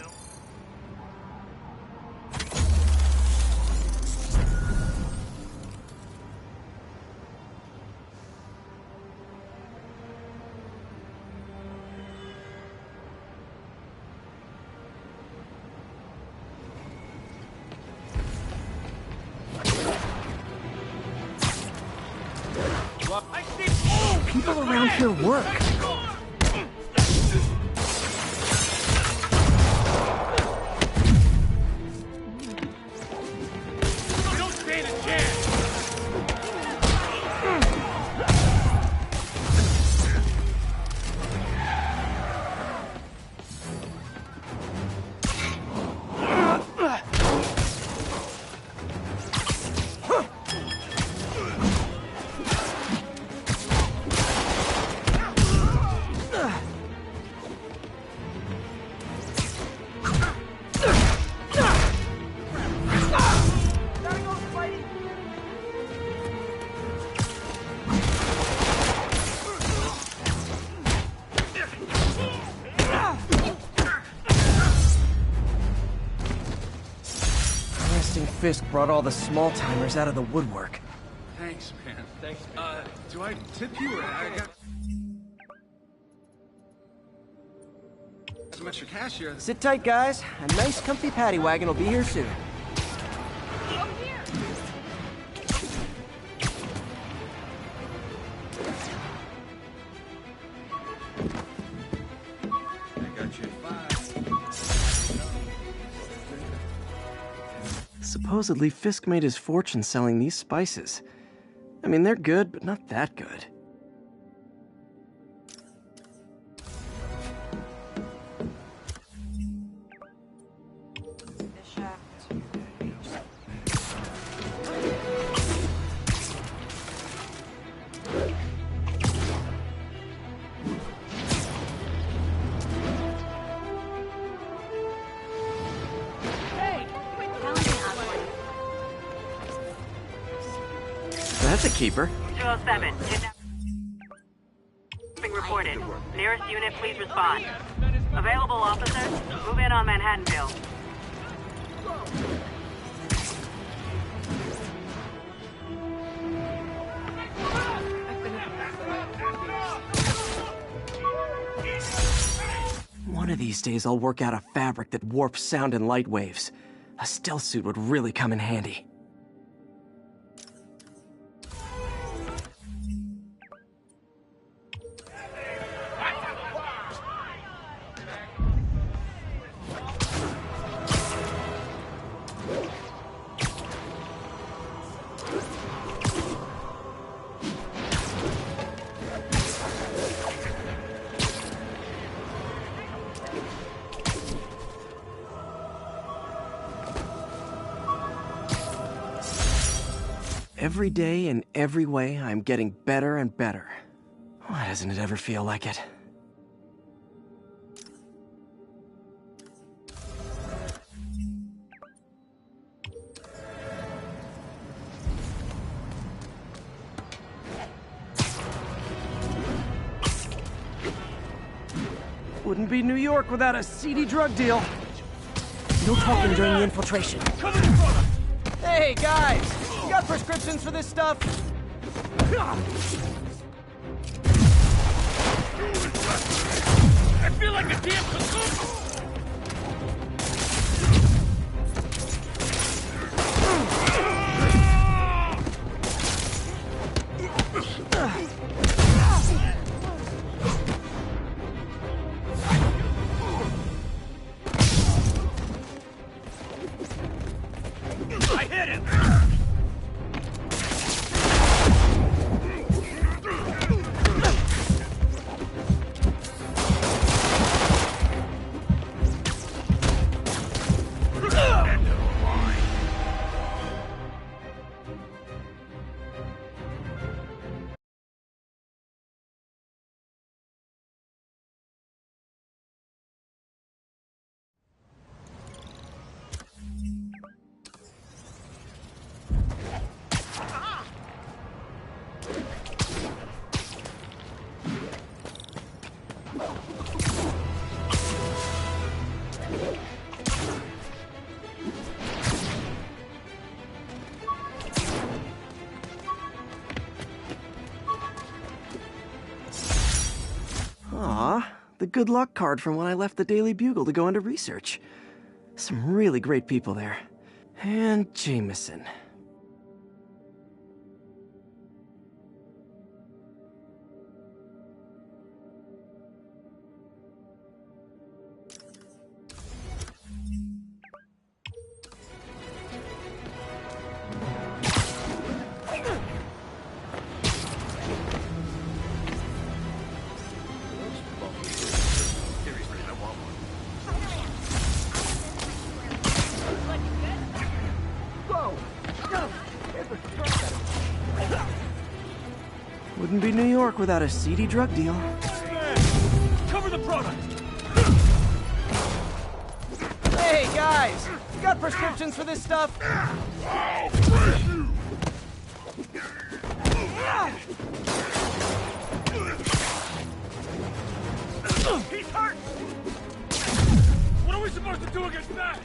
People around here work. Fisk brought all the small-timers out of the woodwork. Thanks, man. Thanks. Do I tip you or I got some extra cash here? Sit tight, guys. A nice, comfy paddy wagon will be here soon. Supposedly, Fisk made his fortune selling these spices. I mean, they're good, but not that good. That's a keeper. 207. Kidnapping reported. Nearest unit, please respond. Available officers, move in on Manhattanville. One of these days I'll work out a fabric that warps sound and light waves. A stealth suit would really come in handy. Every day, in every way, I'm getting better and better. Why doesn't it ever feel like it? Wouldn't be New York without a seedy drug deal. No talking during the infiltration. Hey, guys! You got prescriptions for this stuff? I feel like a damn cocoon! I hit him! Aw, the good luck card from when I left the Daily Bugle to go into research. Some really great people there. And Jameson. Wouldn't be New York without a seedy drug deal. Cover the product! Hey, guys! You got prescriptions for this stuff? He's hurt! What are we supposed to do against that?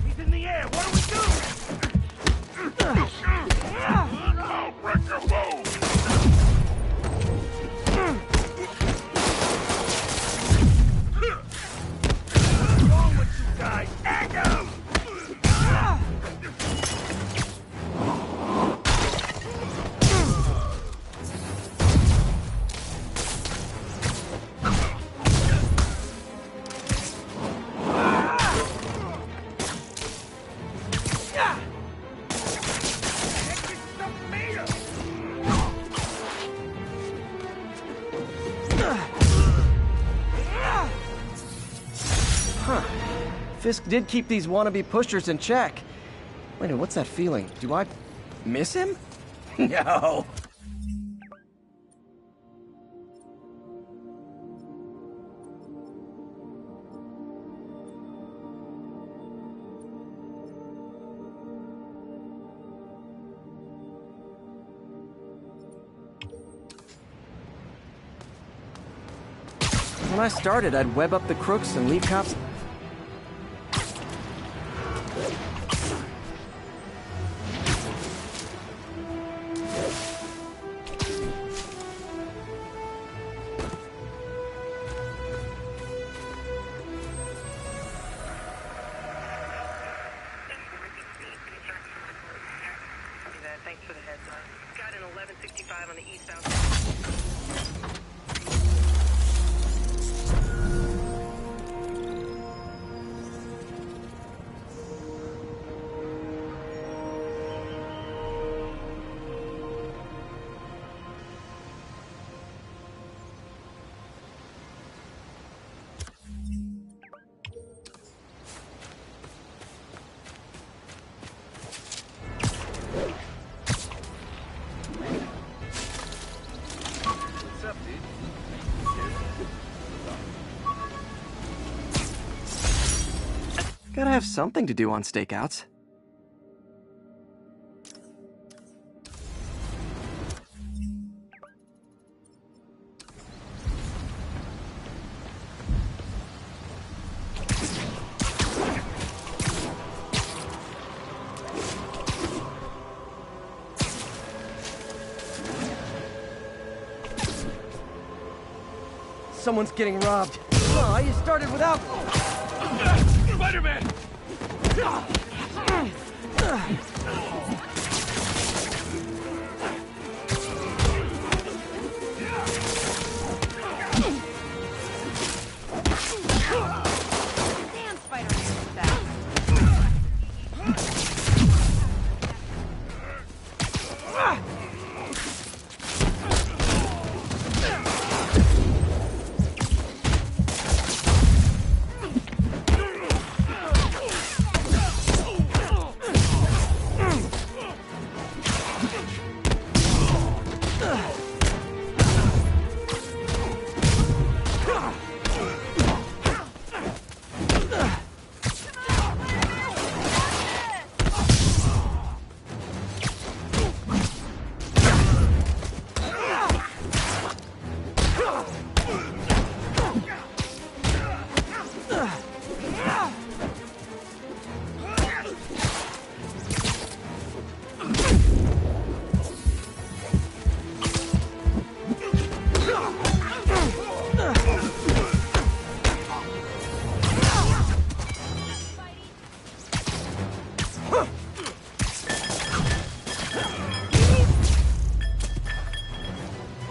He's in the air! What do we do? I'll break your bones! What's wrong with you guys? Echo! Huh. Fisk did keep these wannabe pushers in check. Wait, what's that feeling? Do I miss him? No. When I started, I'd web up the crooks and leave cops... Thanks for the heads up. Got an 1165 on the eastbound. Gotta have something to do on stakeouts. Someone's getting robbed. Oh, you started without me. Spider-Man! Damn, Spider-Man's back.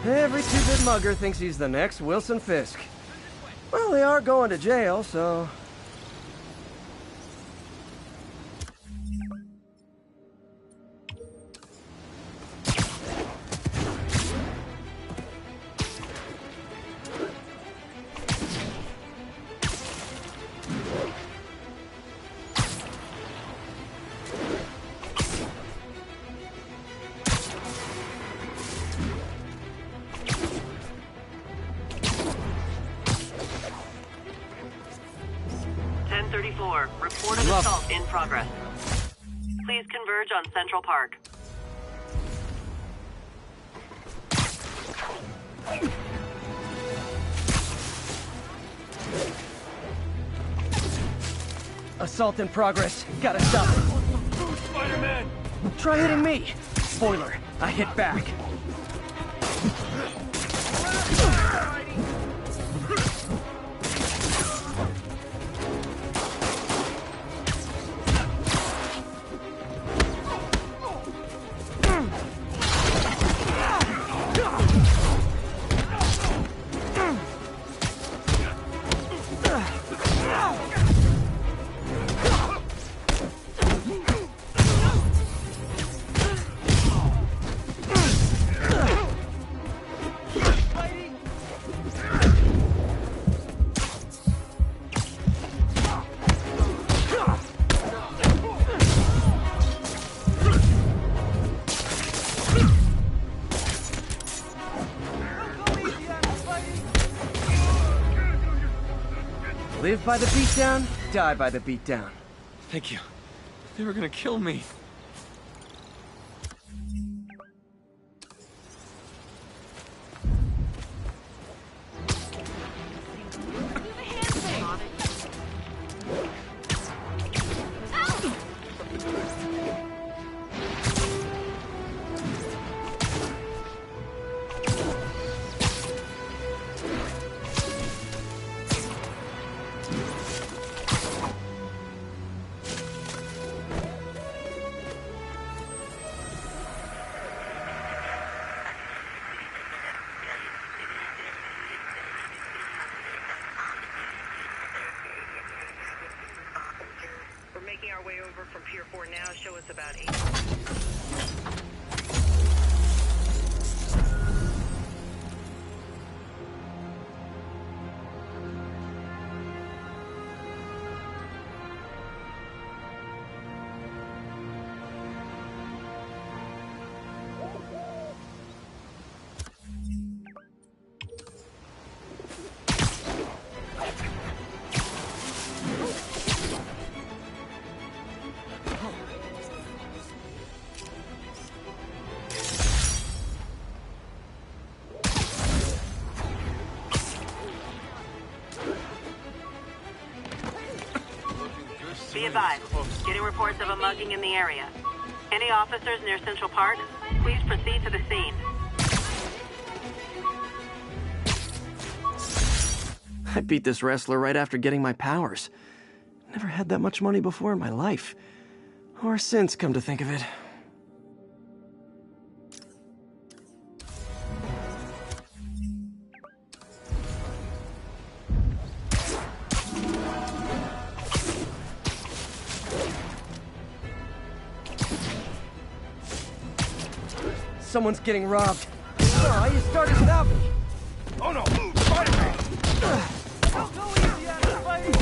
Every two-bit mugger thinks he's the next Wilson Fisk. Well, they are going to jail, so... Reported assault in progress. Please converge on Central Park. Assault in progress. Gotta stop it. Spider-Man! Try hitting me. Spoiler, I hit back. Live by the beatdown, die by the beatdown. Thank you. They were gonna kill me. from Pier 4 now show us about 8. Be advised, getting reports of a mugging in the area. Any officers near Central Park, please proceed to the scene. I beat this wrestler right after getting my powers. Never had that much money before in my life. Or since, come to think of it. Someone's getting robbed. Oh, you started without me. Oh no! Spider-Man! Don't go easy on us, Spidey!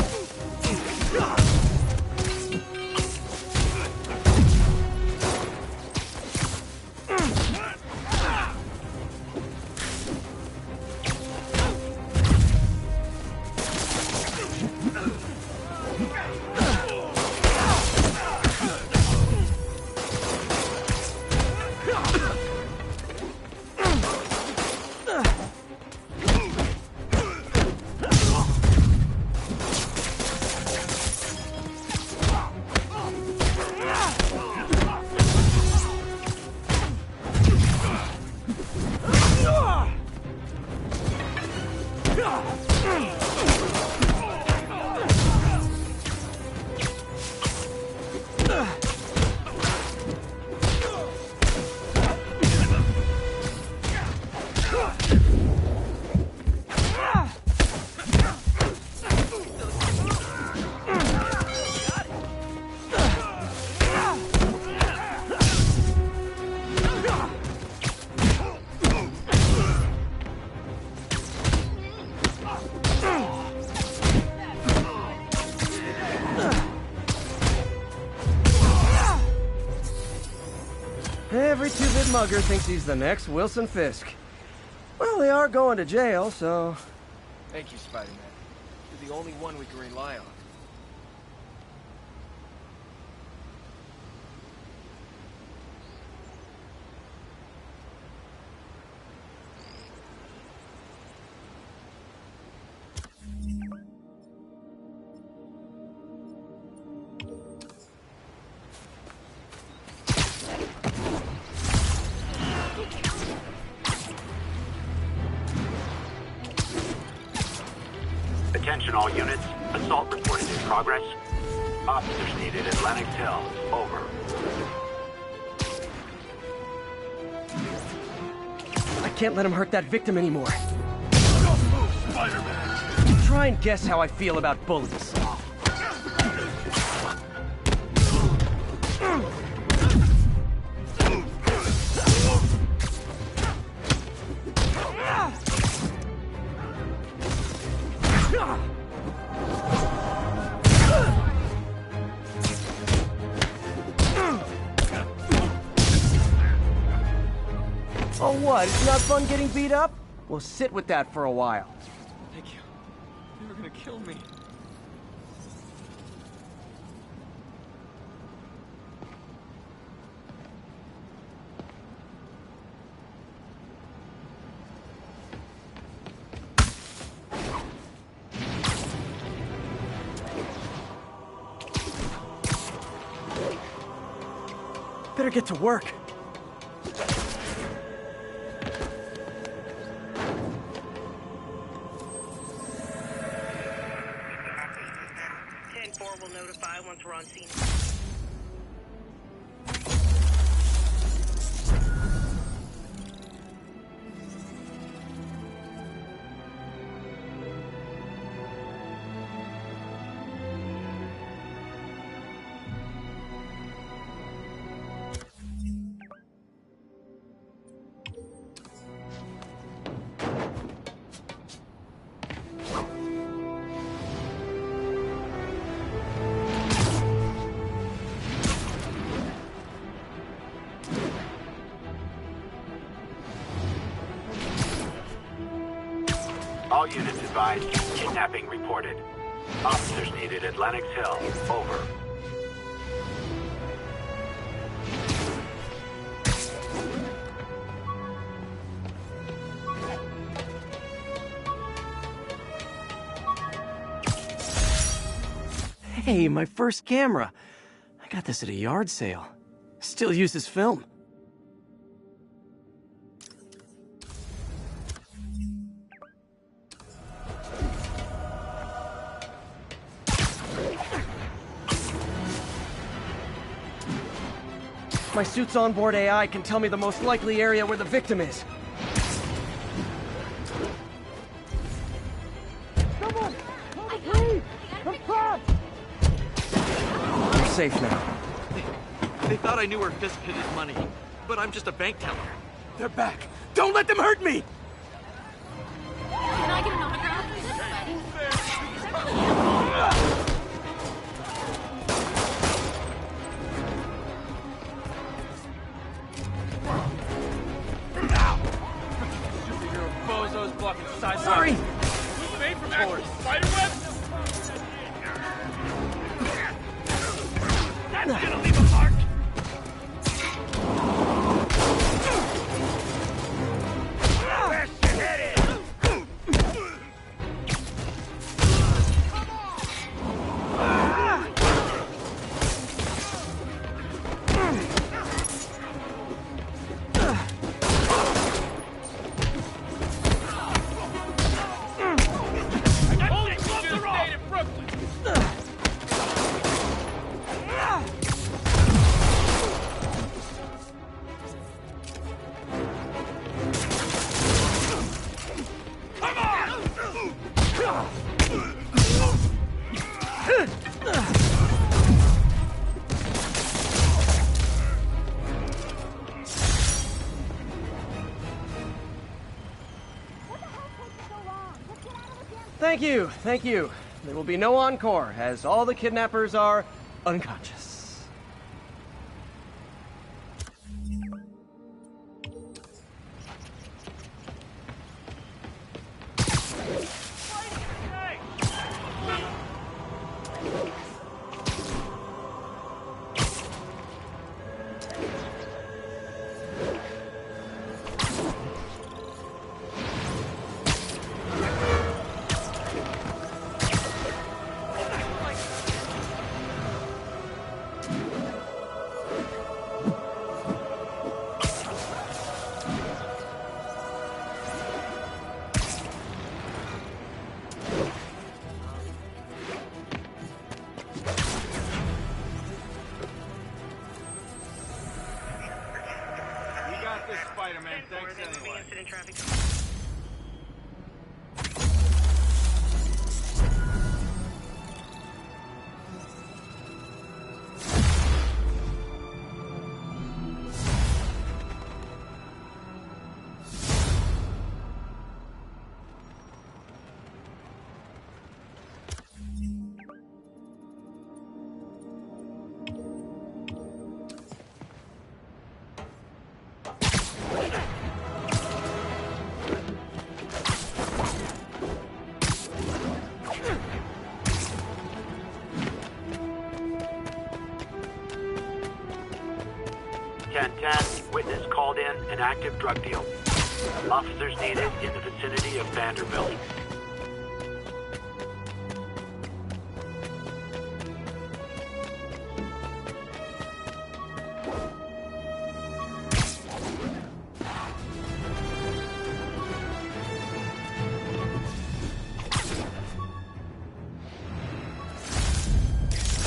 Every two-bit mugger thinks he's the next Wilson Fisk. Well, they are going to jail, so... Thank you, Spider-Man. You're the only one we can rely on. Attention all units. Assault reported in progress. Officers needed at Lenox Hill. Over. I can't let him hurt that victim anymore. Don't move, Spider-Man! Try and guess how I feel about bullies. Oh, what? It's not fun getting beat up? Well, sit with that for a while. Thank you. They were gonna kill me. Better get to work. Will notify once we're on scene. All units advised. Kidnapping reported. Officers needed at Lenox Hill. Over. Hey, my first camera. I got this at a yard sale. Still uses film. My suit's onboard AI can tell me the most likely area where the victim is. Someone! Please! I'm trapped! You're safe now. They thought I knew where Fisk hid his money, but I'm just a bank teller. They're back. Don't let them hurt me! Can I get an autograph? Superhero bozos blocking side. Sorry! Who's made from actual spiderweb? That's gonna leave a mark! Where's your head is? Thank you. There will be no encore, as all the kidnappers are unconscious. Spider-Man, thanks anyway. Witness called in an active drug deal. Officers needed in the vicinity of Vanderbilt.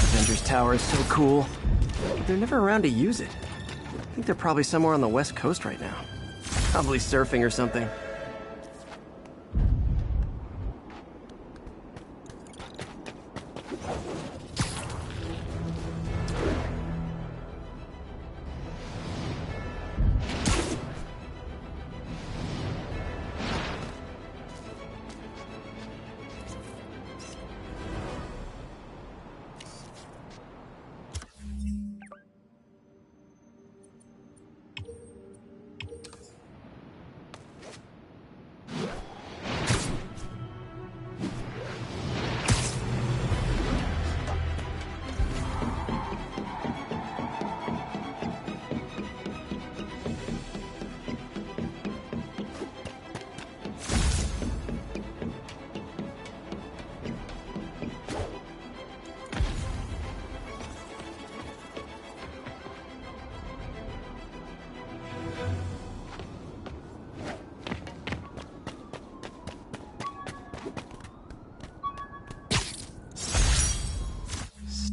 Avengers Tower is so cool. But they're never around to use it. I think they're probably somewhere on the West Coast right now. Probably surfing or something.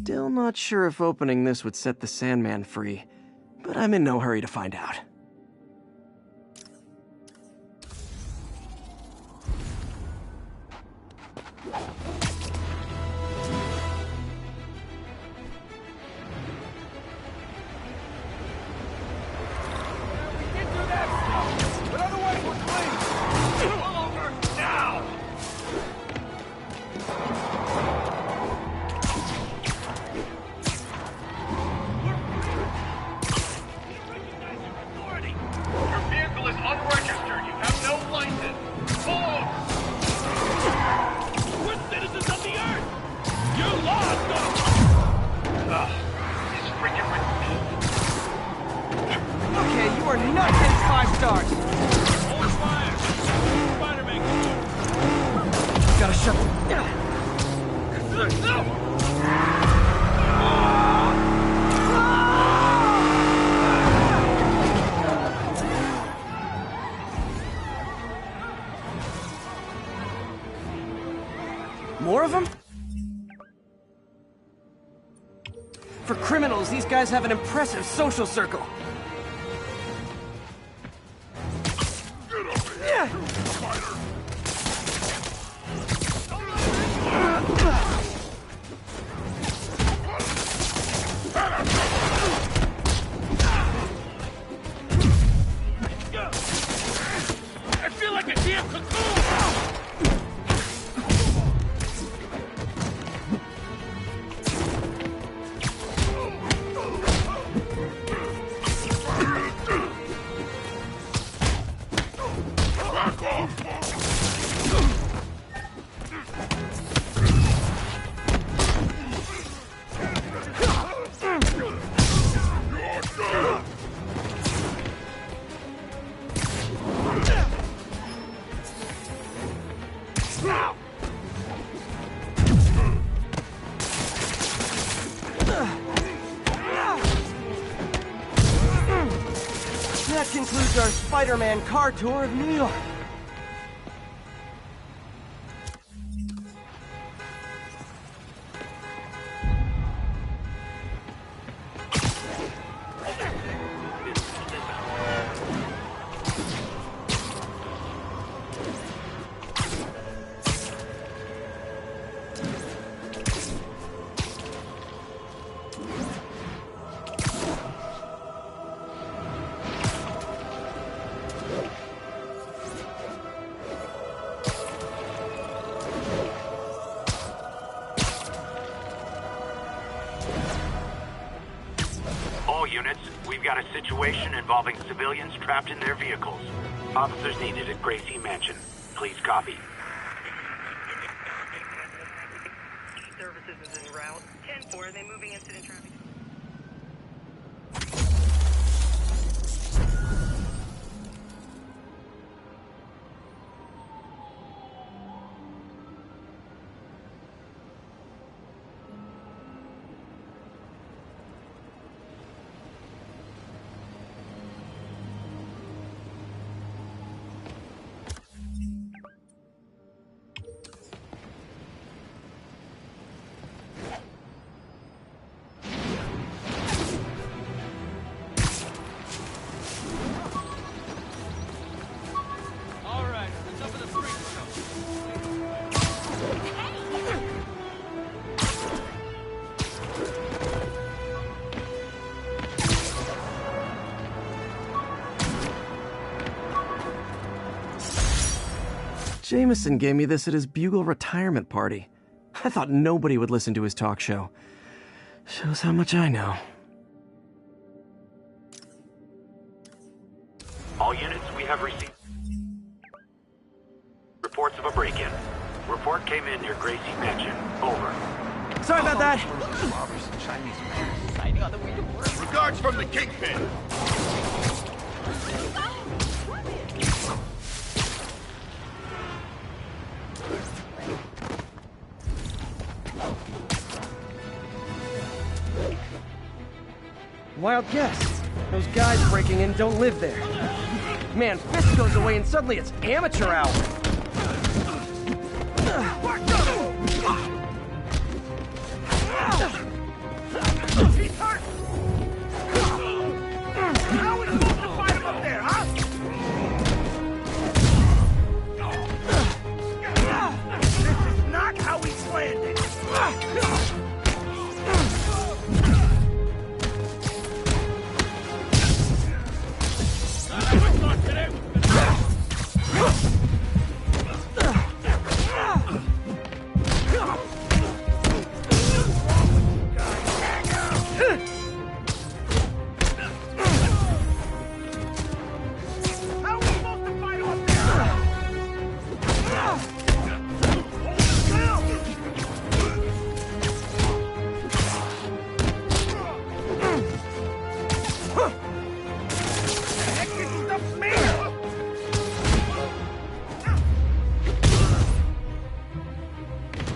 Still not sure if opening this would set the Sandman free, but I'm in no hurry to find out. More of them? For criminals, these guys have an impressive social circle. I feel like a damn cocoon! That concludes our Spider-Man car tour of New York. All units, we've got a situation involving civilians trapped in their vehicles. Officers needed at Gracie Mansion. Please copy. Services is en route. 10-4, they moving incident traffic. Jameson gave me this at his Bugle retirement party. I thought nobody would listen to his talk show. Shows how much I know. All units, we have received reports of a break-in. Report came in near Gracie Mansion. Over. Sorry about that. Regards from the Kingpin. Wild guess. Those guys breaking in don't live there. Man, Fisk goes away and suddenly it's amateur hour.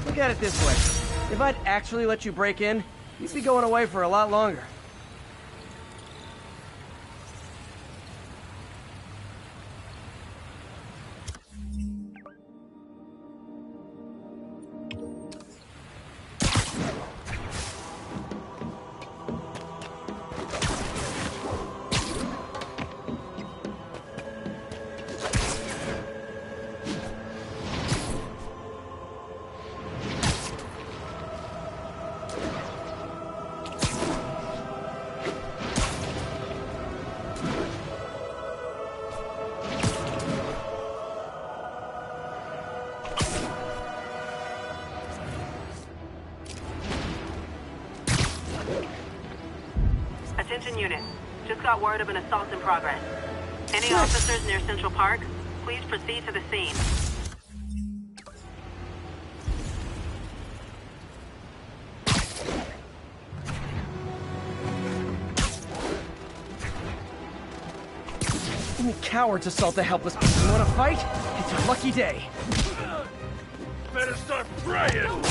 Look at it this way. If I'd actually let you break in, you'd be going away for a lot longer. Attention unit. Just got word of an assault in progress. Any officers near Central Park, please proceed to the scene. Any cowards assault a helpless person. You want to fight? It's your lucky day. Better start praying!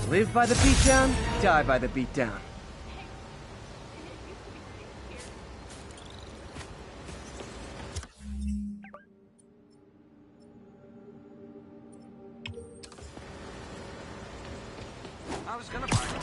Live by the beatdown, die by the beatdown. I was gonna buy it.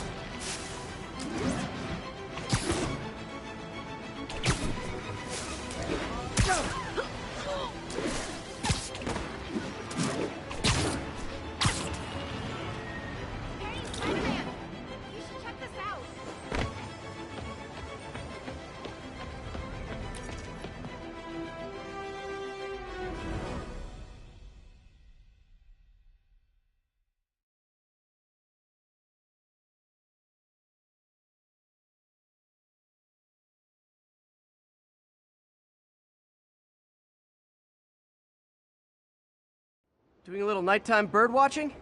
Doing a little nighttime bird watching?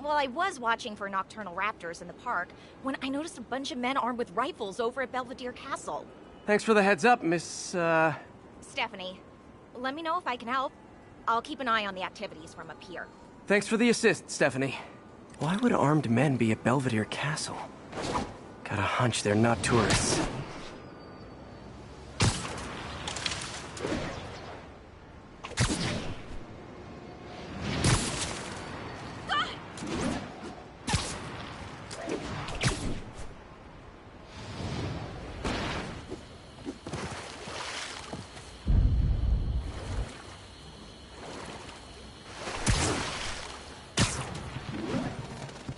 Well, I was watching for nocturnal raptors in the park when I noticed a bunch of men armed with rifles over at Belvedere Castle. Thanks for the heads up, Miss, Stephanie, let me know if I can help. I'll keep an eye on the activities from up here. Thanks for the assist, Stephanie. Why would armed men be at Belvedere Castle? Got a hunch they're not tourists.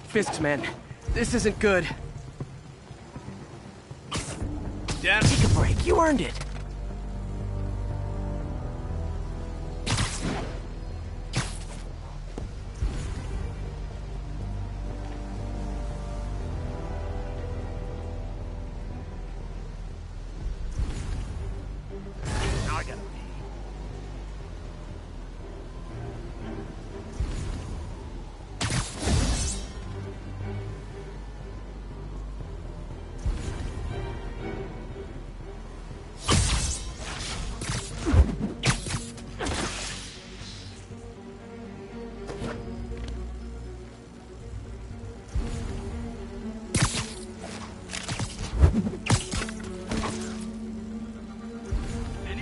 Fisk's men. This isn't good. Dad, take a break. You earned it. Now I gotta pee.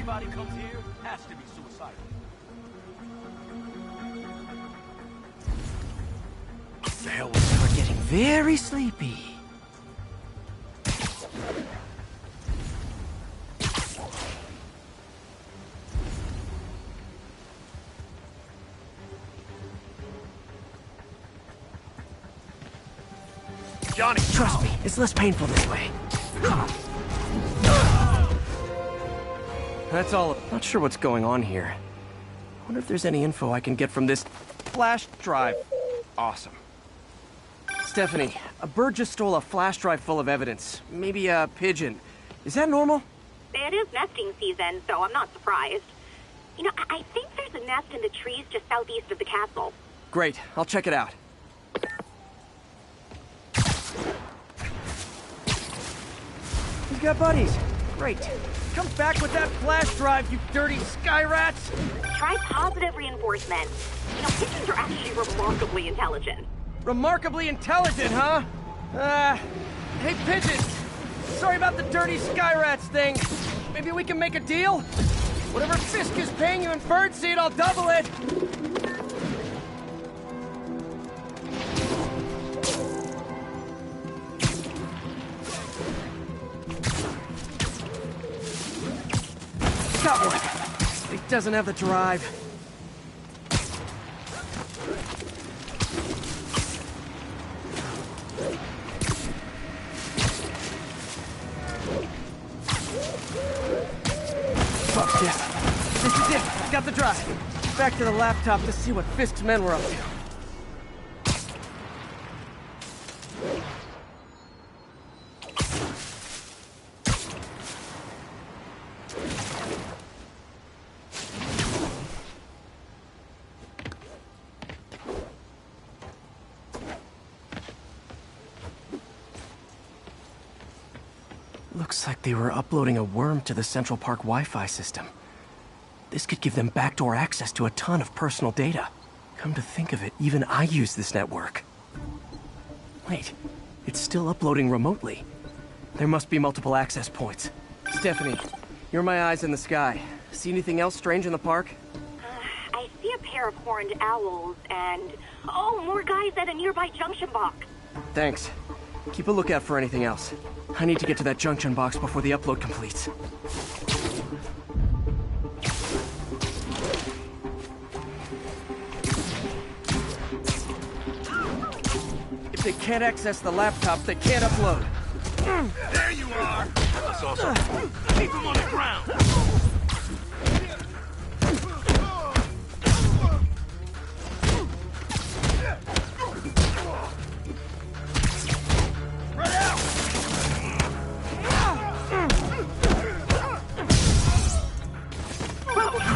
Anybody comes here has to be suicidal. What the hell was that? We're getting very sleepy. Johnny, trust me, it's less painful this way. That's all. Not sure what's going on here. Wonder if there's any info I can get from this flash drive. Awesome. Stephanie, a bird just stole a flash drive full of evidence. Maybe a pigeon. Is that normal? It is nesting season, so I'm not surprised. You know, I think there's a nest in the trees just southeast of the castle. Great, I'll check it out. He's got buddies. Great. Come back with that flash drive, you dirty sky rats! Try positive reinforcement. You know, pigeons are actually remarkably intelligent. Remarkably intelligent, huh? Hey, pigeons! Sorry about the dirty sky rats thing. Maybe we can make a deal? Whatever Fisk is paying you in birdseed, I'll double it! Got one. It doesn't have the drive. Fuck this. This is it. Got the drive. Back to the laptop to see what Fisk's men were up to. Looks like they were uploading a worm to the Central Park Wi-Fi system. This could give them backdoor access to a ton of personal data. Come to think of it, even I use this network. Wait, it's still uploading remotely. There must be multiple access points. Stephanie, you're my eyes in the sky. See anything else strange in the park? I see a pair of horned owls and... oh, more guys at a nearby junction box. Thanks. Keep a lookout for anything else. I need to get to that junction box before the upload completes. If they can't access the laptop, they can't upload. There you are! That's awesome. Keep him on the ground!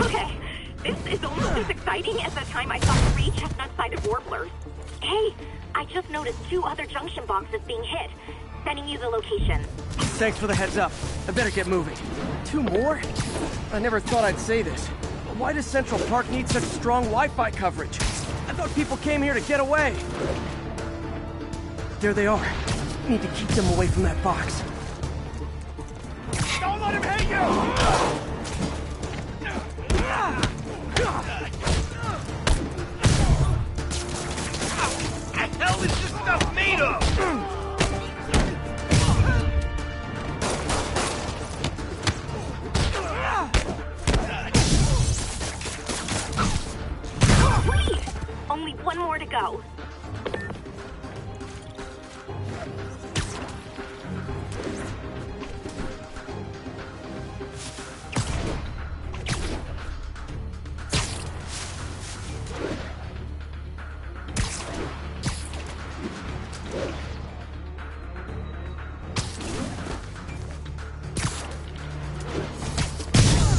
Okay, this is almost as exciting as the time I saw 3 chestnut-sided warblers. Hey, I just noticed 2 other junction boxes being hit. Sending you the location. Thanks for the heads up. I better get moving. 2 more? I never thought I'd say this. But why does Central Park need such strong Wi-Fi coverage? I thought people came here to get away. There they are. Need to keep them away from that box. Don't let him hit you! What the hell is this stuff made of? Wait! Only 1 more to go.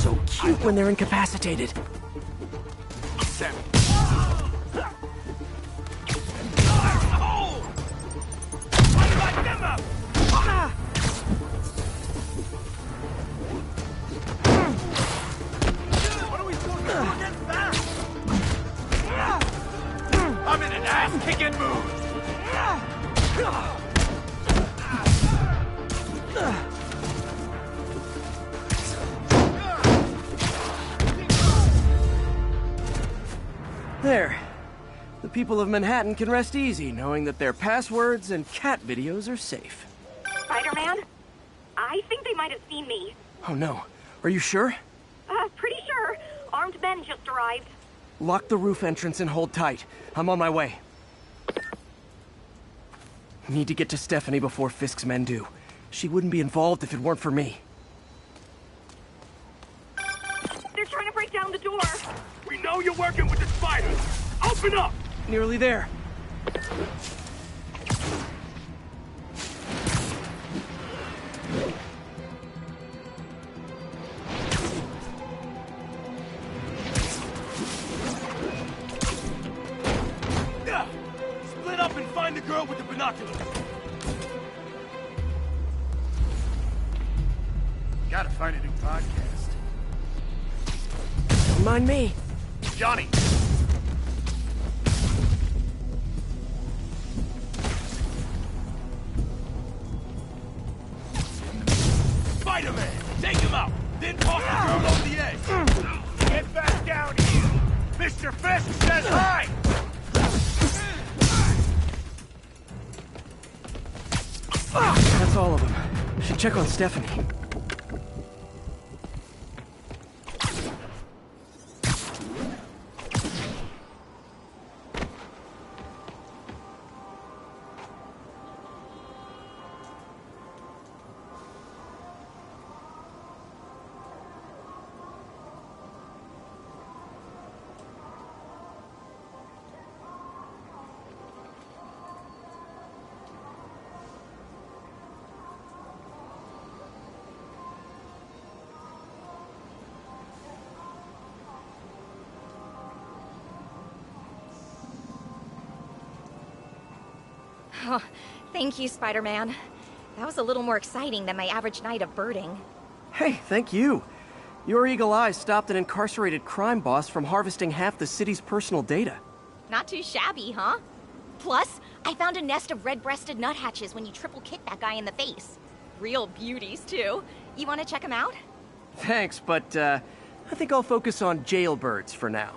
So cute when they're incapacitated. Sam. I'm in an ass-kicking mood! There. The people of Manhattan can rest easy knowing that their passwords and cat videos are safe. Spider-Man? I think they might have seen me. Oh no. Are you sure? Pretty sure. Armed men just arrived. Lock the roof entrance and hold tight. I'm on my way. Need to get to Stephanie before Fisk's men do. She wouldn't be involved if it weren't for me. They're trying to break down the door. We know you're working with the spiders. Open up! Nearly there. Split up and find the girl with the binoculars. Gotta find a new podcast. Don't mind me. Johnny! Spider-Man! Take him out! Then toss the girl over the edge! Get back down here! Mr. Fisk says hi! That's all of them. Should check on Stephanie. Oh, thank you, Spider-Man. That was a little more exciting than my average night of birding. Hey, thank you. Your eagle eyes stopped an incarcerated crime boss from harvesting half the city's personal data. Not too shabby, huh? Plus, I found a nest of red-breasted nuthatches when you triple-kicked that guy in the face. Real beauties, too. You want to check them out? Thanks, but I think I'll focus on jailbirds for now.